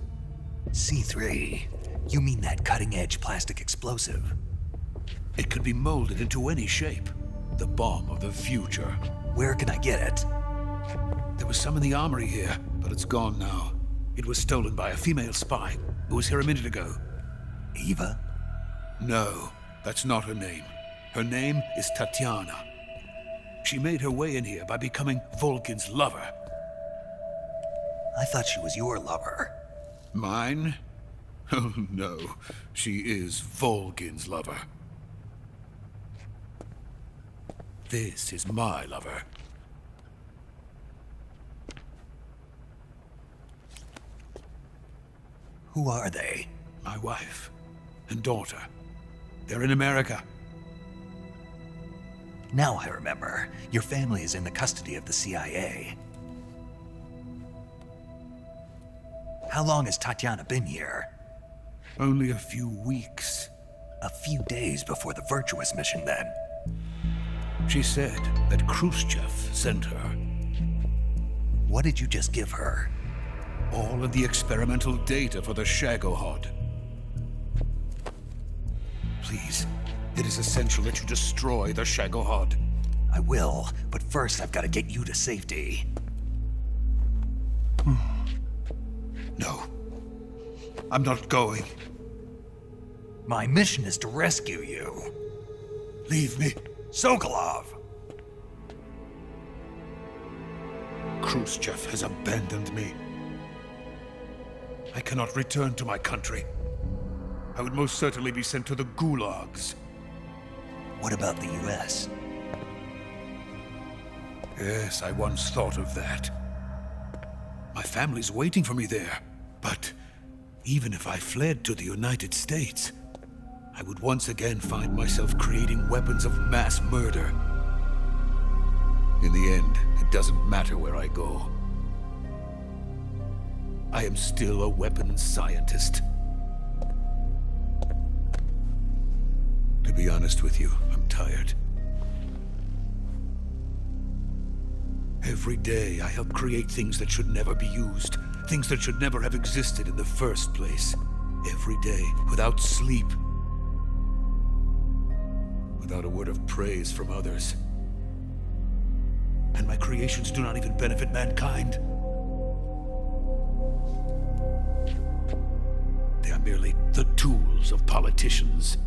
C3? You mean that cutting-edge plastic explosive? It could be molded into any shape. The bomb of the future. Where can I get it? There was some in the armory here, but it's gone now. It was stolen by a female spy who was here a minute ago. Eva? No, that's not her name. Her name is Tatiana. She made her way in here by becoming Vulcan's lover. I thought she was your lover. Mine? Oh no, she is Vulcan's lover. This is my lover. Who are they? My wife and daughter. They're in America. Now I remember. Your family is in the custody of the CIA. How long has Tatiana been here? Only a few weeks. A few days before the Virtuous mission, then. She said that Khrushchev sent her. What did you just give her? All of the experimental data for the Shagohod. Please, it is essential that you destroy the Shagohod. I will, but first I've got to get you to safety. No. I'm not going. My mission is to rescue you. Leave me. Sokolov! Khrushchev has abandoned me. I cannot return to my country. I would most certainly be sent to the gulags. What about the US? Yes, I once thought of that. My family's waiting for me there. But even if I fled to the United States, I would once again find myself creating weapons of mass murder. In the end, it doesn't matter where I go. I am still a weapons scientist. To be honest with you, I'm tired. Every day, I help create things that should never be used, things that should never have existed in the first place. Every day, without sleep, without a word of praise from others. And my creations do not even benefit mankind. They are merely the tools of politicians.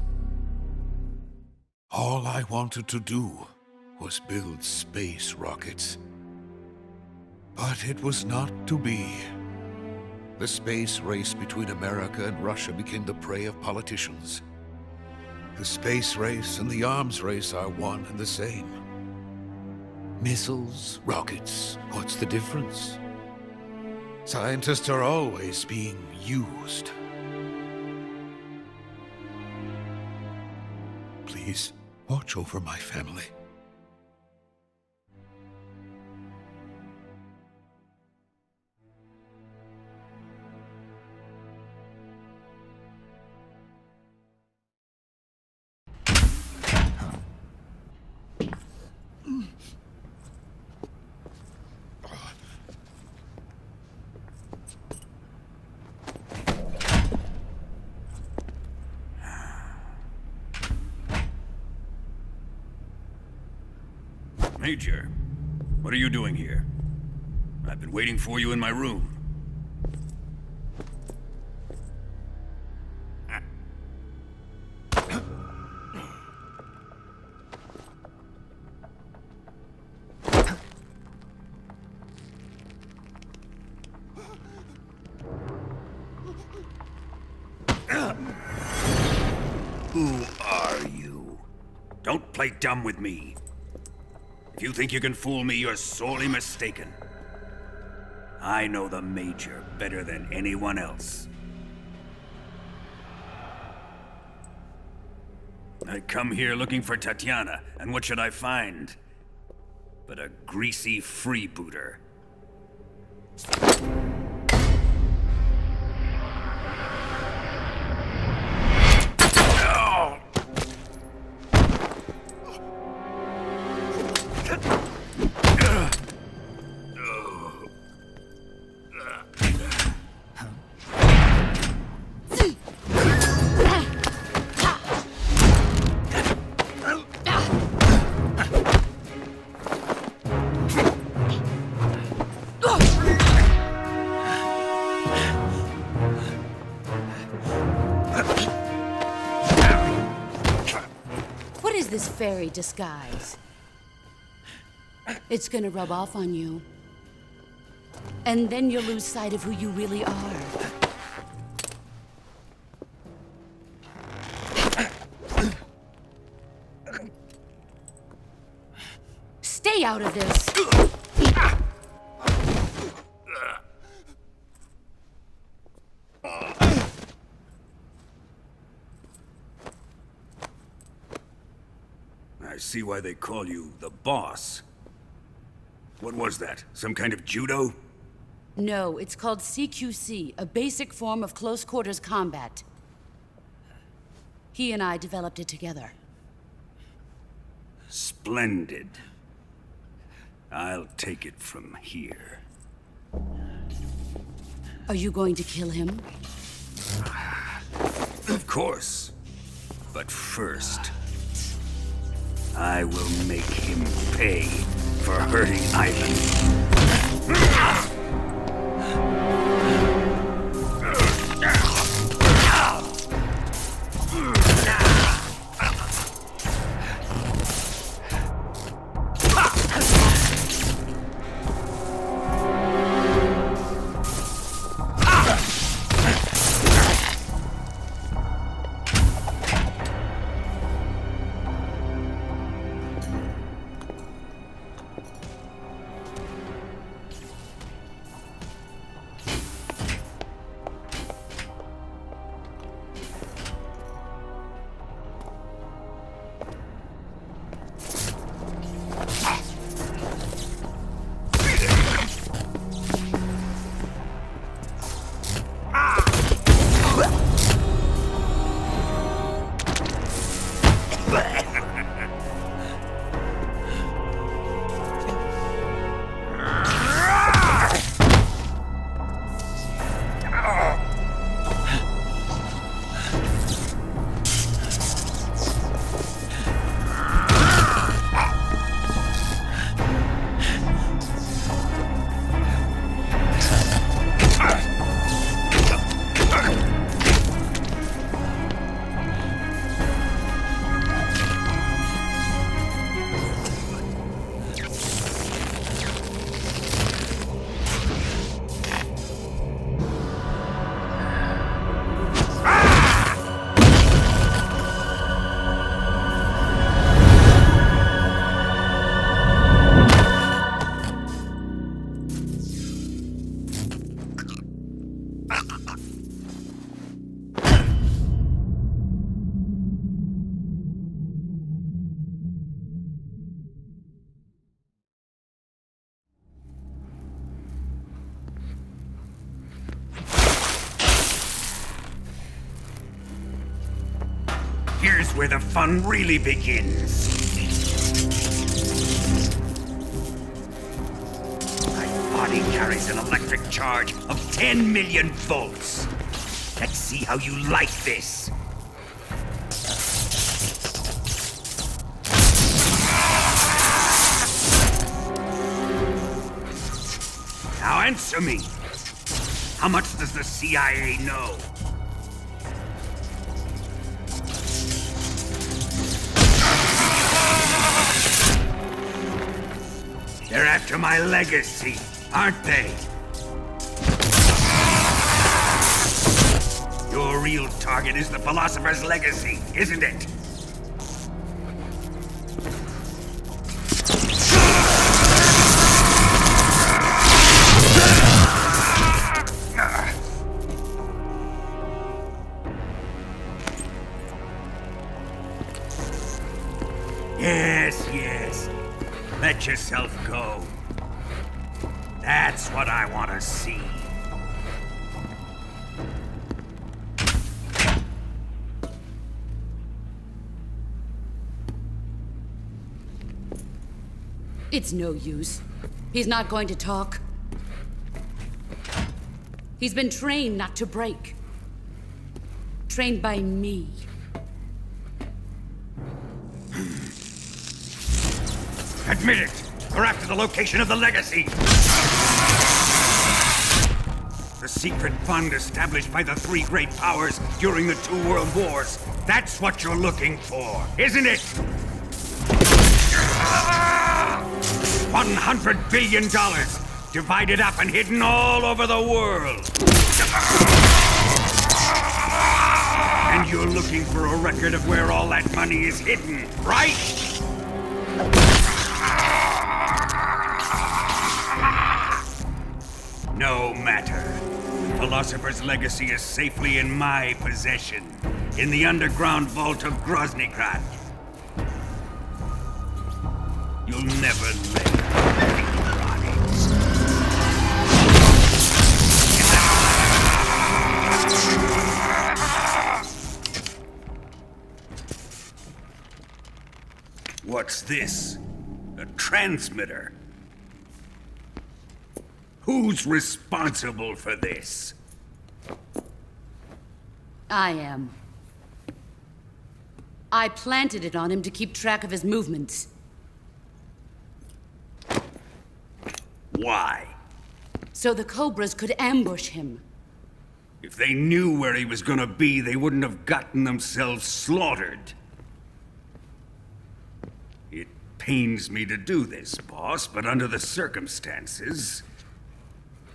All I wanted to do was build space rockets. But it was not to be. The space race between America and Russia became the prey of politicians. The space race and the arms race are one and the same. Missiles, rockets, what's the difference? Scientists are always being used. Please, watch over my family. Major, what are you doing here? I've been waiting for you in my room. Who are you? Don't play dumb with me. If you think you can fool me, you're sorely mistaken. I know the Major better than anyone else. I come here looking for Tatiana, and what should I find? But a greasy freebooter. This fairy disguise. It's gonna rub off on you. And then you'll lose sight of who you really are. Stay out of this! I see why they call you the boss. What was that? Some kind of judo? No, it's called CQC, a basic form of close quarters combat. He and I developed it together. Splendid. I'll take it from here. Are you going to kill him? Of course. But first, I will make him pay for hurting Ivan. Here's where the fun really begins. My body carries an electric charge of 10 million volts. Let's see how you like this. Answer me! How much does the CIA know? They're after my legacy, aren't they? Your real target is the philosopher's legacy, isn't it? Yes. Let yourself go. That's what I want to see. It's no use. He's not going to talk. He's been trained not to break. Trained by me. Admit it! We're after the location of the legacy! The secret fund established by the three great powers during the 2 world wars. That's what you're looking for, isn't it? $100 billion, divided up and hidden all over the world. And you're looking for a record of where all that money is hidden, right? No matter. The philosopher's legacy is safely in my possession, in the underground vault of Groznygrad. You'll never live on it. What's this? A transmitter? Who's responsible for this? I am. I planted it on him to keep track of his movements. Why? So the Cobras could ambush him. If they knew where he was gonna be, they wouldn't have gotten themselves slaughtered. It pains me to do this, boss, but under the circumstances,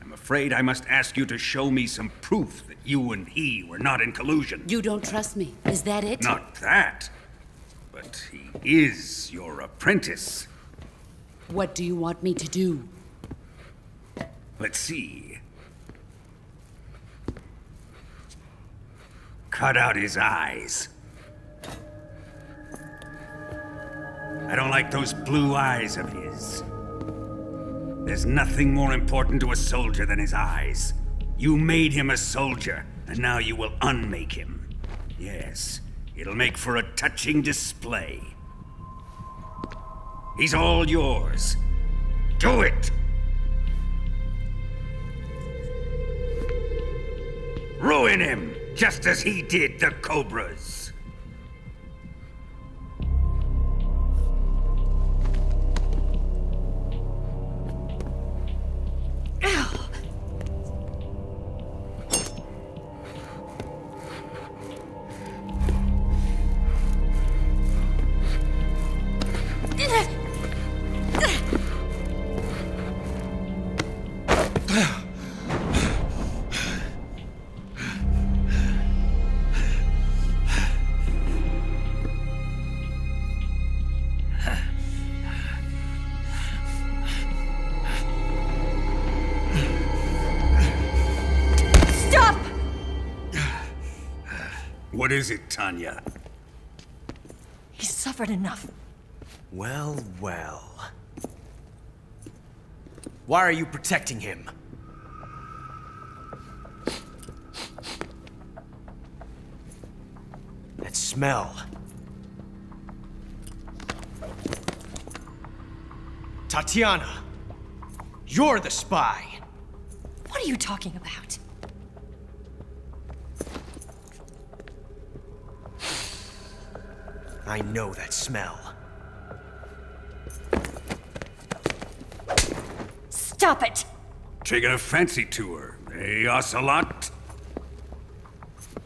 I'm afraid I must ask you to show me some proof that you and he were not in collusion. You don't trust me, is that it? Not that, but he is your apprentice. What do you want me to do? Let's see. Cut out his eyes. I don't like those blue eyes of his. There's nothing more important to a soldier than his eyes. You made him a soldier, and now you will unmake him. Yes, it'll make for a touching display. He's all yours. Do it! Ruin him, just as he did the Cobras. What is it, Tanya? He's suffered enough. Well, well. Why are you protecting him? That smell. Tatiana, you're the spy. What are you talking about? I know that smell. Stop it! taking a fancy to her, eh, Ocelot?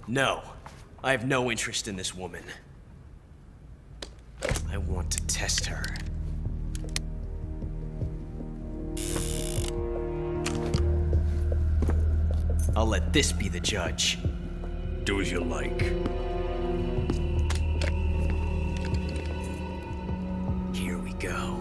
No. I have no interest in this woman. I want to test her. I'll let this be the judge. Do as you like. Here we go.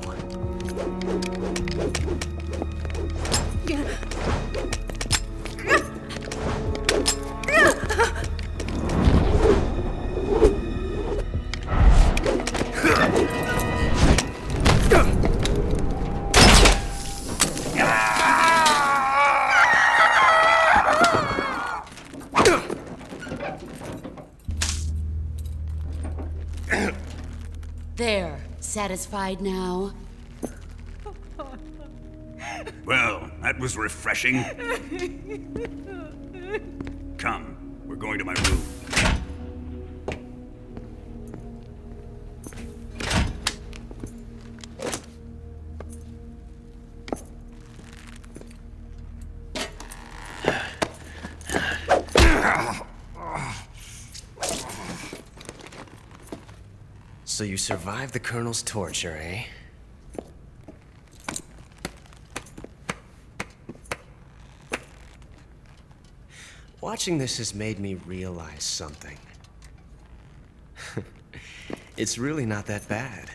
There. Satisfied now? Well, that was refreshing. Come, we're going to my room. So you survived the Colonel's torture, eh? Watching this has made me realize something. It's really not that bad.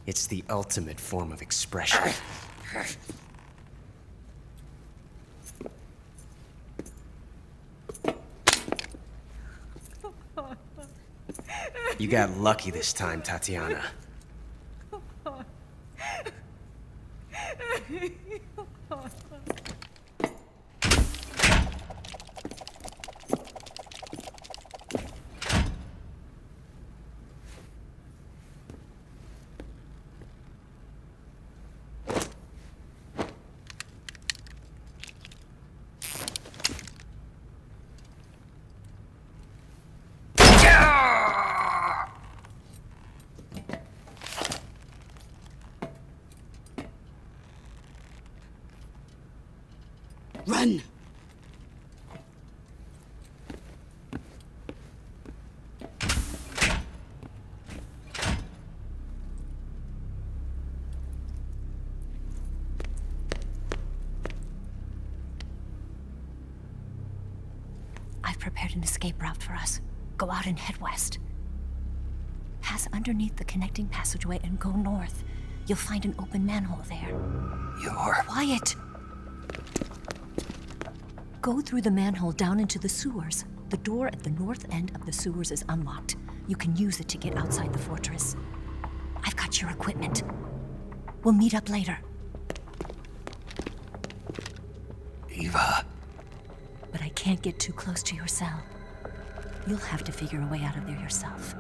It's the ultimate form of expression. You got lucky this time, Tatiana. Run! I've prepared an escape route for us. Go out and head west. Pass underneath the connecting passageway and go north. You'll find an open manhole there. You're... Quiet! Go through the manhole down into the sewers. The door at the north end of the sewers is unlocked. You can use it to get outside the fortress. I've got your equipment. We'll meet up later. Eva. But I can't get too close to your cell. You'll have to figure a way out of there yourself.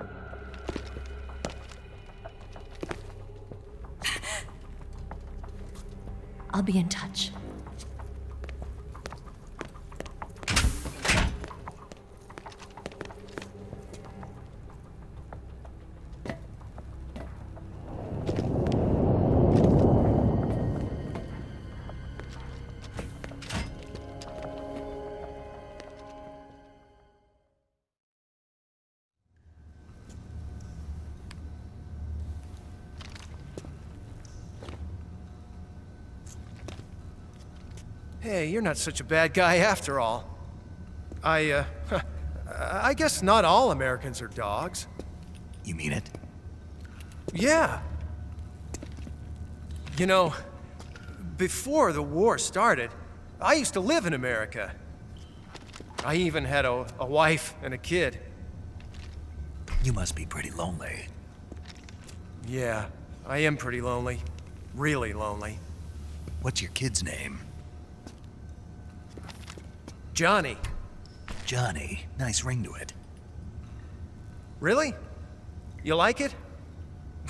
I'll be in touch. Hey, you're not such a bad guy after all. I guess not all Americans are dogs. You mean it? Yeah. You know, before the war started, I used to live in America. I even had a wife and a kid. You must be pretty lonely. Yeah, I am pretty lonely. Really lonely. What's your kid's name? Johnny. Johnny. Nice ring to it. Really? You like it?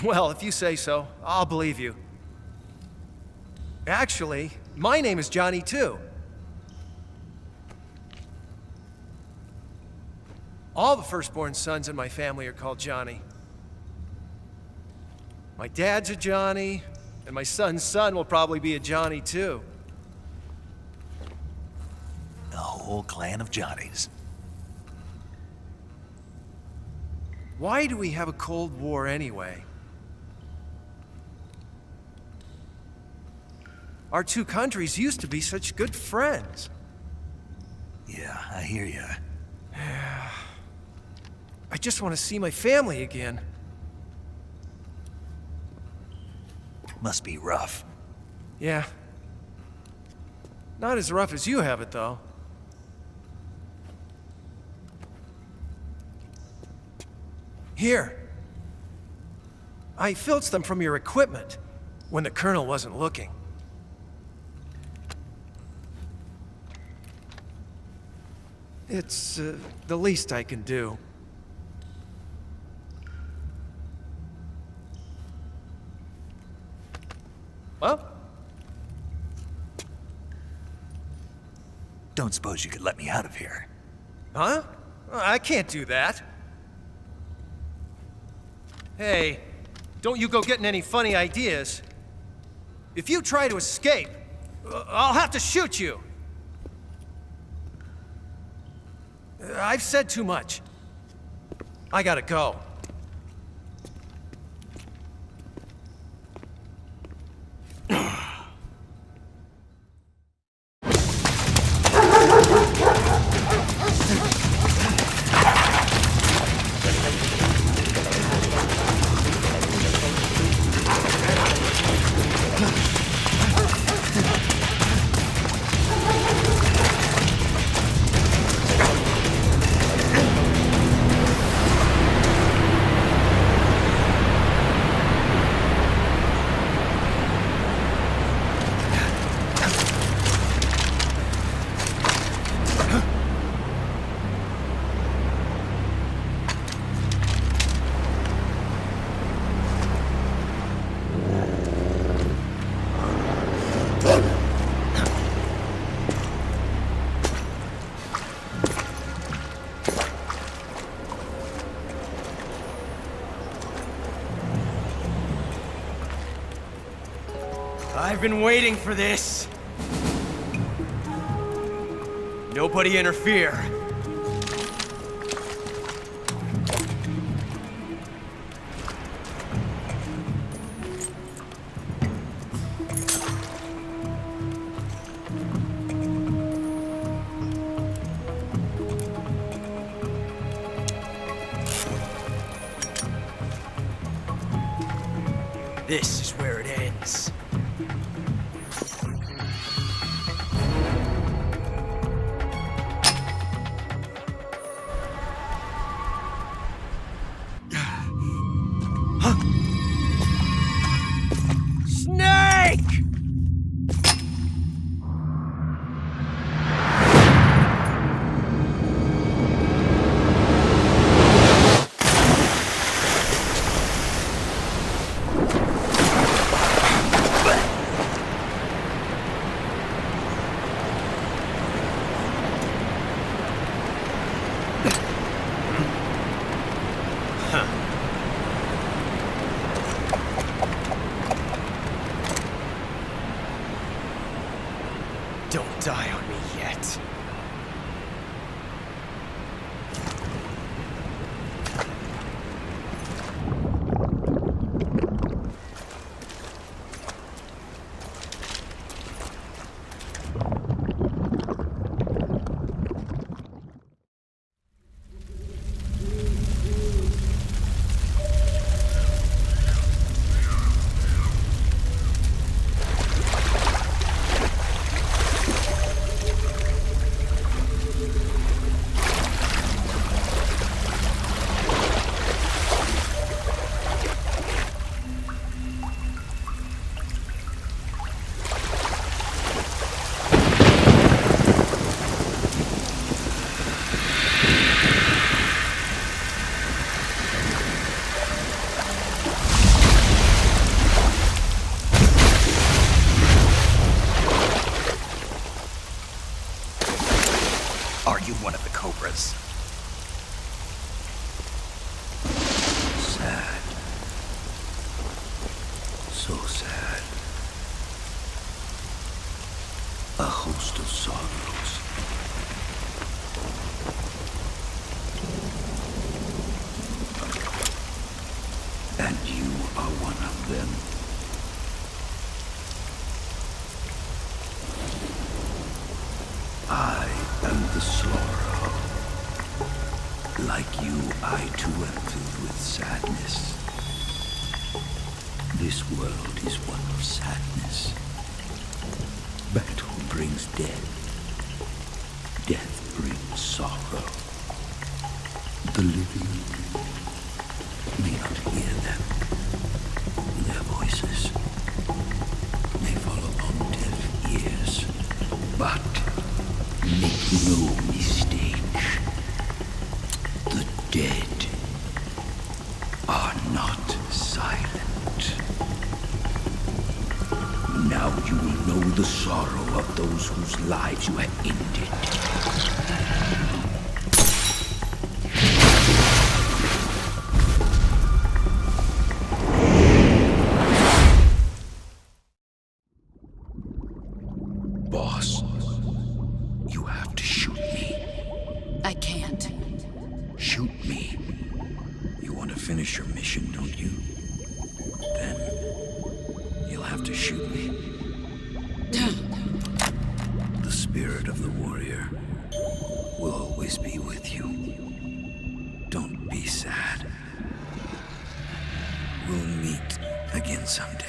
Well, if you say so, I'll believe you. Actually, my name is Johnny too. All the firstborn sons in my family are called Johnny. My dad's a Johnny, And my son's son will probably be a Johnny, too. The whole clan of Johnnies. Why do we have a Cold War anyway? Our two countries used to be such good friends. Yeah, I hear ya. I just want to see my family again. Must be rough. Yeah. Not as rough as you have it, though. Here. I filched them from your equipment when the Colonel wasn't looking. It's the least I can do. Well? Don't suppose you could let me out of here? Huh? I can't do that. Hey, don't you go getting any funny ideas. If you try to escape, I'll have to shoot you. I've said too much. I gotta go. I've been waiting for this. Nobody interfere. This is where it ends. Don't die on me yet. Are you one of the Cobras? Sad. So sad. sorrow. Like you, I too am filled with sadness. This world is one of sadness. But who brings death? Death brings sorrow. The living may not hear them. Their voices may fall upon deaf ears. But make no mistake, the dead are not silent. Now you will know the sorrow of those whose lives you have ended. Boss, you have to shoot me. I can't. Shoot me. You want to finish your mission, don't you? Then you'll have to shoot me. The spirit of the warrior will always be with you. Don't be sad. We'll meet again someday.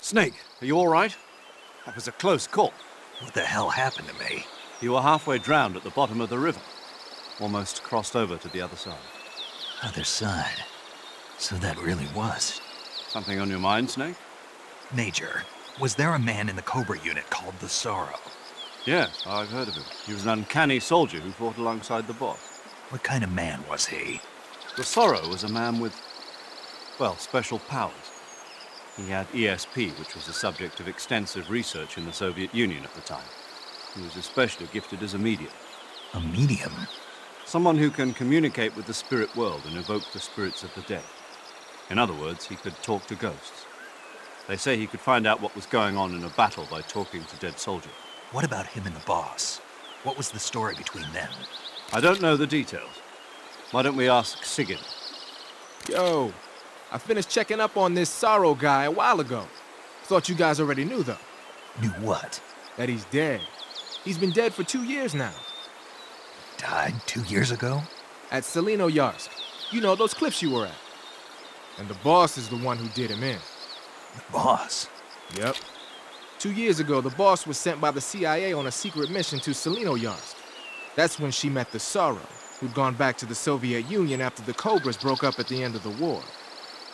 Snake, are you all right? That was a close call. What the hell happened to me? You were halfway drowned at the bottom of the river. Almost crossed over to the other side. Other side? So that really was. Something on your mind, Snake? Major, was there a man in the Cobra unit called the Sorrow? Yes, I've heard of him. He was an uncanny soldier who fought alongside the boss. What kind of man was he? The Sorrow was a man with, well, special powers. He had ESP, which was the subject of extensive research in the Soviet Union at the time. He was especially gifted as a medium. A medium? Someone who can communicate with the spirit world and evoke the spirits of the dead. In other words, he could talk to ghosts. They say he could find out what was going on in a battle by talking to dead soldiers. What about him and the boss? What was the story between them? I don't know the details. Why don't we ask Sigurd? Yo, I finished checking up on this Sorrow guy a while ago. Thought you guys already knew, though. Knew what? That he's dead. He's been dead for 2 years now. Died 2 years ago? At Tselinoyarsk. You know, those cliffs you were at. And the boss is the one who did him in. The boss? Yep. 2 years ago, the boss was sent by the CIA on a secret mission to Tselinoyarsk. That's when she met the Sorrow, who'd gone back to the Soviet Union after the Cobras broke up at the end of the war.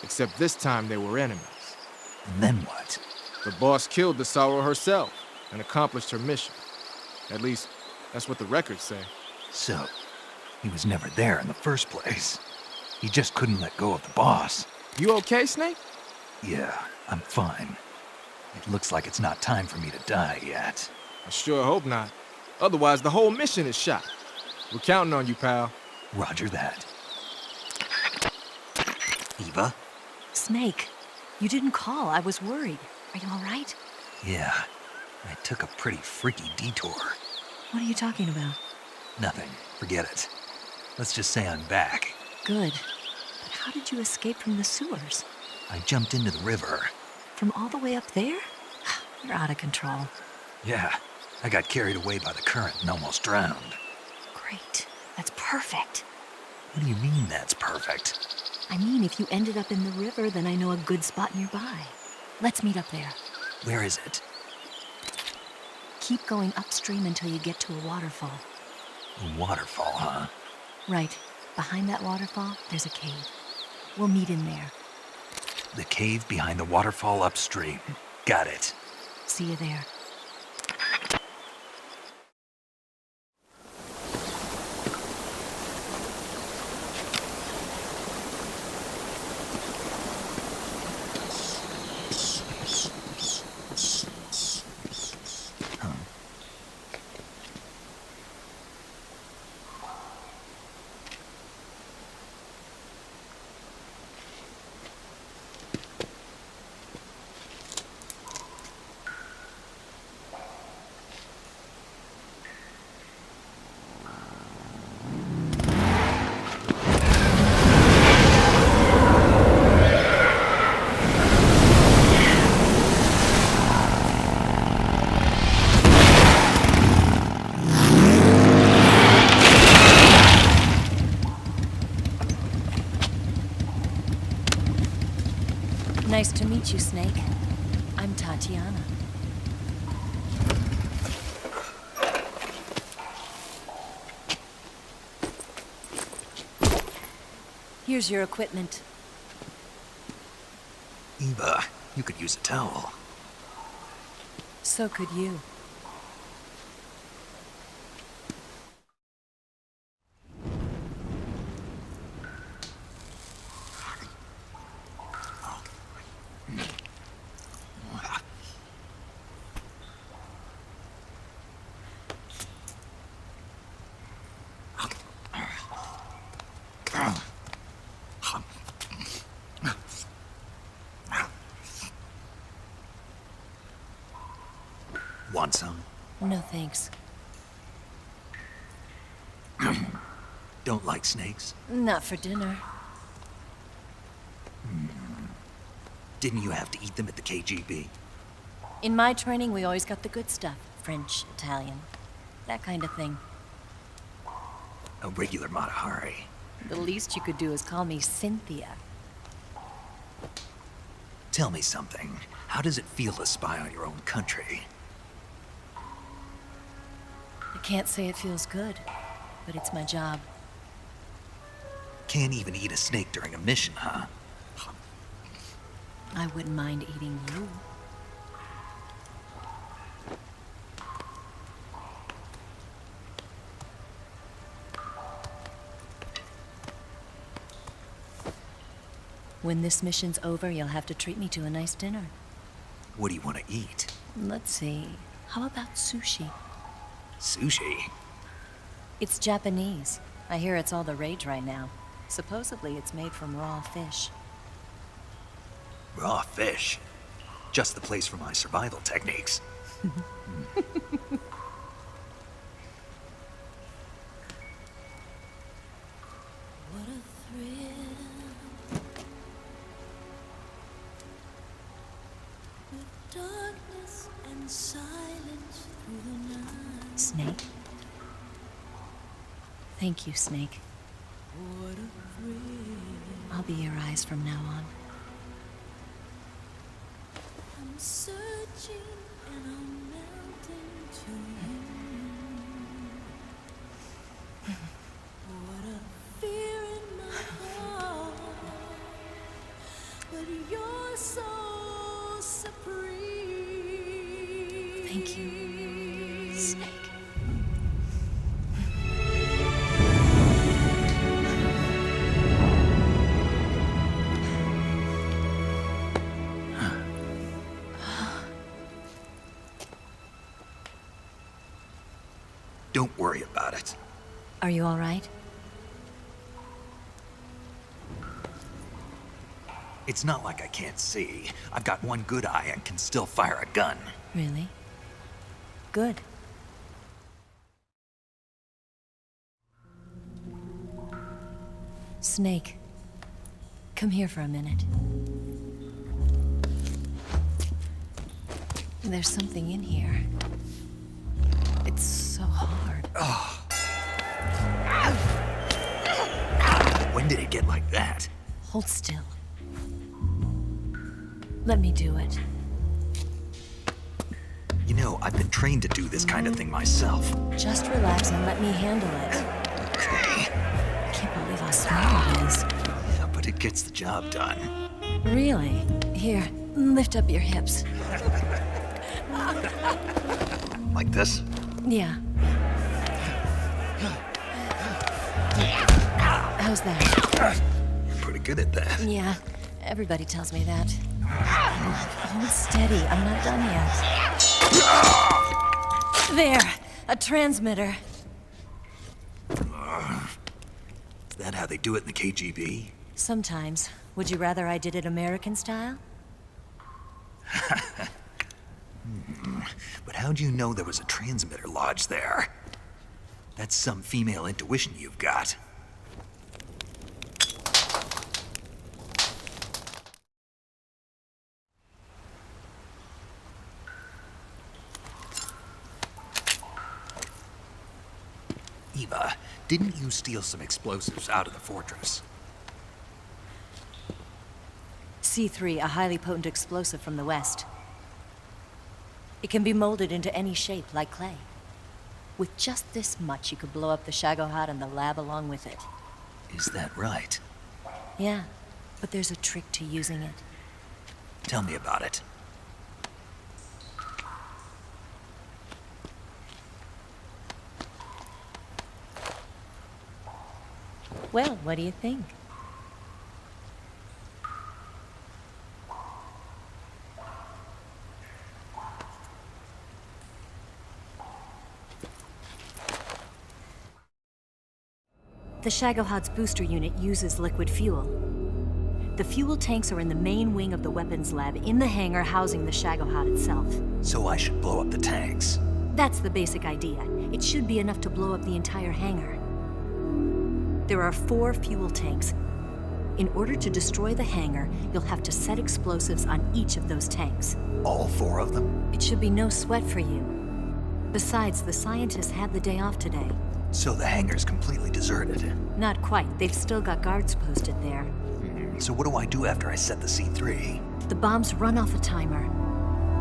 Except this time they were enemies. And then what? The boss killed the Sorrow herself and accomplished her mission. At least, that's what the records say. So, he was never there in the first place. He just couldn't let go of the boss. You okay, Snake? Yeah, I'm fine. It looks like it's not time for me to die yet. I sure hope not. Otherwise, the whole mission is shot. We're counting on you, pal. Roger that. Eva? Snake, you didn't call. I was worried. Are you all right? Yeah, I took a pretty freaky detour. What are you talking about? Nothing. Forget it. Let's just say I'm back. Good. But how did you escape from the sewers? I jumped into the river. From all the way up there? You're out of control. Yeah, I got carried away by the current and almost drowned. Great. That's perfect. What do you mean that's perfect? I mean, if you ended up in the river, then I know a good spot nearby. Let's meet up there. Where is it? Keep going upstream until you get to a waterfall. A waterfall, huh? Right. Behind that waterfall, there's a cave. We'll meet in there. The cave behind the waterfall upstream. Got it. See you there. Nice to meet you, Snake. I'm Tatiana. Here's your equipment. Eva, you could use a towel. So could you. Want some? No thanks. Don't like snakes? Not for dinner. Didn't you have to eat them at the KGB? In my training, we always got the good stuff. French, Italian, that kind of thing. A regular Matahari. The least you could do is call me Cynthia. Tell me something. How does it feel to spy on your own country? I can't say it feels good, but it's my job. Can't even eat a snake during a mission, huh? I wouldn't mind eating you. When this mission's over, you'll have to treat me to a nice dinner. What do you want to eat? Let's see. How about sushi? Sushi? It's Japanese. I hear it's all the rage right now. Supposedly, it's made from raw fish. Raw fish? Just the place for my survival techniques. What a thrill. With darkness and silence through the night. Snake? Thank you, Snake. What a thrill. I'll be your eyes from now on. I'm searching and I'm melting to you. What a fear in my heart, but you're so supreme. Thank you, Snake. Don't worry about it. Are you all right? It's not like I can't see. I've got one good eye and can still fire a gun. Really? Good. Snake, come here for a minute. There's something in here. It's so hard. Oh. When did it get like that? Hold still. Let me do it. You know, I've been trained to do this kind of thing myself. Just relax and let me handle it. Okay. I can't believe how small it is. Yeah, but it gets the job done. Really? Here, lift up your hips. Like this? Yeah. How's that? You're pretty good at that. Yeah, everybody tells me that. Hold steady, I'm not done yet. There, a transmitter. Is that how they do it in the KGB? Sometimes. Would you rather I did it American style? But how'd you know there was a transmitter lodged there? That's some female intuition you've got. Eva, didn't you steal some explosives out of the fortress? C3, a highly potent explosive from the west. It can be molded into any shape, like clay. With just this much, you could blow up the Shagohod and the lab along with it. Is that right? Yeah, but there's a trick to using it. Tell me about it. Well, what do you think? The Shagohod's booster unit uses liquid fuel. The fuel tanks are in the main wing of the weapons lab in the hangar housing the Shagohod itself. So I should blow up the tanks. That's the basic idea. It should be enough to blow up the entire hangar. There are 4 fuel tanks. In order to destroy the hangar, you'll have to set explosives on each of those tanks. All 4 of them? It should be no sweat for you. Besides, the scientists had the day off today. So the hangar's completely deserted. Not quite. They've still got guards posted there. So what do I do after I set the C3? The bombs run off a timer.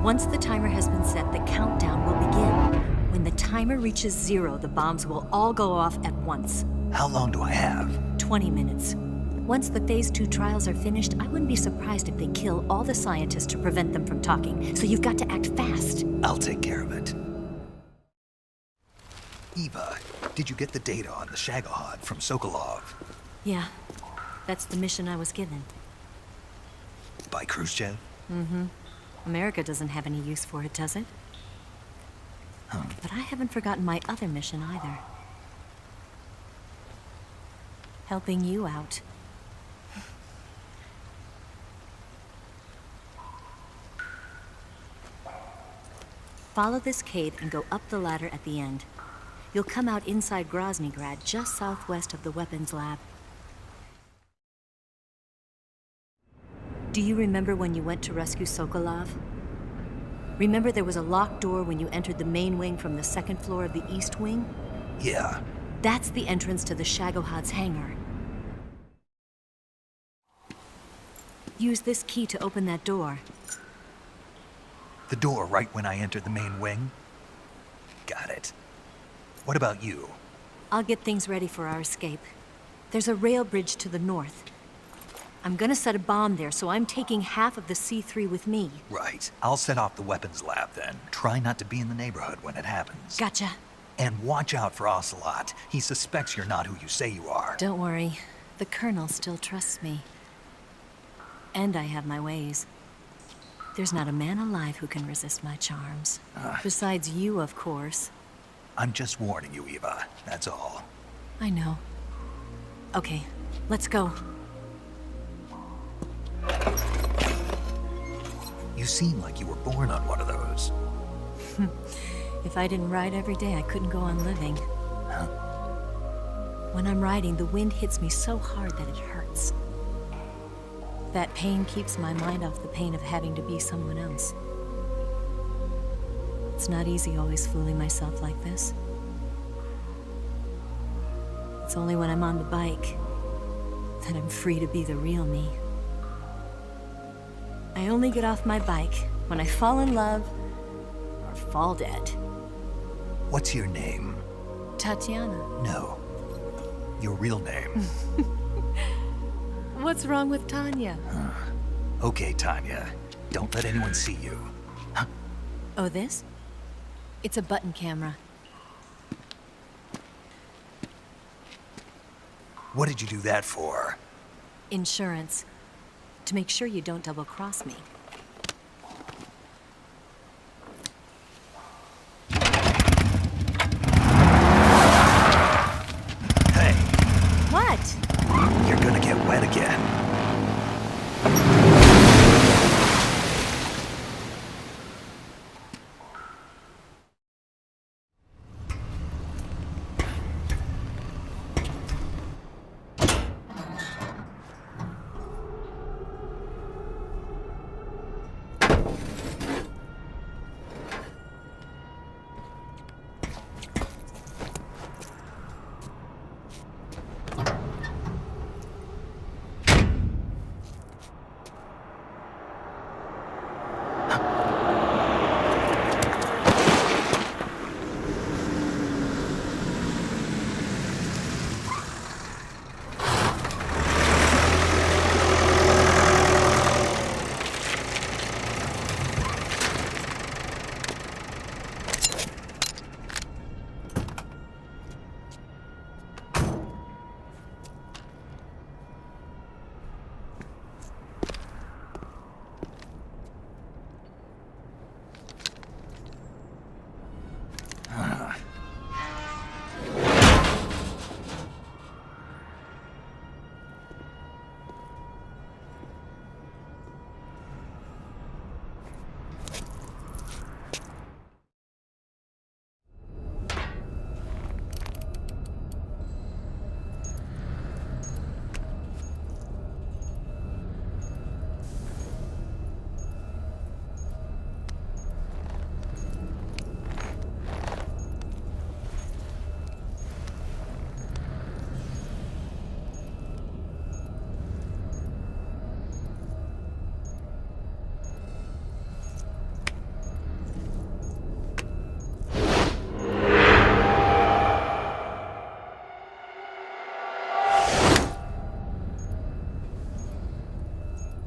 Once the timer has been set, the countdown will begin. When the timer reaches 0, the bombs will all go off at once. How long do I have? 20 minutes. Once the Phase 2 trials are finished, I wouldn't be surprised if they kill all the scientists to prevent them from talking. So you've got to act fast. I'll take care of it. Eva, did you get the data on the Shagohod from Sokolov? Yeah, that's the mission I was given. By Khrushchev? Mm-hmm. America doesn't have any use for it, does it? But I haven't forgotten my other mission either. Helping you out. Follow this cave and go up the ladder at the end. You'll come out inside Groznygrad, just southwest of the weapons lab. Do you remember when you went to rescue Sokolov? Remember there was a locked door when you entered the main wing from the 2nd floor of the east wing? Yeah. That's the entrance to the Shagohod's hangar. Use this key to open that door. The door right when I entered the main wing? Got it. What about you? I'll get things ready for our escape. There's a rail bridge to the north. I'm gonna set a bomb there, so I'm taking half of the C3 with me. Right. I'll set off the weapons lab then. Try not to be in the neighborhood when it happens. Gotcha. And watch out for Ocelot. He suspects you're not who you say you are. Don't worry. The Colonel still trusts me. And I have my ways. There's not a man alive who can resist my charms. Besides you, of course. I'm just warning you, Eva. That's all. I know. Okay, let's go. You seem like you were born on one of those. If I didn't ride every day, I couldn't go on living. Huh? When I'm riding, the wind hits me so hard that it hurts. That pain keeps my mind off the pain of having to be someone else. It's not easy always fooling myself like this. It's only when I'm on the bike that I'm free to be the real me. I only get off my bike when I fall in love or fall dead. What's your name? Tatiana. No. Your real name. What's wrong with Tanya? Okay, Tanya. Don't let anyone see you. Oh, this? It's a button camera. What did you do that for? Insurance. To make sure you don't double-cross me. Hey. What? You're gonna get wet again.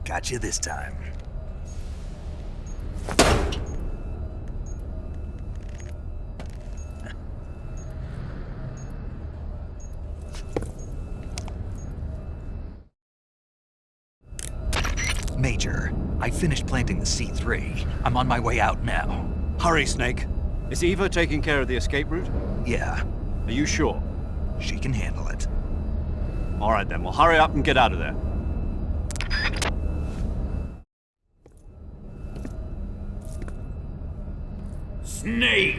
Got you this time. Major, I finished planting the C3. I'm on my way out now. Hurry, Snake. Is Eva taking care of the escape route? Yeah. Are you sure? She can handle it. All right then, well hurry up and get out of there. Snake!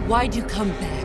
Why'd you come back?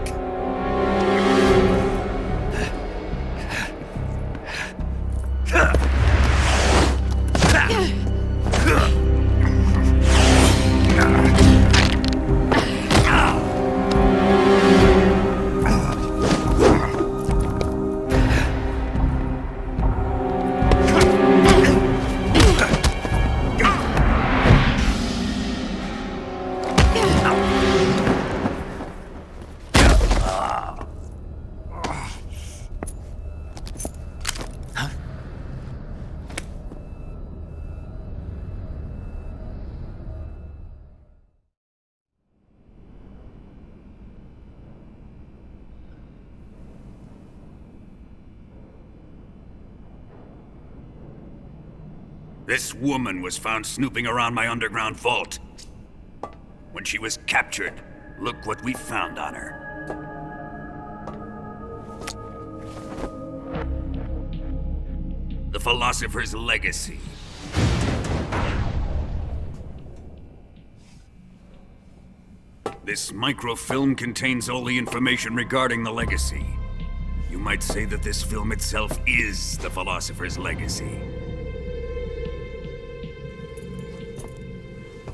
This woman was found snooping around my underground vault. When she was captured, look what we found on her. The philosopher's legacy. This microfilm contains all the information regarding the legacy. You might say that this film itself is the philosopher's legacy.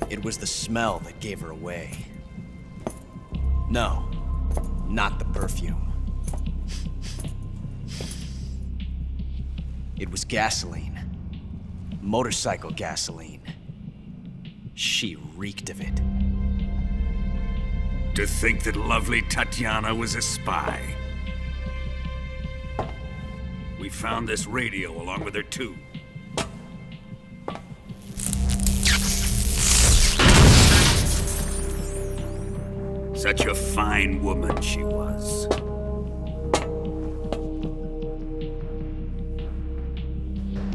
It was the smell that gave her away. No, not the perfume. It was gasoline. Motorcycle gasoline. She reeked of it. To think that lovely Tatiana was a spy. We found this radio along with her too. Such a fine woman she was.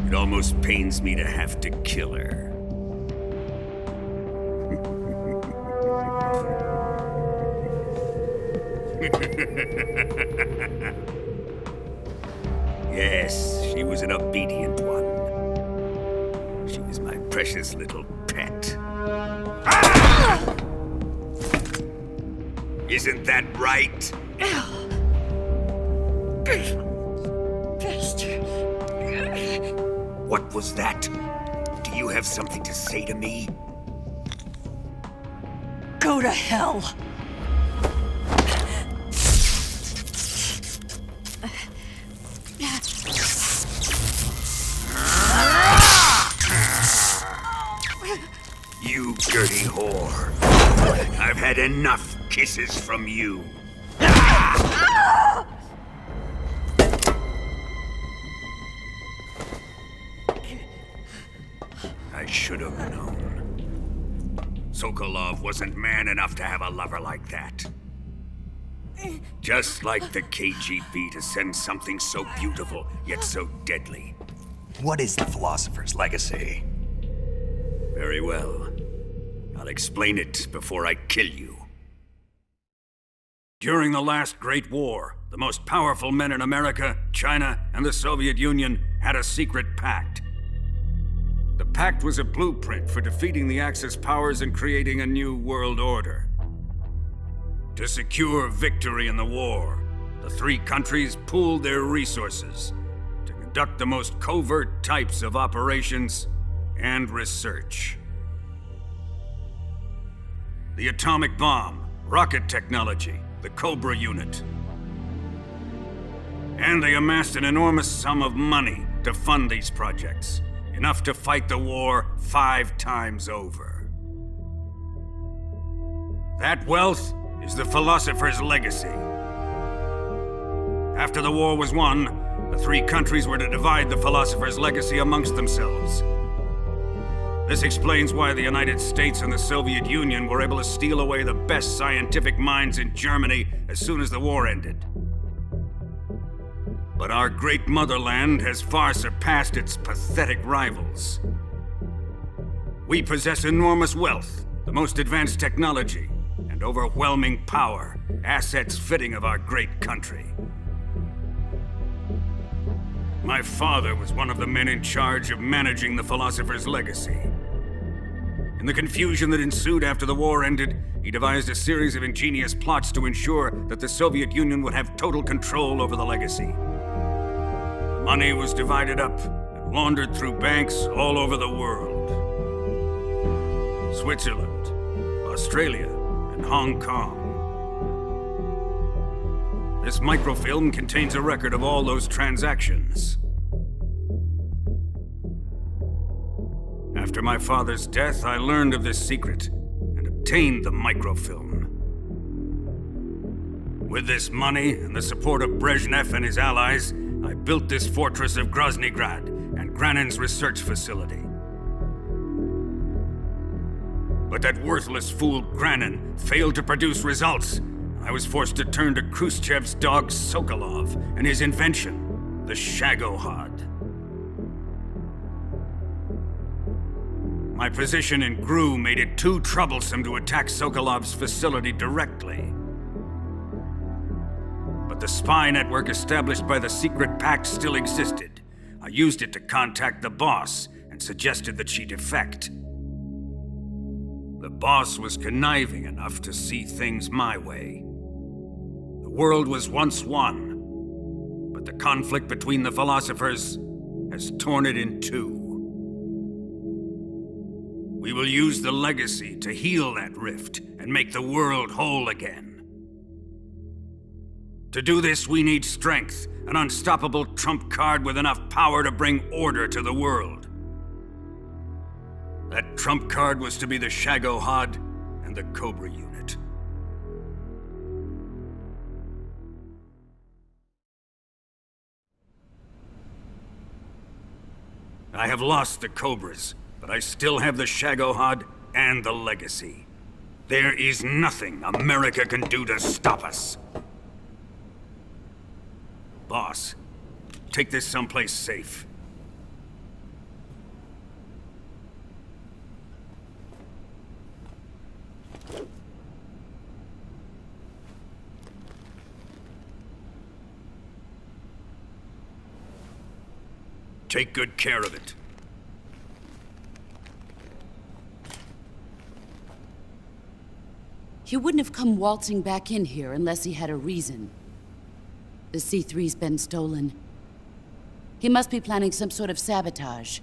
It almost pains me to have to kill her. Yes, she was an obedient one. She was my precious little pet. Ah! Isn't that right? What was that? Do you have something to say to me? Go to hell. You dirty whore. I've had enough kisses from you. I should have known. Sokolov wasn't man enough to have a lover like that. Just like the KGB to send something so beautiful, yet so deadly. What is the philosopher's legacy? Very well. I'll explain it before I kill you. During the last Great War, the most powerful men in America, China, and the Soviet Union had a secret pact. The pact was a blueprint for defeating the Axis powers and creating a new world order. To secure victory in the war, the three countries pooled their resources to conduct the most covert types of operations and research. The atomic bomb, rocket technology, the Cobra unit. And they amassed an enormous sum of money to fund these projects, enough to fight the war 5 times over. That wealth is the philosopher's legacy. After the war was won, the three countries were to divide the philosopher's legacy amongst themselves. This explains why the United States and the Soviet Union were able to steal away the best scientific minds in Germany as soon as the war ended. But our great motherland has far surpassed its pathetic rivals. We possess enormous wealth, the most advanced technology, and overwhelming power, assets fitting of our great country. My father was one of the men in charge of managing the philosopher's legacy. In the confusion that ensued after the war ended, he devised a series of ingenious plots to ensure that the Soviet Union would have total control over the legacy. Money was divided up and laundered through banks all over the world. Switzerland, Australia, and Hong Kong. This microfilm contains a record of all those transactions. After my father's death, I learned of this secret and obtained the microfilm. With this money and the support of Brezhnev and his allies, I built this fortress of Groznygrad and Granin's research facility. But that worthless fool Granin failed to produce results. I was forced to turn to Khrushchev's dog Sokolov and his invention, the Shagohod. My position in GRU made it too troublesome to attack Sokolov's facility directly. But the spy network established by the secret pact still existed, I used it to contact the boss and suggested that she defect. The boss was conniving enough to see things my way. The world was once one, but the conflict between the philosophers has torn it in two. We will use the legacy to heal that rift and make the world whole again. To do this, we need strength, an unstoppable trump card with enough power to bring order to the world. That trump card was to be the Shagohod and the Cobra unit. I have lost the Cobras, but I still have the Shagohod and the legacy. There is nothing America can do to stop us. Boss, take this someplace safe. Take good care of it. He wouldn't have come waltzing back in here unless he had a reason. The C-3's been stolen. He must be planning some sort of sabotage.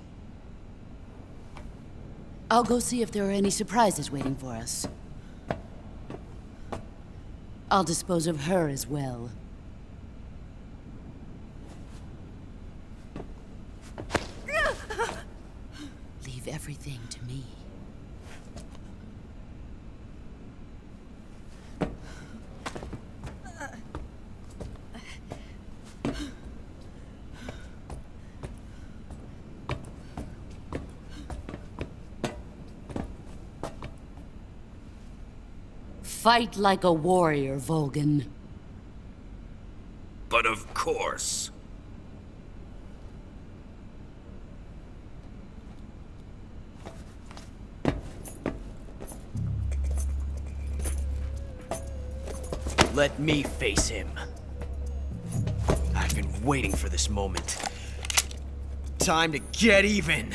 I'll go see if there are any surprises waiting for us. I'll dispose of her as well. Leave everything to me. Fight like a warrior, Volgan. But of course. Let me face him. I've been waiting for this moment. Time to get even.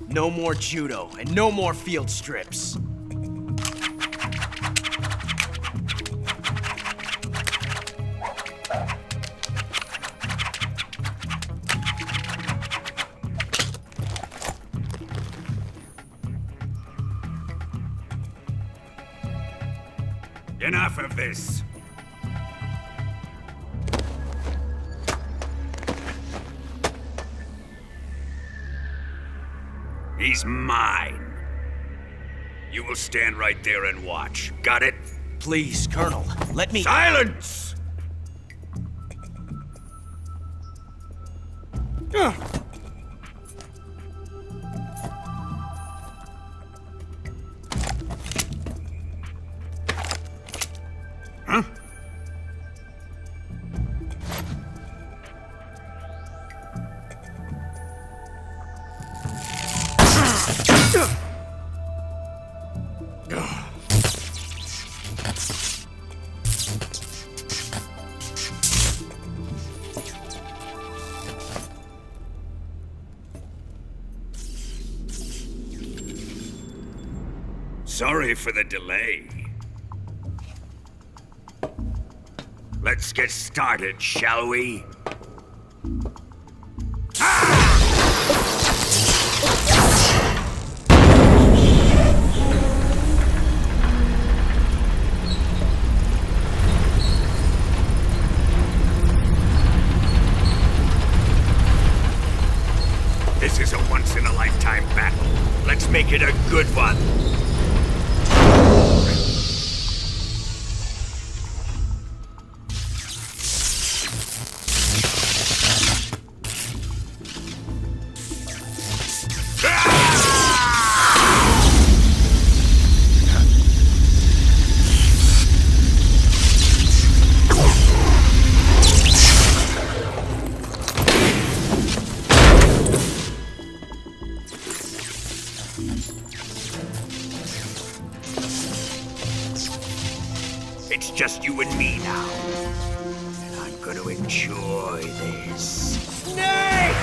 No more judo, and no more field strips. Enough of this. He's mine. You will stand right there and watch. Got it? Please, Colonel, let me— Silence! Huh? Sorry for the delay. Let's get started, shall we? This is a once-in-a-lifetime battle. Let's make it a good one. It's just you and me now. And I'm gonna enjoy this. Snake!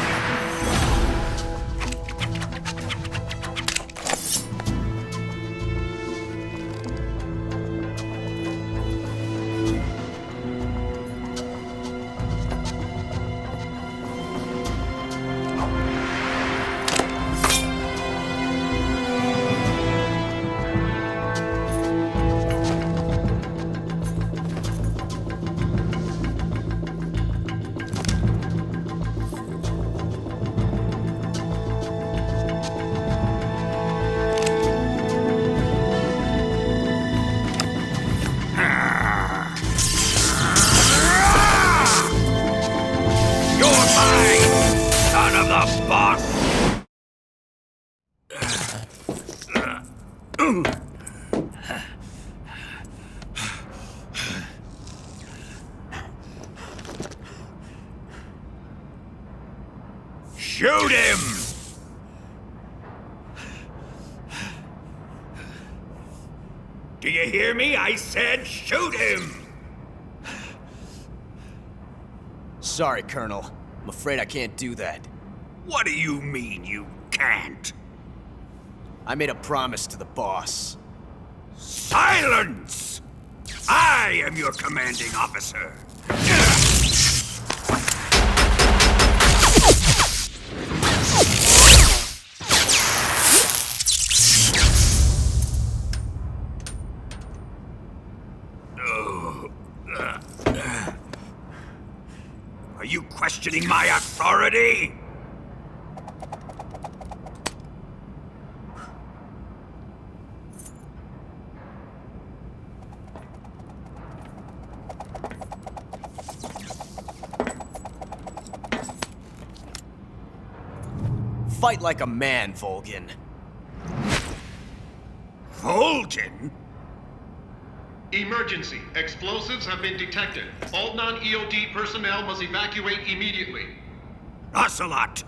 Shoot him! Do you hear me? I said shoot him! Sorry, Colonel. I'm afraid I can't do that. What do you mean you can't? I made a promise to the boss. Silence! I am your commanding officer. Are you questioning my authority? Fight like a man, Volgin. Volgin? Emergency. Explosives have been detected. All non-EOD personnel must evacuate immediately. Ocelot!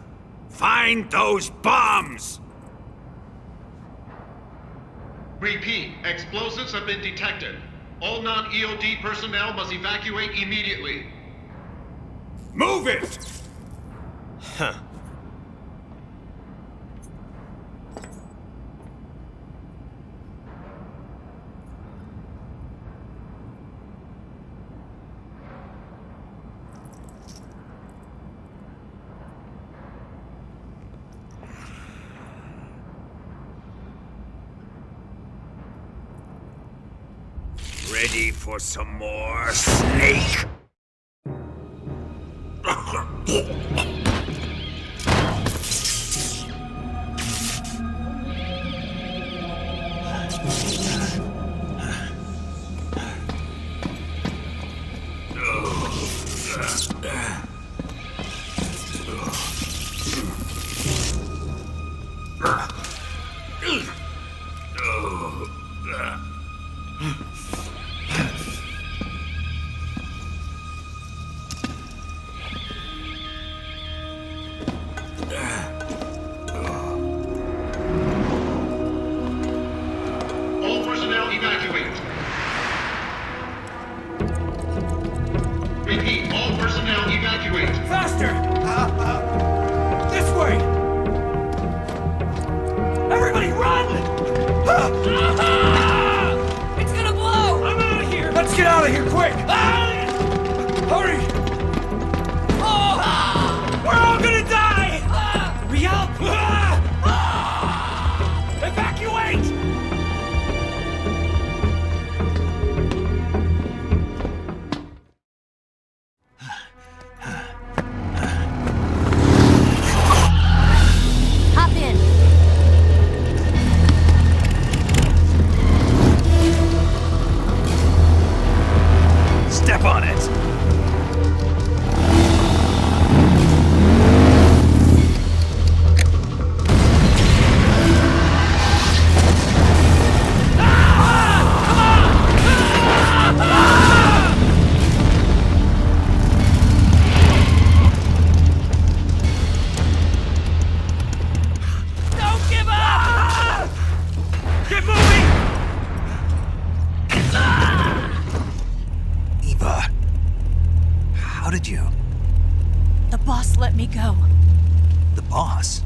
Find those bombs! Repeat. Explosives have been detected. All non-EOD personnel must evacuate immediately. Move it! Huh. Ready for some more, Snake? Step on it! me go. The boss?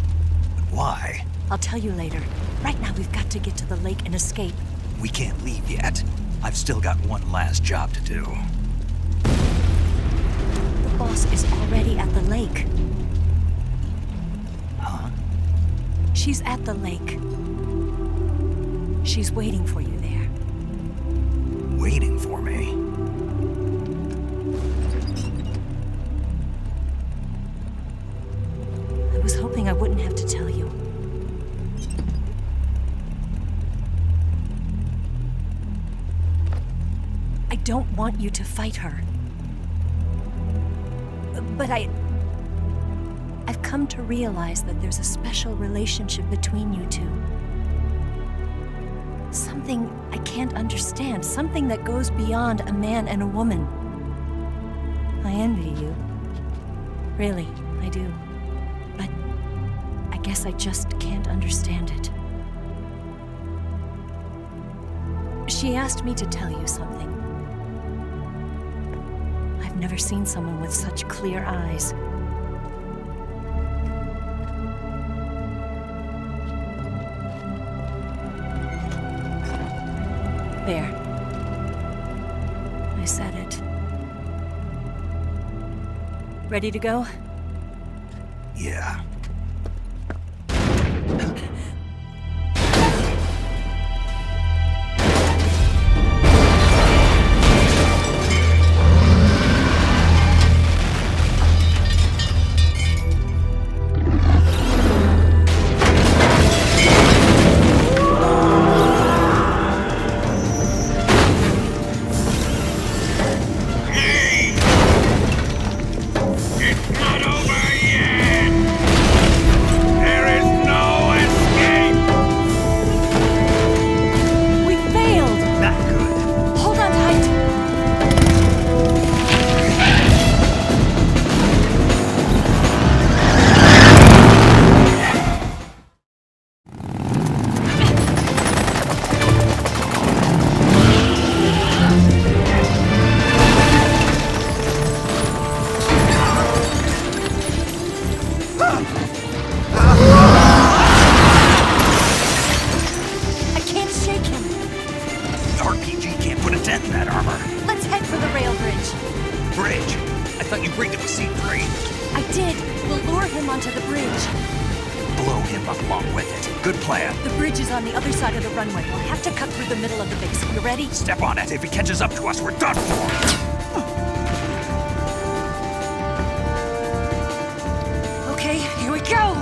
But why? I'll tell you later. Right now, we've got to get to the lake and escape. We can't leave yet. I've still got one last job to do. The boss is already at the lake. Huh? She's at the lake. She's waiting for you there. Waiting for me? I was hoping I wouldn't have to tell you. I don't want you to fight her. But I've come to realize that there's a special relationship between you two. Something I can't understand, something that goes beyond a man and a woman. I envy you. Really, I do. But I guess I just can't understand it. She asked me to tell you something. I've never seen someone with such clear eyes. There. I said it. Ready to go? Yeah. Step on it. If he catches up to us, we're done for. Okay, here we go!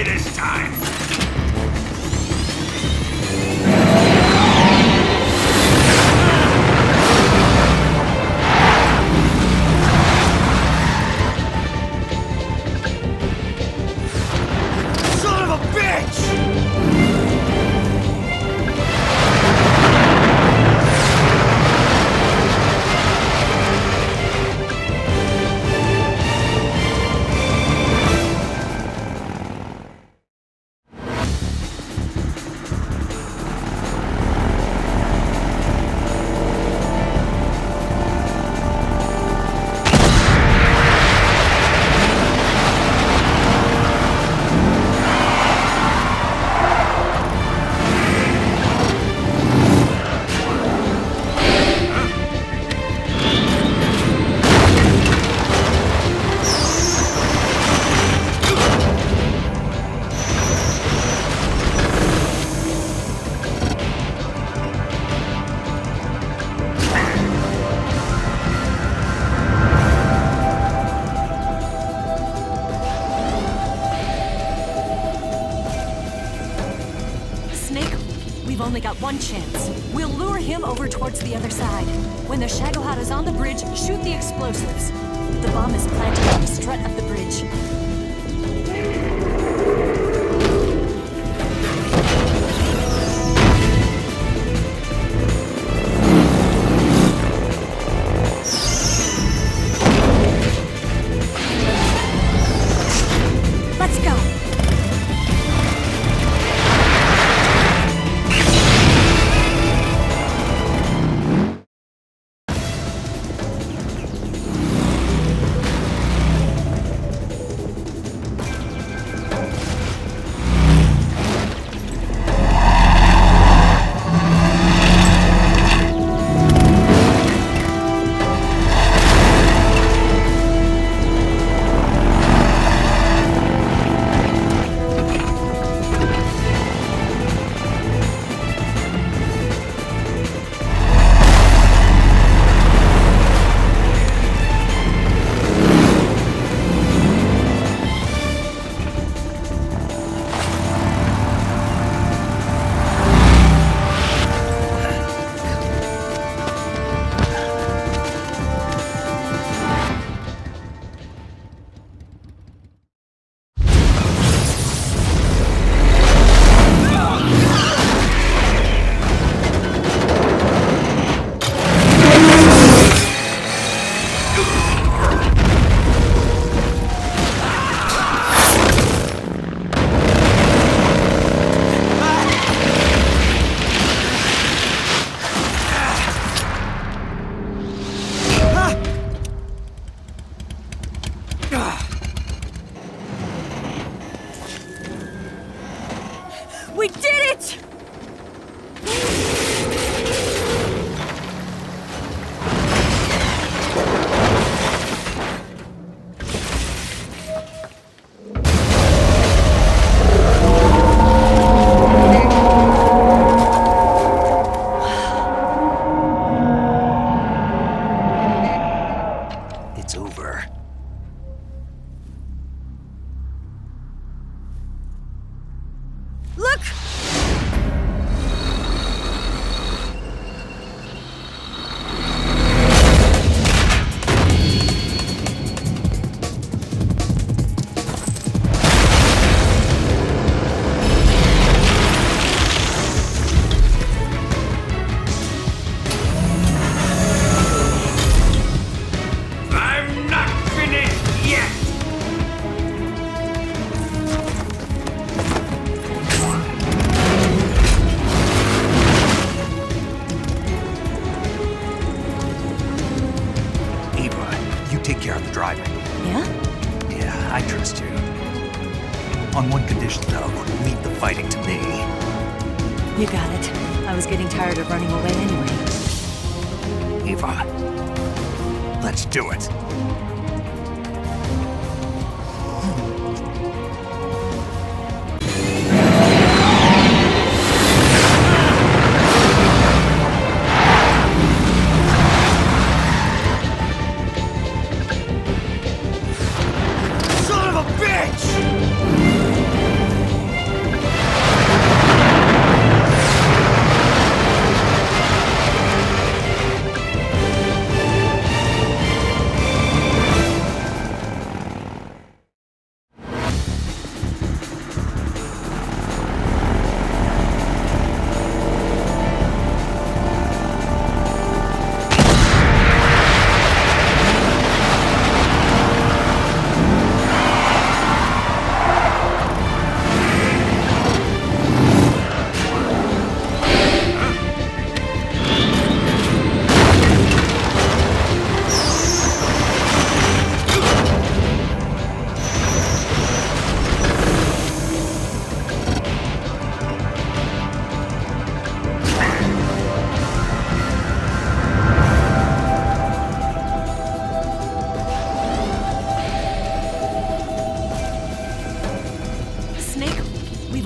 away this time! Son of a bitch! We've only got one chance. We'll lure him over towards the other side. When the Shagohod is on the bridge, shoot the explosives. The bomb is planted on the strut of the bridge. Let's go! We did it! It's over. Look! I'm not finished yet! Eva, you take care of the driving. Yeah? Yeah, I trust you. On one condition, though, leave the fighting to me. You got it. I was getting tired of running away anyway. Eva, let's do it. Son of a bitch!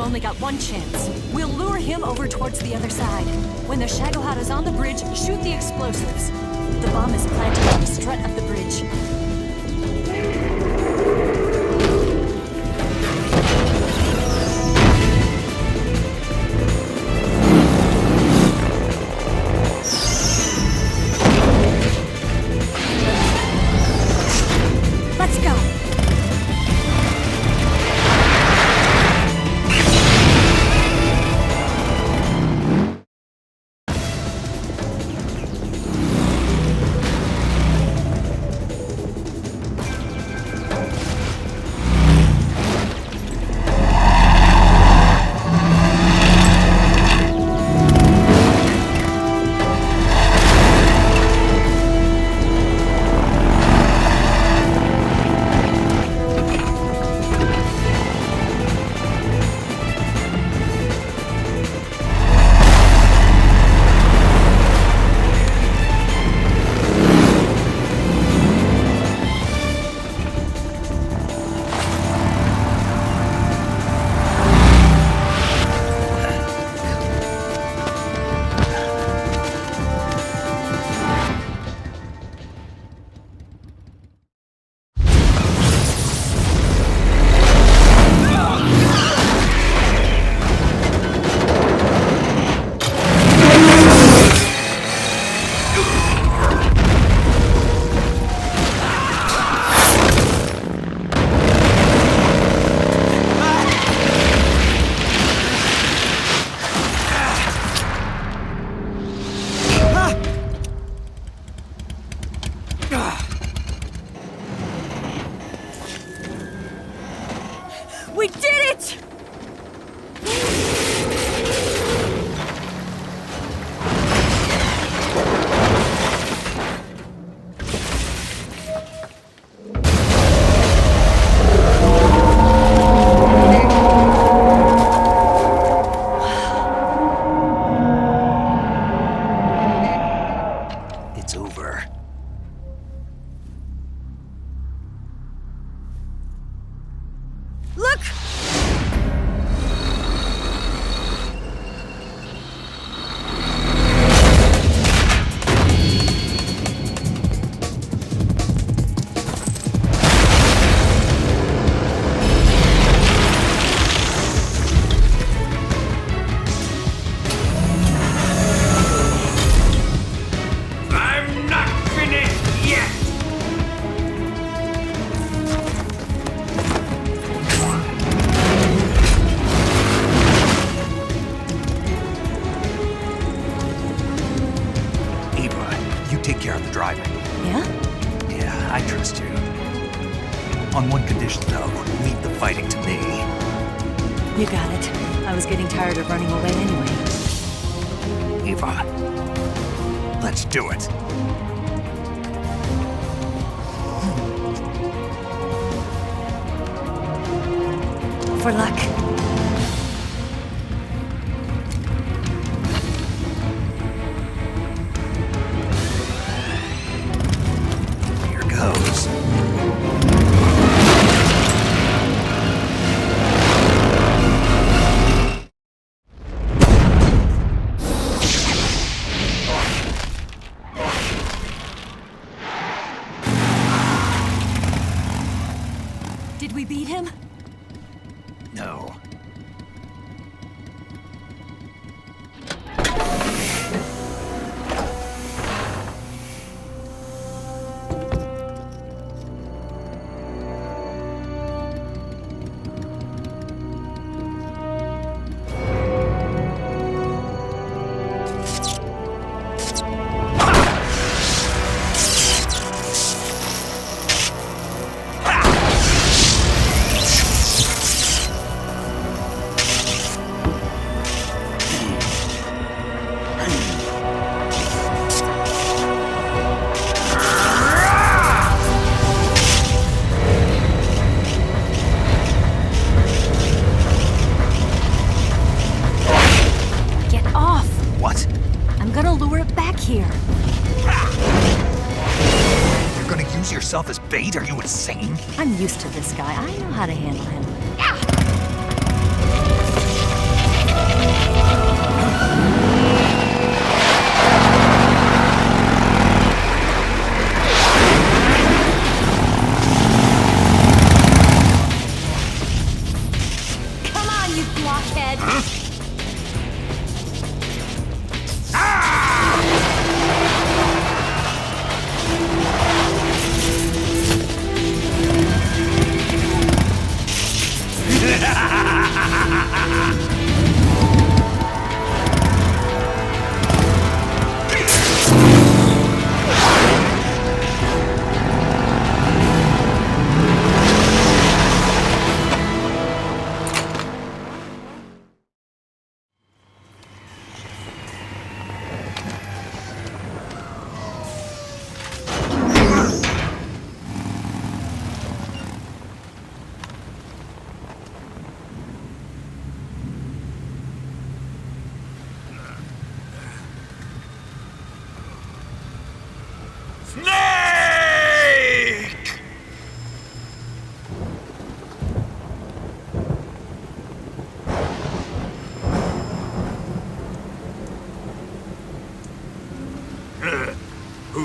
only got one chance. We'll lure him over towards the other side. When the Shagohod is on the bridge, shoot the explosives. The bomb is planted on the strut of the bridge. Let's go. We did it! It's over. Look! I'm not finished yet! Eva, you take care of the driving. Yeah? Yeah, I trust you. On one condition, though, leave the fighting to me. You got it. I was getting tired of running away anyway. Eva, let's do it. For luck. Here goes. Did we beat him? No. Get off! What? I'm gonna lure it back here. You're gonna use yourself as bait? Are you insane? I'm used to this guy. I know how to handle him.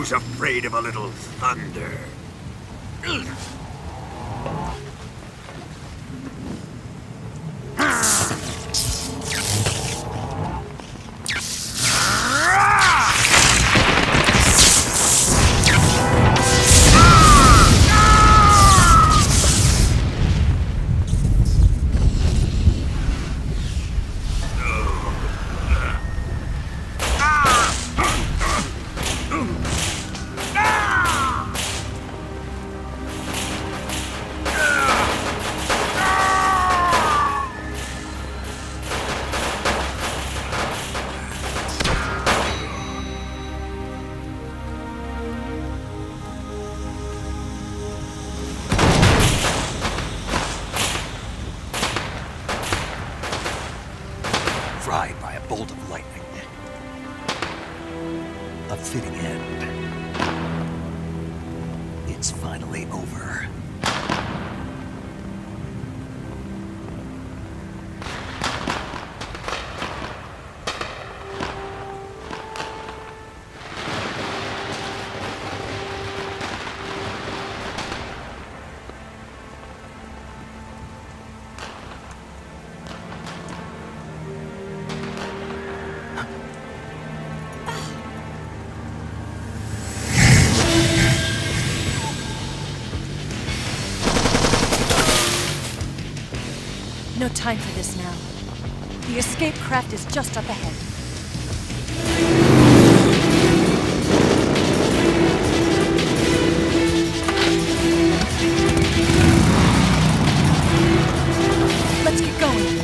Who's afraid of a little thunder? Fried by a bolt of lightning. A fitting end. It's finally over. No time for this now. The escape craft is just up ahead. Let's get going.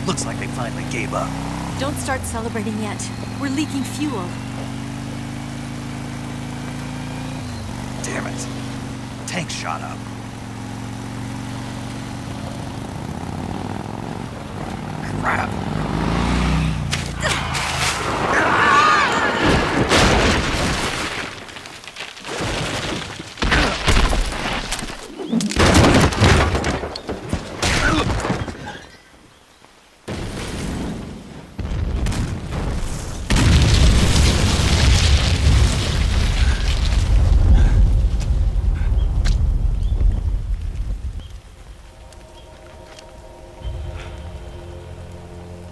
Looks like they finally gave up. Don't start celebrating yet. We're leaking fuel. Damn it. Tank shot up. Crap.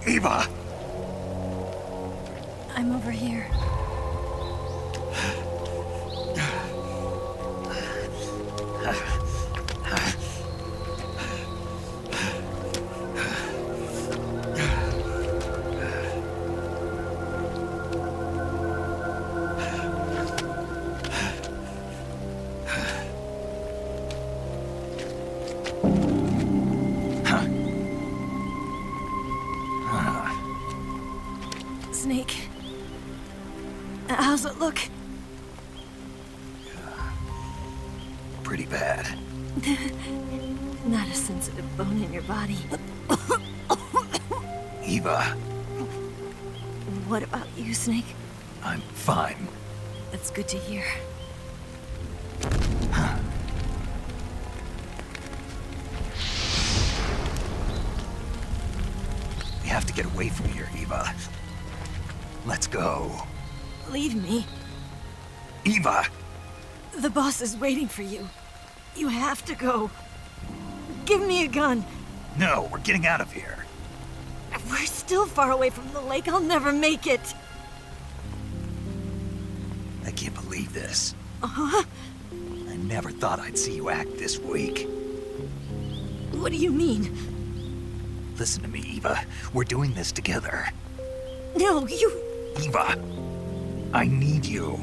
Eva! I'm over here. Snake. How's it look? Pretty bad. Not a sensitive bone in your body. Eva, What about you, Snake? I'm fine. That's good to hear. We have to get away from here, Eva. Let's go. Leave me. Eva! The boss is waiting for you. You have to go. Give me a gun. No, we're getting out of here. We're still far away from the lake. I'll never make it. I can't believe this. Uh-huh. I never thought I'd see you act this weak. What do you mean? Listen to me, Eva. We're doing this together. No, you... Eva, I need you.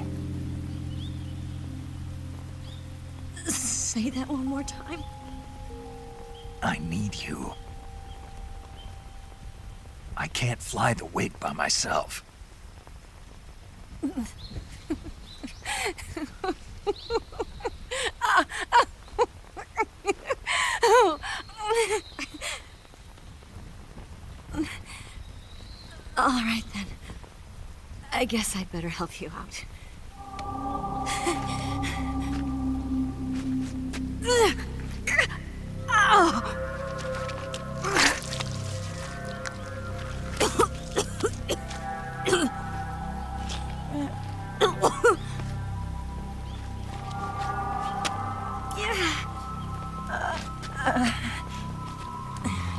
Say that one more time. I need you. I can't fly the wig by myself. All right, I guess I'd better help you out.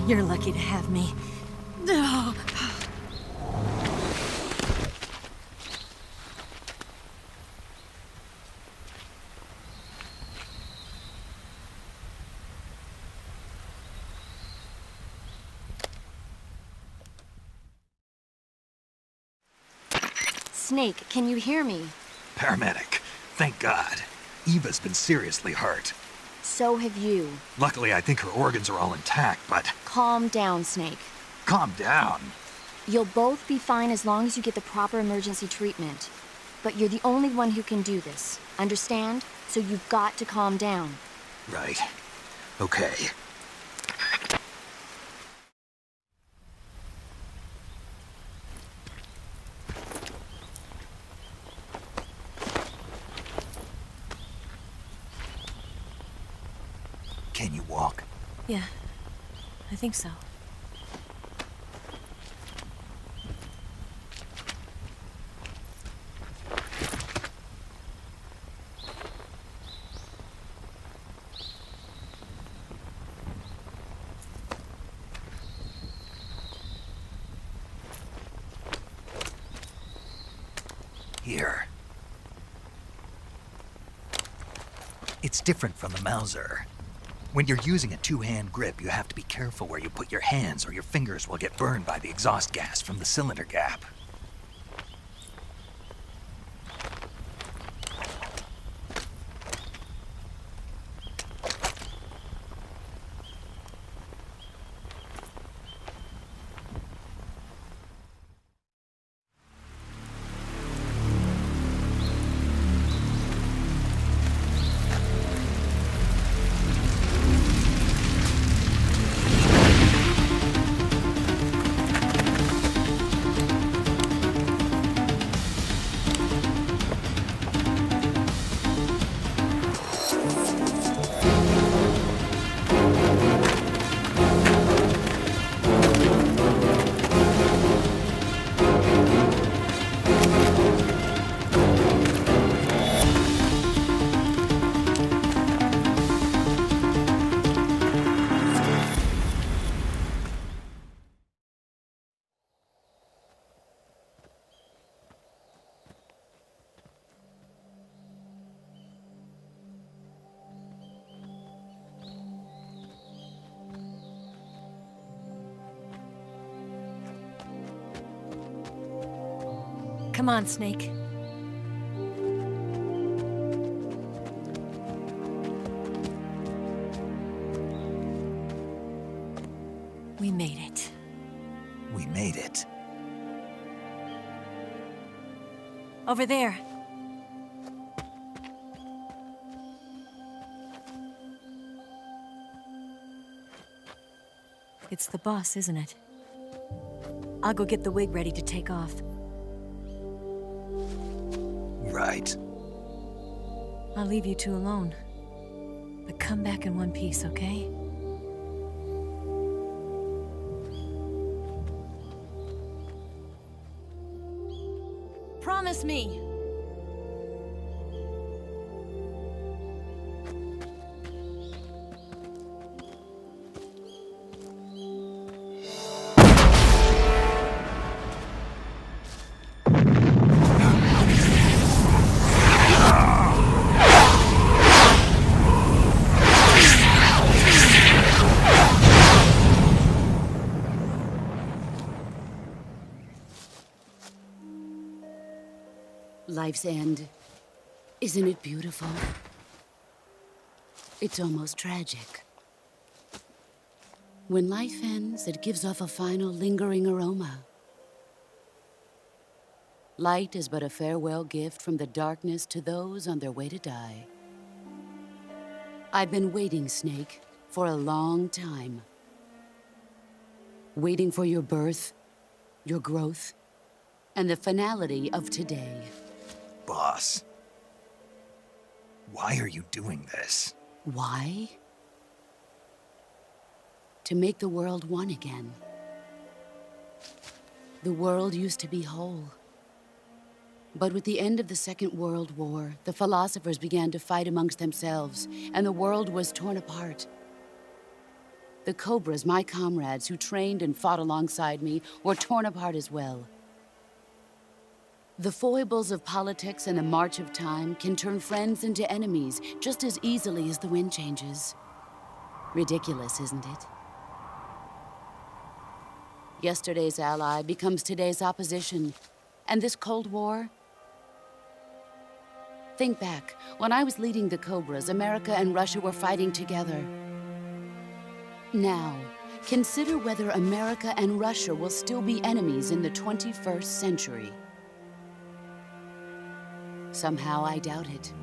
You're lucky to have me. Snake, can you hear me? Paramedic. Thank God. Eva's been seriously hurt. So have you. Luckily, I think her organs are all intact, but... Calm down, Snake. Calm down. You'll both be fine as long as you get the proper emergency treatment. But you're the only one who can do this. Understand? So you've got to calm down. Right. Okay. Can you walk? Yeah, I think so. Here. It's different from the Mauser. When you're using a two-hand grip, you have to be careful where you put your hands or your fingers will get burned by the exhaust gas from the cylinder gap. Come on, Snake. We made it. We made it. Over there. It's the boss, isn't it? I'll go get the wig ready to take off. Right. I'll leave you two alone. But come back in one piece, okay? Promise me! Life's end. Isn't it beautiful? It's almost tragic. When life ends, it gives off a final lingering aroma. Light is but a farewell gift from the darkness to those on their way to die. I've been waiting, Snake, for a long time. Waiting for your birth, your growth, and the finality of today. Boss, why are you doing this? Why? To make the world one again. The world used to be whole. But with the end of the Second World War, the philosophers began to fight amongst themselves, and the world was torn apart. The Cobras, my comrades who trained and fought alongside me, were torn apart as well. The foibles of politics and the march of time can turn friends into enemies just as easily as the wind changes. Ridiculous, isn't it? Yesterday's ally becomes today's opposition. And this Cold War? Think back. When I was leading the Cobras, America and Russia were fighting together. Now, consider whether America and Russia will still be enemies in the 21st century. Somehow I doubt it.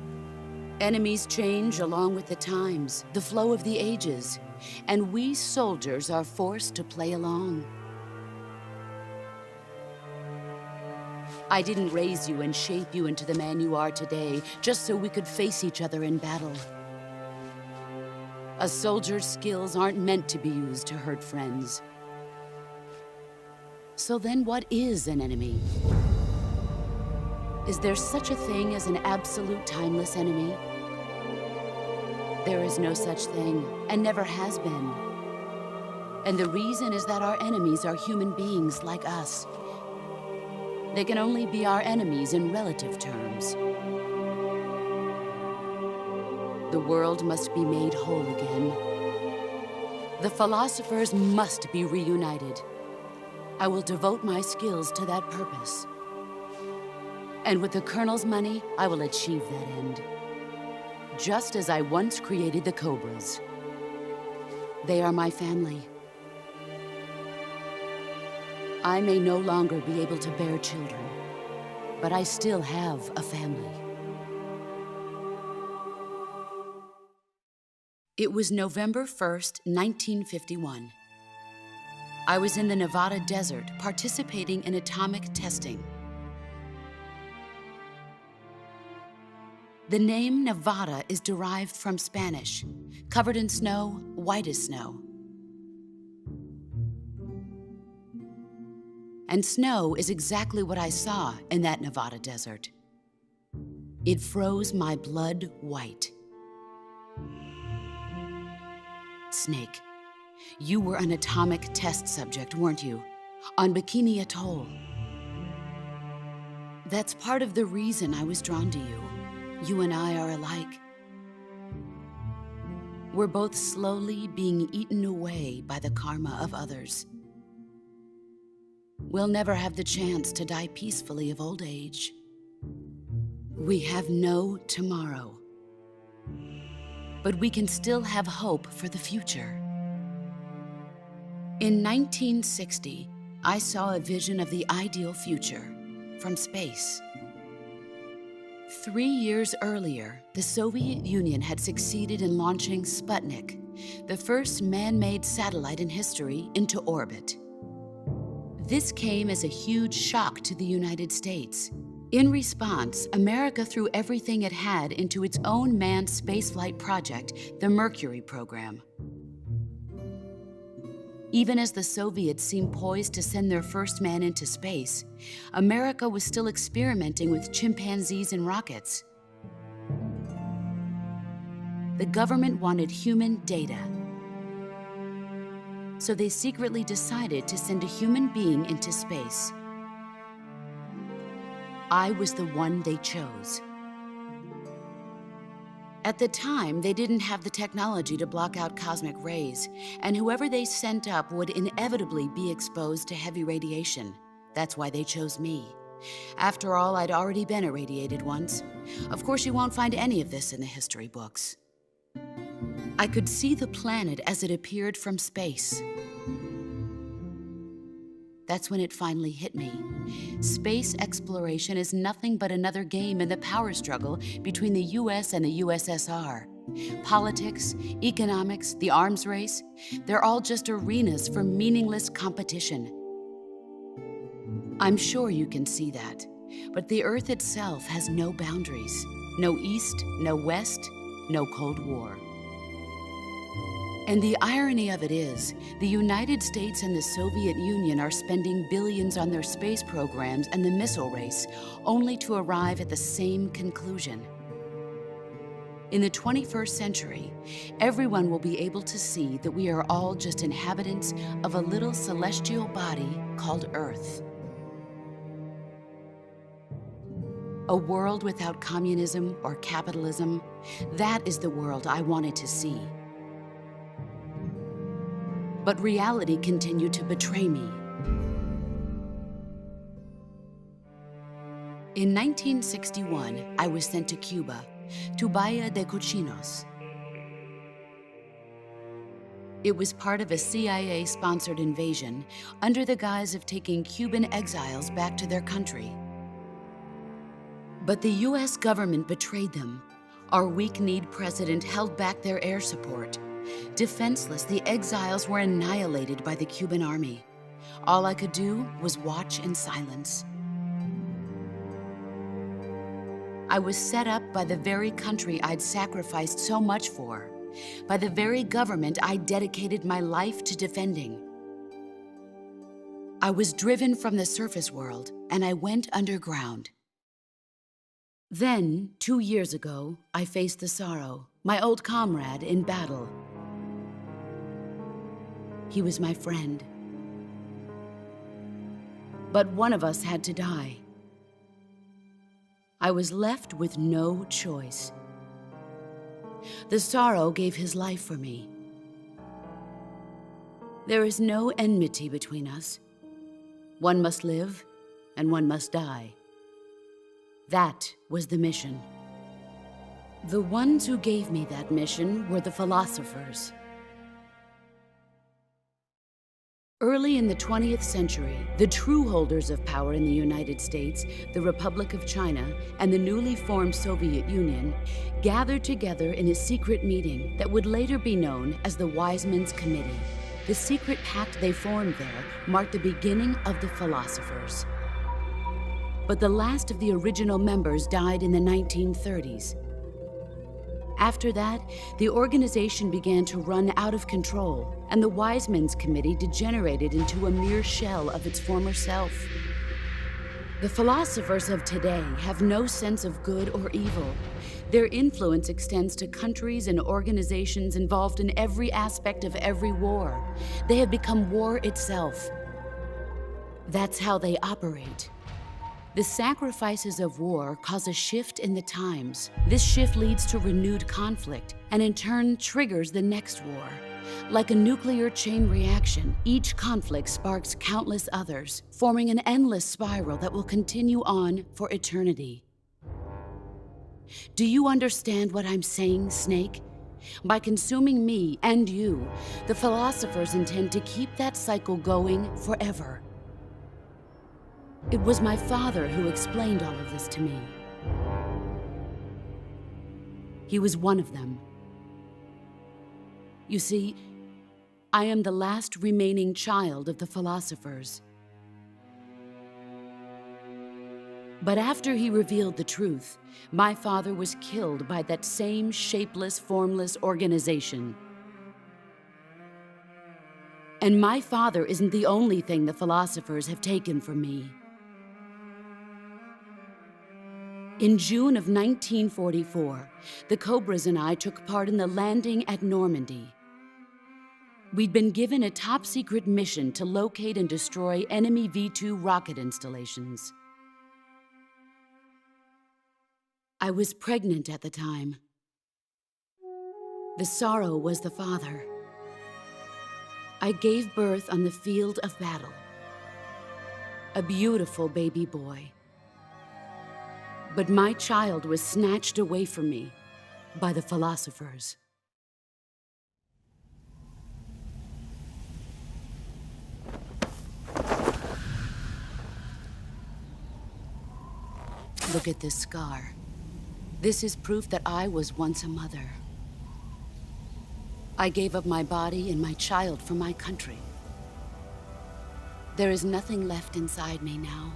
Enemies change along with the times, the flow of the ages, and we soldiers are forced to play along. I didn't raise you and shape you into the man you are today just so we could face each other in battle. A soldier's skills aren't meant to be used to hurt friends. So then what is an enemy? Is there such a thing as an absolute timeless enemy? There is no such thing, and never has been. And the reason is that our enemies are human beings like us. They can only be our enemies in relative terms. The world must be made whole again. The philosophers must be reunited. I will devote my skills to that purpose. And with the Colonel's money, I will achieve that end. Just as I once created the Cobras. They are my family. I may no longer be able to bear children, but I still have a family. It was November 1st, 1951. I was in the Nevada desert participating in atomic testing. The name Nevada is derived from Spanish, covered in snow, white as snow. And snow is exactly what I saw in that Nevada desert. It froze my blood white. Snake, you were an atomic test subject, weren't you? On Bikini Atoll. That's part of the reason I was drawn to you. You and I are alike. We're both slowly being eaten away by the karma of others. We'll never have the chance to die peacefully of old age. We have no tomorrow. But we can still have hope for the future. In 1960, I saw a vision of the ideal future from space. 3 years earlier, the Soviet Union had succeeded in launching Sputnik, the first man-made satellite in history, into orbit. This came as a huge shock to the United States. In response, America threw everything it had into its own manned spaceflight project, the Mercury program. Even as the Soviets seemed poised to send their first man into space, America was still experimenting with chimpanzees and rockets. The government wanted human data. So they secretly decided to send a human being into space. I was the one they chose. At the time, they didn't have the technology to block out cosmic rays, and whoever they sent up would inevitably be exposed to heavy radiation. That's why they chose me. After all, I'd already been irradiated once. Of course, you won't find any of this in the history books. I could see the planet as it appeared from space. That's when it finally hit me. Space exploration is nothing but another game in the power struggle between the US and the USSR. Politics, economics, the arms race, they're all just arenas for meaningless competition. I'm sure you can see that, but the Earth itself has no boundaries. No East, no West, no Cold War. And the irony of it is, the United States and the Soviet Union are spending billions on their space programs and the missile race, only to arrive at the same conclusion. In the 21st century, everyone will be able to see that we are all just inhabitants of a little celestial body called Earth. A world without communism or capitalism, that is the world I wanted to see. But reality continued to betray me. In 1961, I was sent to Cuba, to Bahia de Cochinos. It was part of a CIA-sponsored invasion under the guise of taking Cuban exiles back to their country. But the US government betrayed them. Our weak-kneed president held back their air support. Defenseless, the exiles were annihilated by the Cuban army. All I could do was watch in silence. I was set up by the very country I'd sacrificed so much for, by the very government I dedicated my life to defending. I was driven from the surface world, and I went underground. Then, 2 years ago, I faced the sorrow, my old comrade in battle. He was my friend. But one of us had to die. I was left with no choice. The sorrow gave his life for me. There is no enmity between us. One must live, and one must die. That was the mission. The ones who gave me that mission were the philosophers. Early in the 20th century, the true holders of power in the United States, the Republic of China, and the newly formed Soviet Union gathered together in a secret meeting that would later be known as the Wise Men's Committee. The secret pact they formed there marked the beginning of the philosophers. But the last of the original members died in the 1930s. After that, the organization began to run out of control, and the Wise Men's Committee degenerated into a mere shell of its former self. The philosophers of today have no sense of good or evil. Their influence extends to countries and organizations involved in every aspect of every war. They have become war itself. That's how they operate. The sacrifices of war cause a shift in the times. This shift leads to renewed conflict, and in turn triggers the next war. Like a nuclear chain reaction, each conflict sparks countless others, forming an endless spiral that will continue on for eternity. Do you understand what I'm saying, Snake? By consuming me and you, the philosophers intend to keep that cycle going forever. It was my father who explained all of this to me. He was one of them. You see, I am the last remaining child of the philosophers. But after he revealed the truth, my father was killed by that same shapeless, formless organization. And my father isn't the only thing the philosophers have taken from me. In June of 1944, the Cobras and I took part in the landing at Normandy. We'd been given a top-secret mission to locate and destroy enemy V-2 rocket installations. I was pregnant at the time. The sorrow was the father. I gave birth on the field of battle. A beautiful baby boy. But my child was snatched away from me by the philosophers. Look at this scar. This is proof that I was once a mother. I gave up my body and my child for my country. There is nothing left inside me now.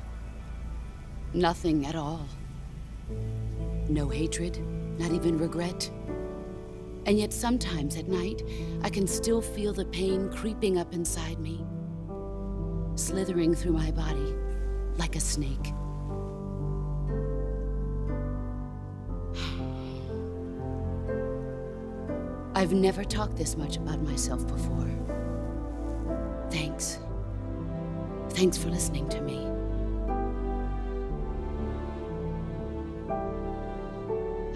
Nothing at all. No hatred, not even regret. And yet sometimes at night, I can still feel the pain creeping up inside me, slithering through my body like a snake. I've never talked this much about myself before. Thanks. Thanks for listening to me.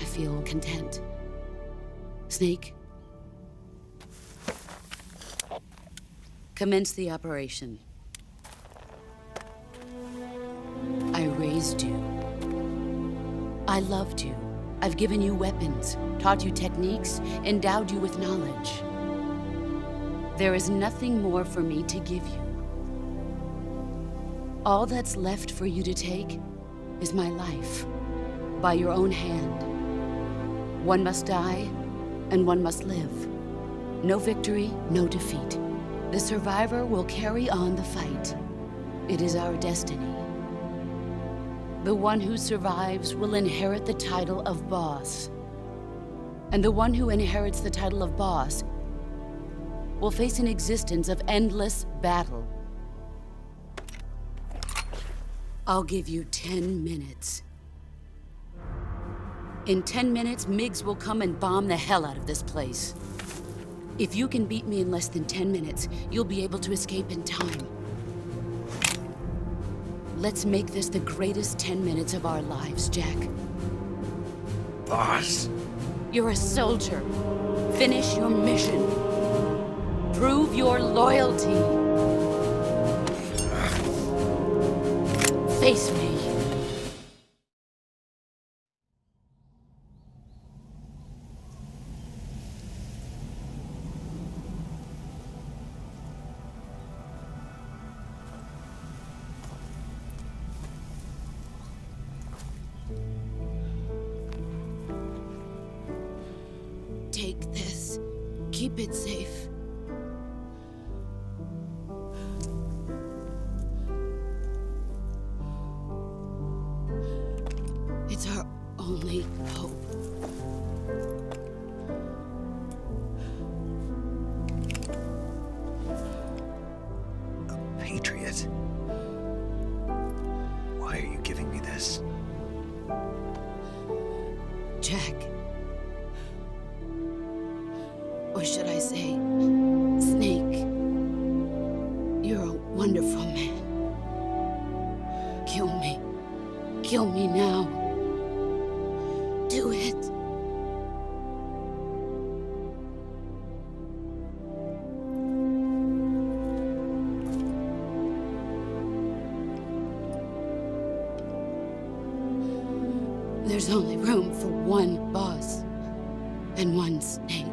I feel content. Snake, commence the operation. I raised you. I loved you. I've given you weapons, taught you techniques, endowed you with knowledge. There is nothing more for me to give you. All that's left for you to take is my life, by your own hand. One must die, and one must live. No victory, no defeat. The survivor will carry on the fight. It is our destiny. The one who survives will inherit the title of boss. And the one who inherits the title of boss will face an existence of endless battle. I'll give you 10 minutes. In 10 minutes, MiGs will come and bomb the hell out of this place. If you can beat me in less than 10 minutes, you'll be able to escape in time. Let's make this the greatest 10 minutes of our lives, Jack. Boss? You're a soldier. Finish your mission. Prove your loyalty. Face me. Take this. Keep it safe. It's our only hope. A patriot? Why are you giving me this? Jack. Or should I say, Snake? You're a wonderful man. Kill me. Kill me now. Do it. There's only room for one boss and one Snake.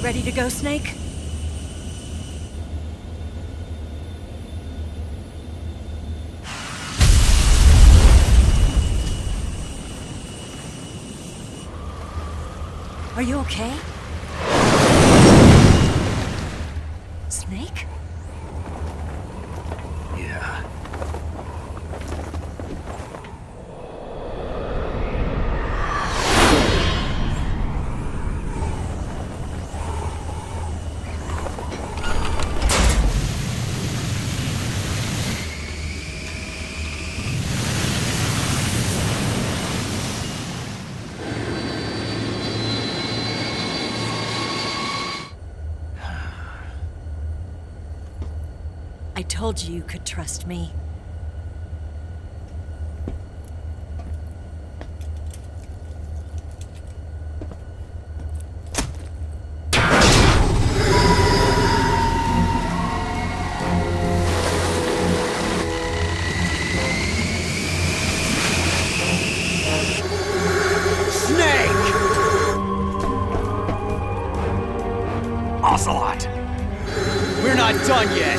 Ready to go, Snake? Are you okay? Snake? Yeah. I told you you could trust me. Ocelot! We're not done yet!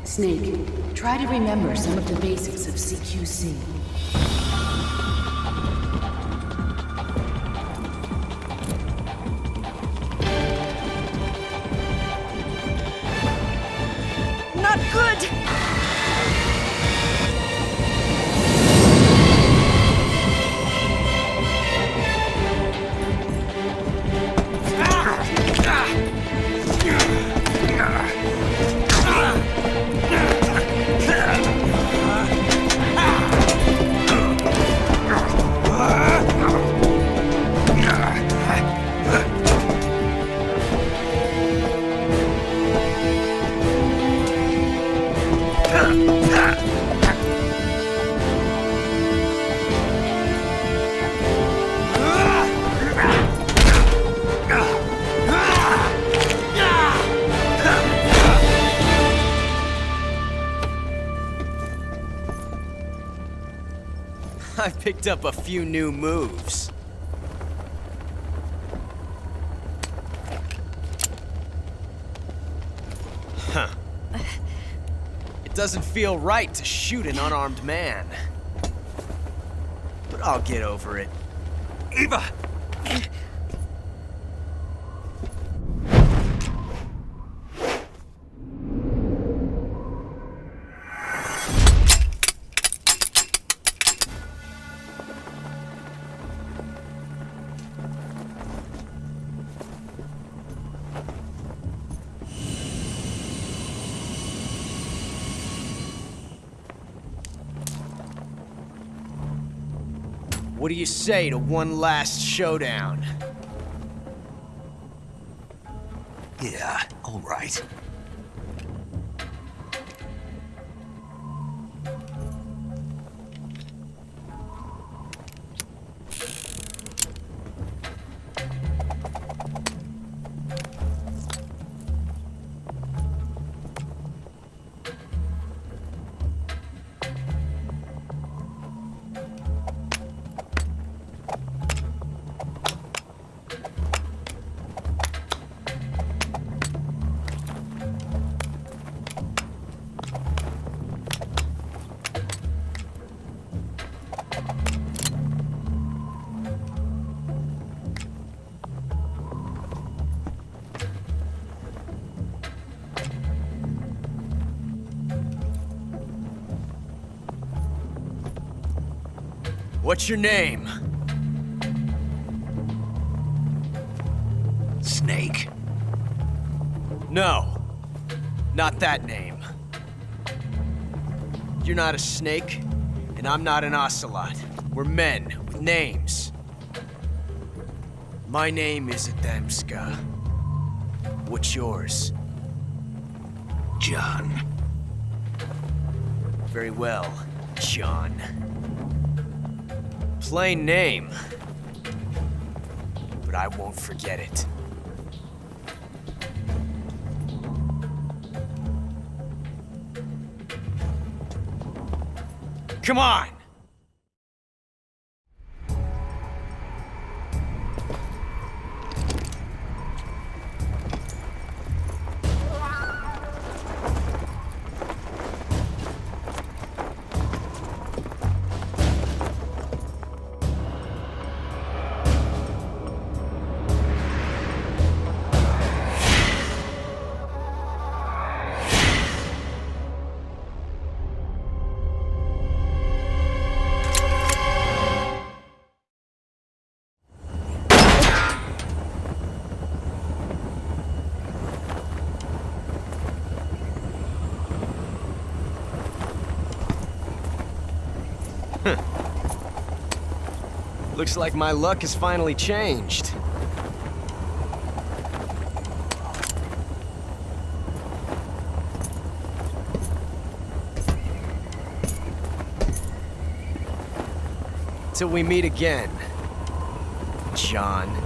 Snake, try to remember some of the basics of CQC. Not good! I picked up a few new moves. Huh. It doesn't feel right to shoot an unarmed man. But I'll get over it. Eva! What do you say to one last showdown? Yeah, all right. What's your name? Snake? No. Not that name. You're not a snake, and I'm not an ocelot. We're men with names. My name is Adamska. What's yours? John. Very well, John. Plain name. But I won't forget it. Come on! Looks like my luck has finally changed. Till we meet again, John.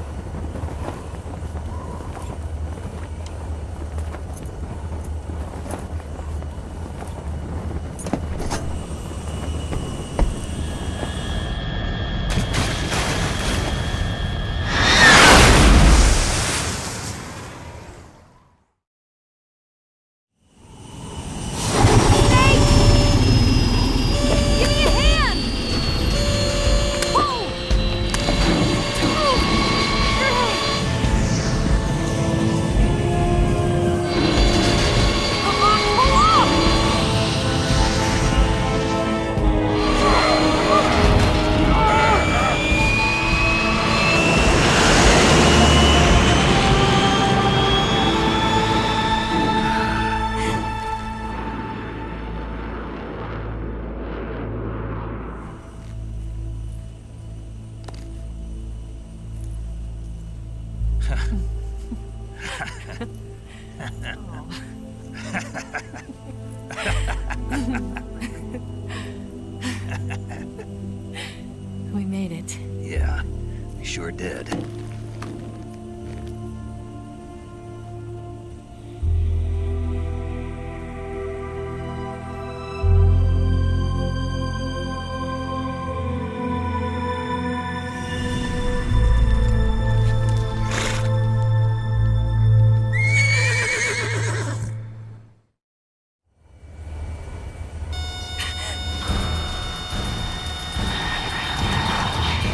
We made it. Yeah, we sure did.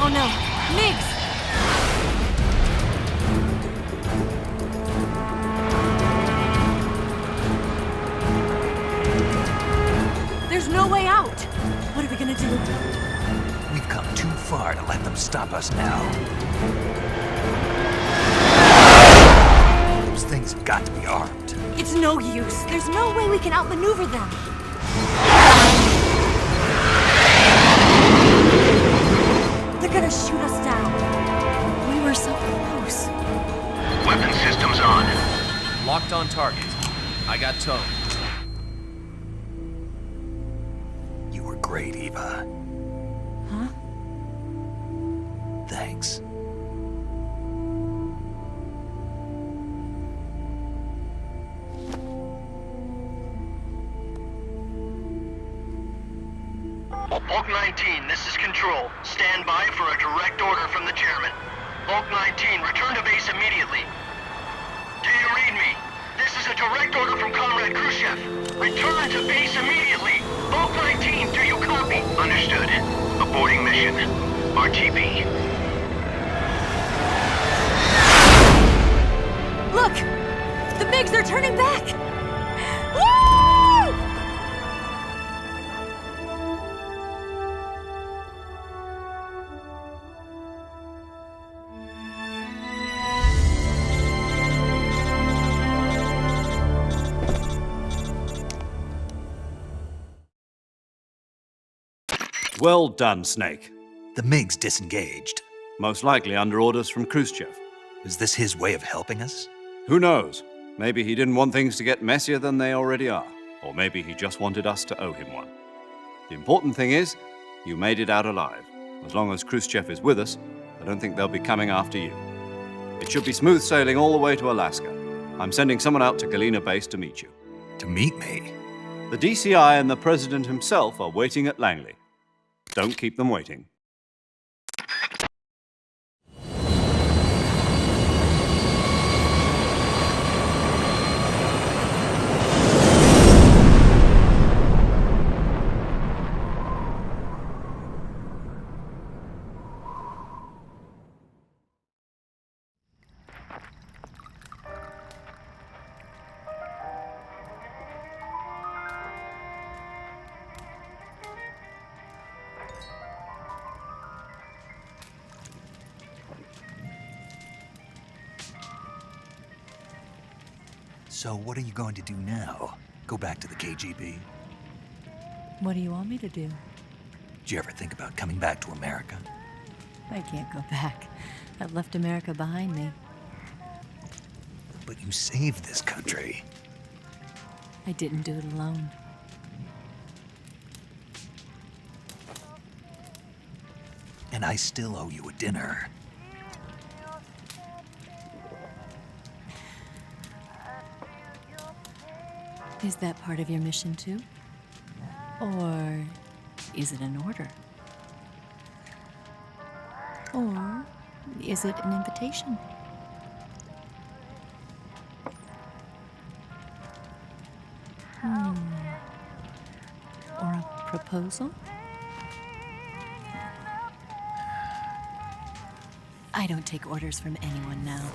Oh no, Mix! There's no way out! What are we gonna do? We've come too far to let them stop us now. Those things have got to be armed. It's no use. There's no way we can outmaneuver them. They're gonna shoot us down. We were so close. Weapon systems on. Locked on target. I got towed. You were great, Eva. Huh? Thanks. Bulk 19, this is Control. Stand by for a direct order from the chairman. Bulk 19, return to base immediately. Do you read me? This is a direct order from Comrade Khrushchev. Return to base immediately. Bulk 19, do you copy? Understood. Aborting mission. RTB. Look! The MiGs are turning back! Woo! Well done, Snake. The MiG's disengaged. Most likely under orders from Khrushchev. Is this his way of helping us? Who knows? Maybe he didn't want things to get messier than they already are. Or maybe he just wanted us to owe him one. The important thing is, you made it out alive. As long as Khrushchev is with us, I don't think they'll be coming after you. It should be smooth sailing all the way to Alaska. I'm sending someone out to Galena Base to meet you. To meet me? The DCI and the President himself are waiting at Langley. Don't keep them waiting. So what are you going to do now? Go back to the KGB? What do you want me to do? Did you ever think about coming back to America? I can't go back. I've left America behind me. But you saved this country. I didn't do it alone. And I still owe you a dinner. Is that part of your mission too? Or is it an order? Or is it an invitation? Or a proposal? I don't take orders from anyone now.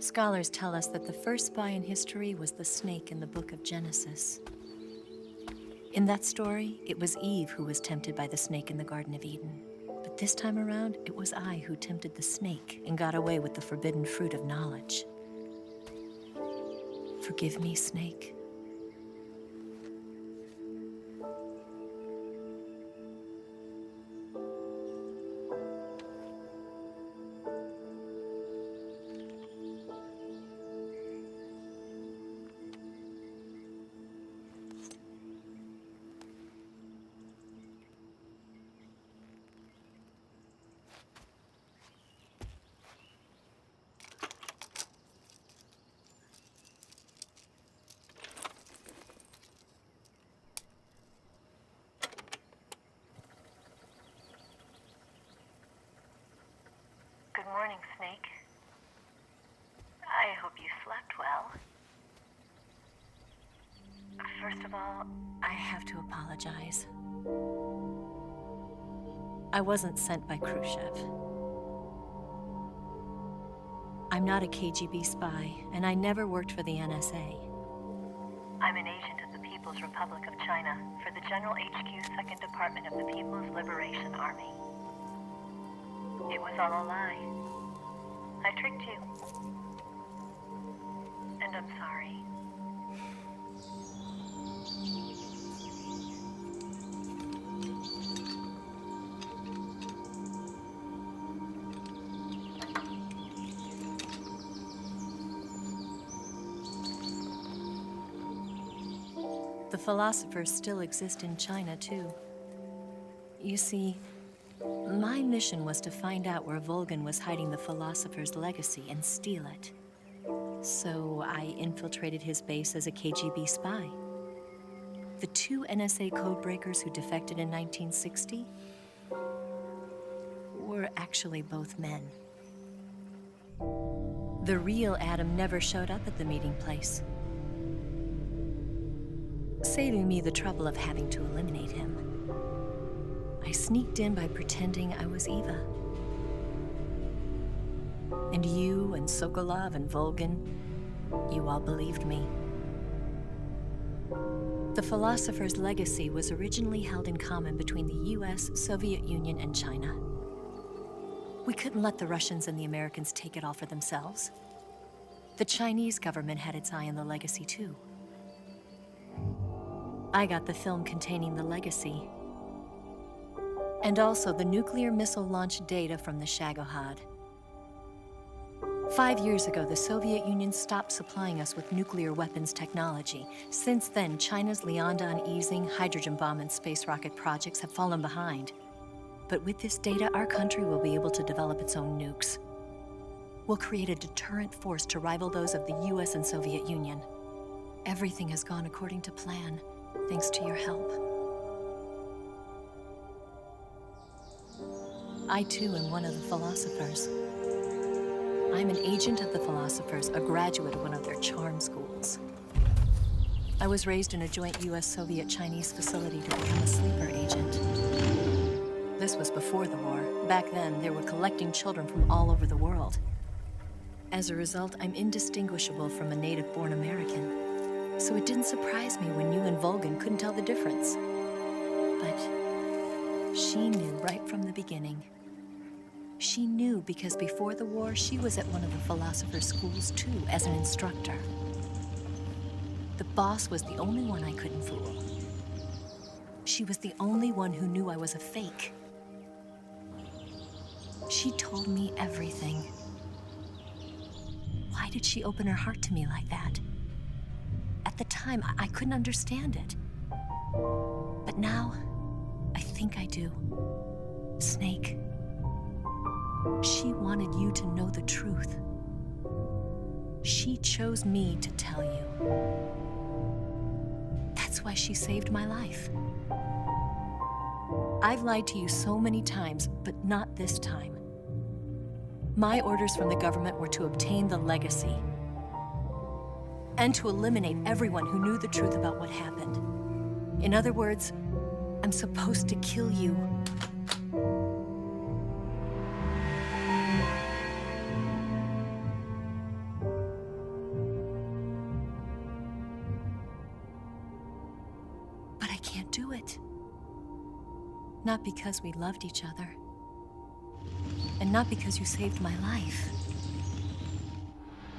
Scholars tell us that the first spy in history was the snake in the book of Genesis. In that story, it was Eve who was tempted by the snake in the Garden of Eden. But this time around, it was I who tempted the snake and got away with the forbidden fruit of knowledge. Forgive me, snake. Good morning, Snake. I hope you slept well. First of all, all, I have to apologize. I wasn't sent by Khrushchev. I'm not a KGB spy, and I never worked for the NSA. I'm an agent of the People's Republic of China for the General HQ 2nd Department of the People's Liberation Army. It was all a lie. I tricked you. And I'm sorry. The philosophers still exist in China, too. You see, my mission was to find out where Volgin was hiding the philosopher's legacy and steal it. So I infiltrated his base as a KGB spy. The 2 NSA codebreakers who defected in 1960 were actually both men. The real Adam never showed up at the meeting place, saving me the trouble of having to eliminate him. I sneaked in by pretending I was Eva. And you and Sokolov and Volgin, you all believed me. The philosopher's legacy was originally held in common between the US, Soviet Union, and China. We couldn't let the Russians and the Americans take it all for themselves. The Chinese government had its eye on the legacy, too. I got the film containing the legacy, and also the nuclear missile launch data from the Shagohod. 5 years ago, the Soviet Union stopped supplying us with nuclear weapons technology. Since then, China's Liaodong easing, hydrogen bomb, and space rocket projects have fallen behind. But with this data, our country will be able to develop its own nukes. We'll create a deterrent force to rival those of the US and Soviet Union. Everything has gone according to plan, thanks to your help. I, too, am one of the philosophers. I'm an agent of the philosophers, a graduate of one of their charm schools. I was raised in a joint US-Soviet-Chinese facility to become a sleeper agent. This was before the war. Back then, they were collecting children from all over the world. As a result, I'm indistinguishable from a native-born American. So it didn't surprise me when you and Volgin couldn't tell the difference. But she knew right from the beginning. She knew because before the war, she was at one of the philosopher's schools too, as an instructor. The boss was the only one I couldn't fool. She was the only one who knew I was a fake. She told me everything. Why did she open her heart to me like that? At the time, I couldn't understand it. But now, I think I do. Snake. She wanted you to know the truth. She chose me to tell you. That's why she saved my life. I've lied to you so many times, but not this time. My orders from the government were to obtain the legacy and to eliminate everyone who knew the truth about what happened. In other words, I'm supposed to kill you. But I can't do it. Not because we loved each other. And not because you saved my life.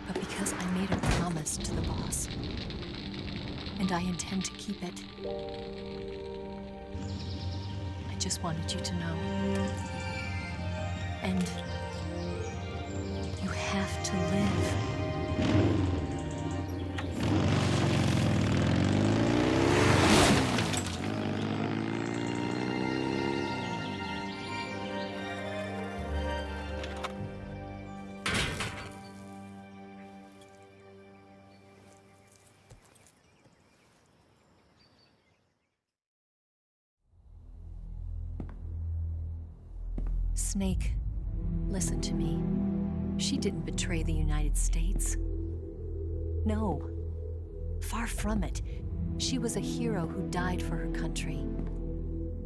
But because I made a promise to the boss. And I intend to keep it. I just wanted you to know. And you have to live. Snake, listen to me. She didn't betray the United States. No, far from it. She was a hero who died for her country.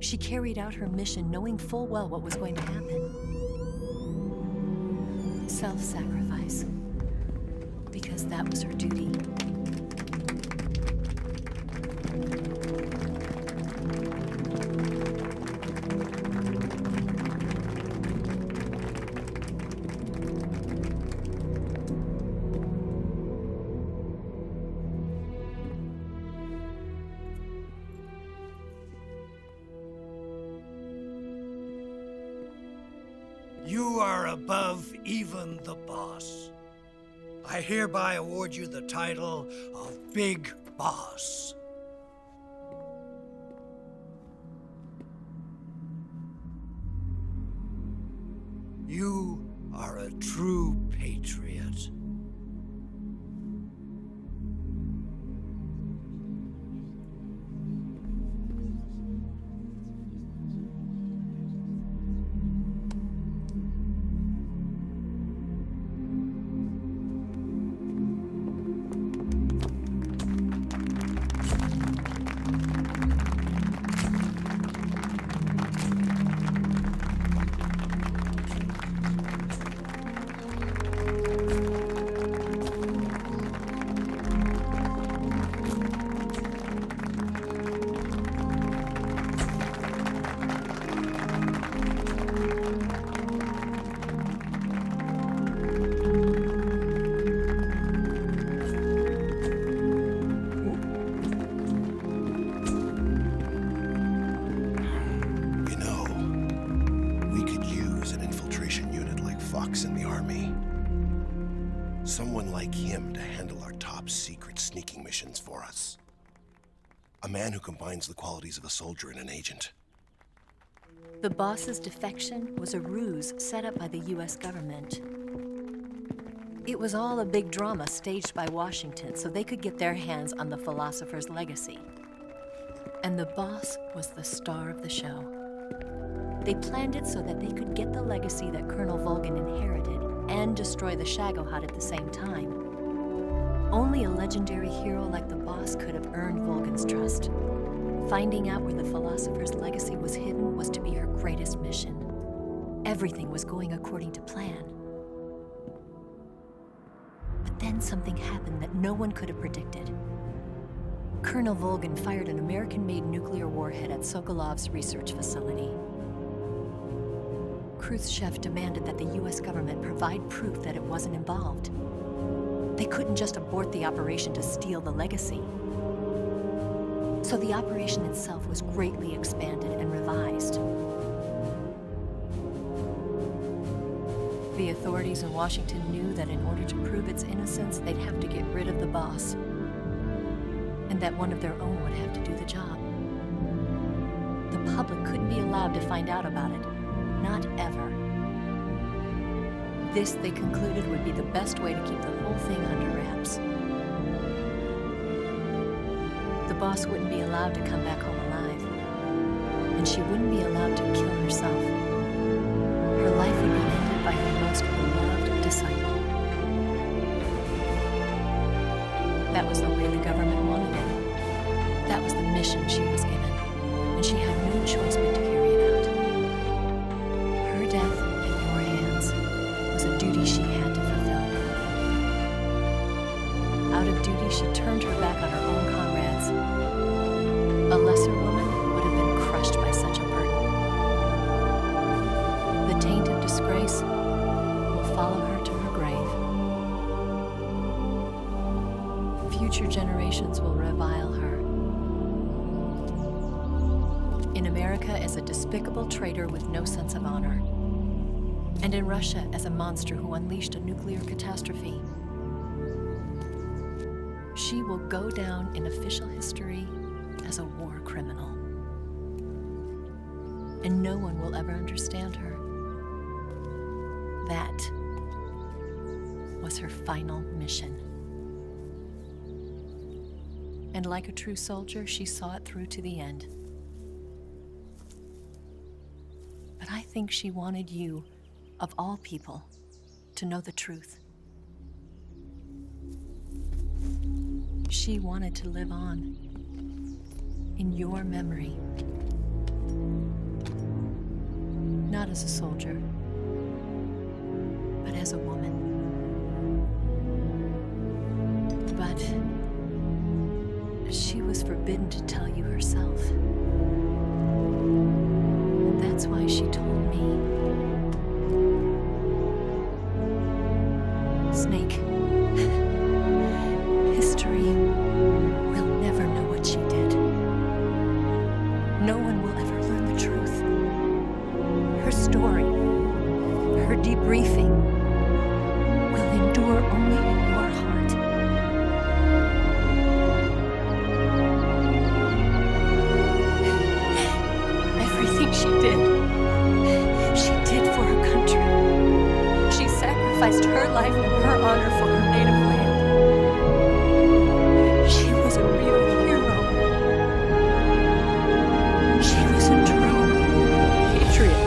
She carried out her mission knowing full well what was going to happen. Self-sacrifice. Because that was her duty. You are above even the boss. I hereby award you the title of Big Boss. You are a true patriot. Someone like him to handle our top secret sneaking missions for us. A man who combines the qualities of a soldier and an agent. The boss's defection was a ruse set up by the US government. It was all a big drama staged by Washington so they could get their hands on the philosopher's legacy. And the boss was the star of the show. They planned it so that they could get the legacy that Colonel Volgin inherited and destroy the Shagohod at the same time. Only a legendary hero like the boss could have earned Volgin's trust. Finding out where the philosopher's legacy was hidden was to be her greatest mission. Everything was going according to plan. But then something happened that no one could have predicted. Colonel Volgin fired an American-made nuclear warhead at Sokolov's research facility. Khrushchev demanded that the US government provide proof that it wasn't involved. They couldn't just abort the operation to steal the legacy. So the operation itself was greatly expanded and revised. The authorities in Washington knew that in order to prove its innocence, they'd have to get rid of the boss, and that one of their own would have to do the job. The public couldn't be allowed to find out about it. Not ever. This, they concluded, would be the best way to keep the whole thing under wraps. The boss wouldn't be allowed to come back home alive, and she wouldn't be allowed to kill herself. Her life would be ended by her most beloved disciple. That was the way the government wanted it. That was the mission she was given, and she had no choice but to carry it out. Her death in your hands was a duty she had to fulfill. Out of duty, she turned her back on her own comrades. A lesser woman would have been crushed by such a burden. The taint of disgrace will follow her to her grave. Future generations will revile her. In America as a despicable traitor with no sense of honor. And in Russia as a monster who unleashed a nuclear catastrophe. She will go down in official history as a war criminal. And no one will ever understand her. That was her final mission. And like a true soldier, she saw it through to the end. But I think she wanted you, of all people, to know the truth. She wanted to live on. in your memory. Not as a soldier, but as a woman. But she was forbidden to tell you herself. And that's why she told me. Snake, history will never know what she did. No one will ever learn the truth. Her story, her debriefing, will endure only in your heart. Everything she did for her country. She sacrificed her life and her honor for her native land. She was a real hero. She was a true patriot.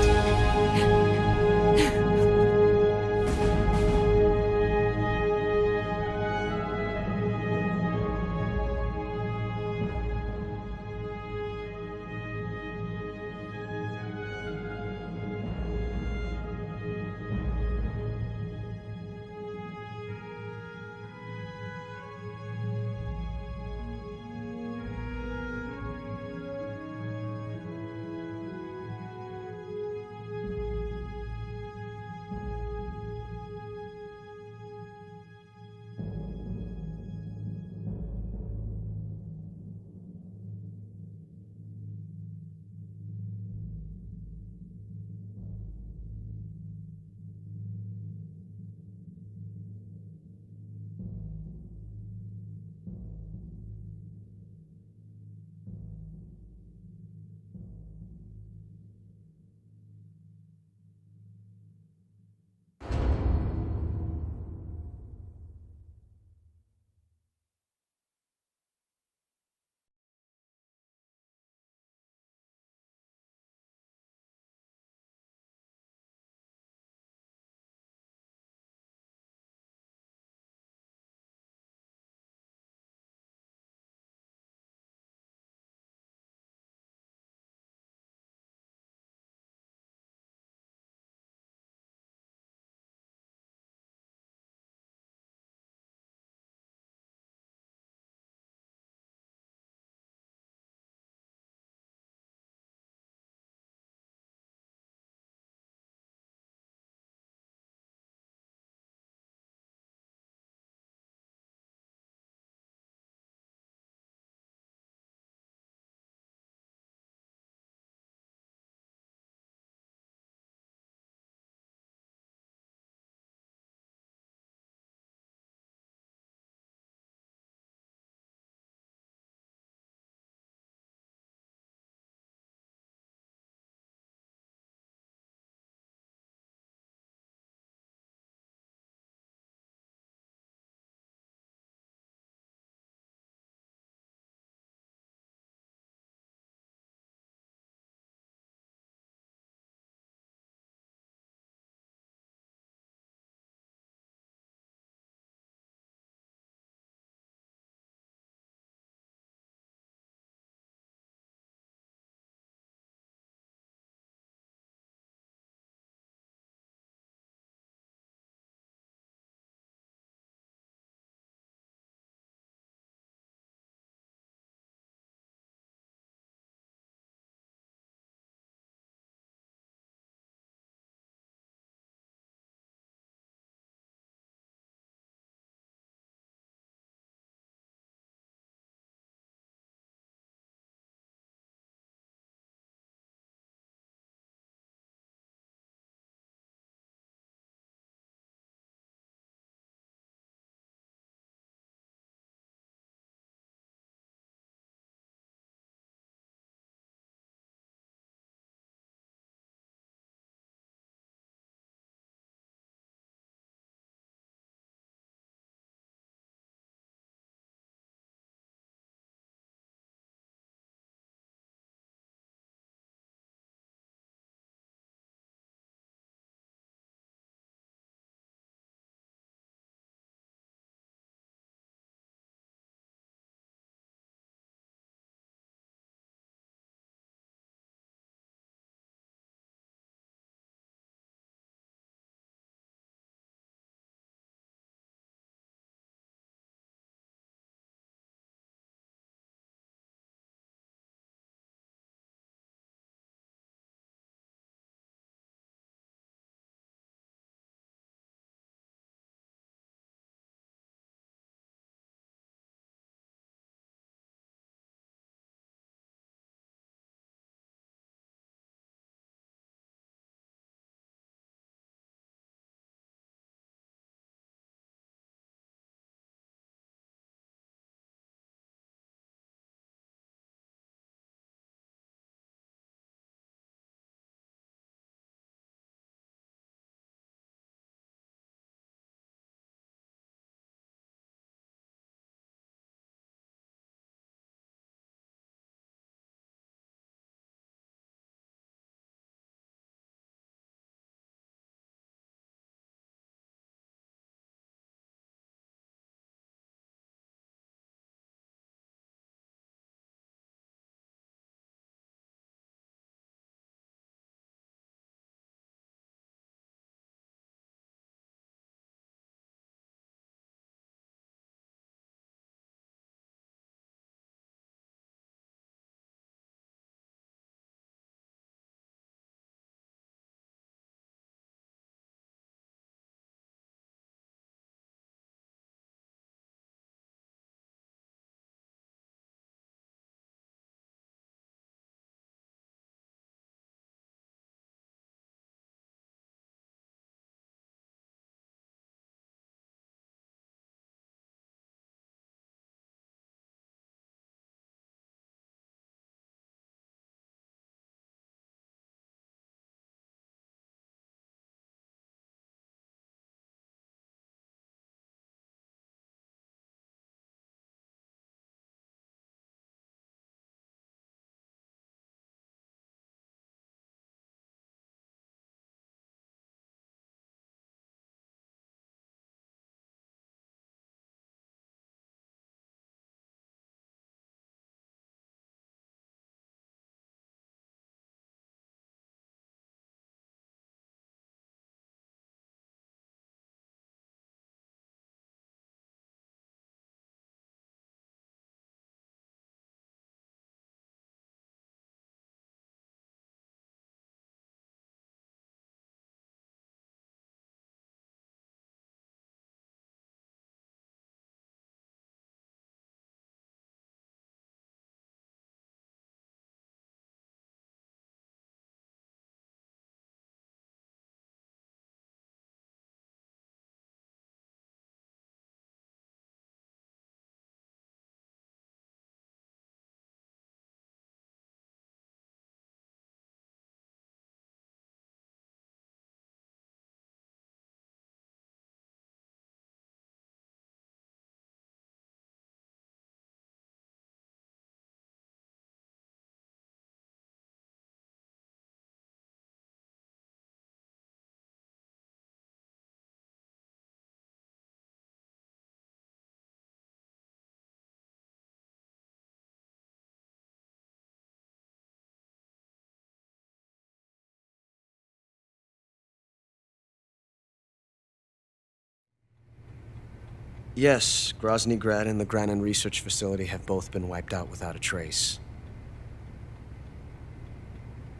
Yes, Grozny Grad and the Granin Research Facility have both been wiped out without a trace.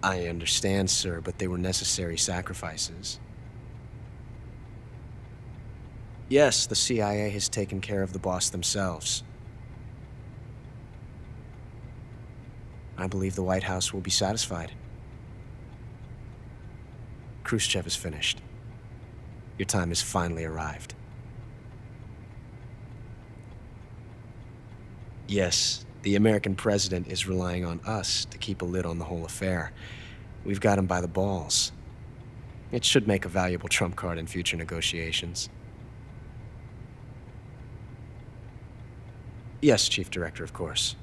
I understand, sir, but they were necessary sacrifices. Yes, the CIA has taken care of the boss themselves. I believe the White House will be satisfied. Khrushchev is finished. Your time has finally arrived. Yes, the American president is relying on us to keep a lid on the whole affair. We've got him by the balls. It should make a valuable trump card in future negotiations. Yes, Chief Director, of course.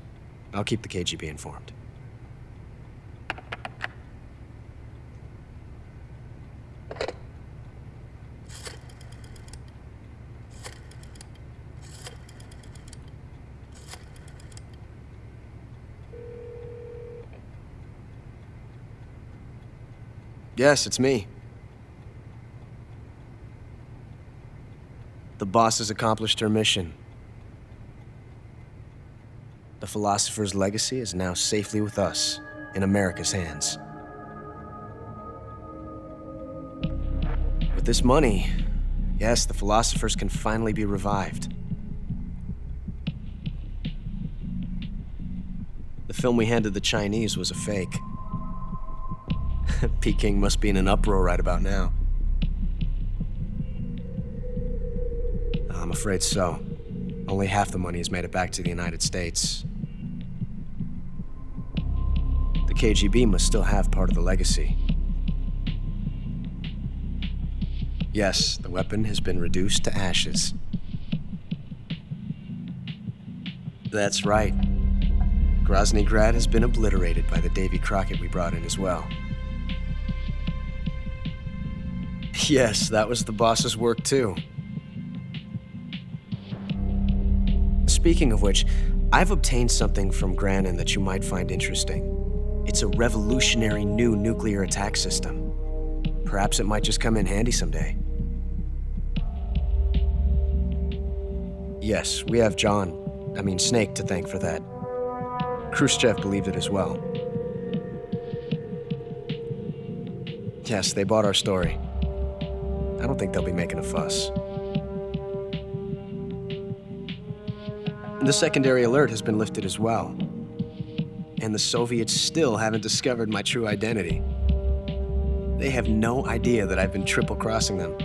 I'll keep the KGB informed. Yes, it's me. The boss has accomplished her mission. The philosopher's legacy is now safely with us, in America's hands. With this money, yes, the philosophers can finally be revived. The film we handed the Chinese was a fake. Peking must be in an uproar right about now. I'm afraid so. Only half the money has made it back to the United States. The KGB must still have part of the legacy. Yes, the weapon has been reduced to ashes. That's right. Grozny Grad has been obliterated by the Davy Crockett we brought in as well. Yes, that was the boss's work too. Speaking of which, I've obtained something from Granin that you might find interesting. It's a revolutionary new nuclear attack system. Perhaps it might just come in handy someday. Yes, we have Snake to thank for that. Khrushchev believed it as well. Yes, they bought our story. I don't think they'll be making a fuss. The secondary alert has been lifted as well. And the Soviets still haven't discovered my true identity. They have no idea that I've been triple-crossing them.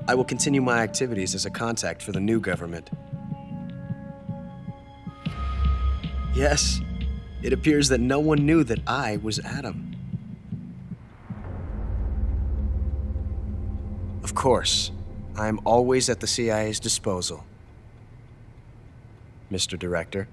I will continue my activities as a contact for the new government. Yes, it appears that no one knew that I was Adam. Of course, I'm always at the CIA's disposal, Mr. Director.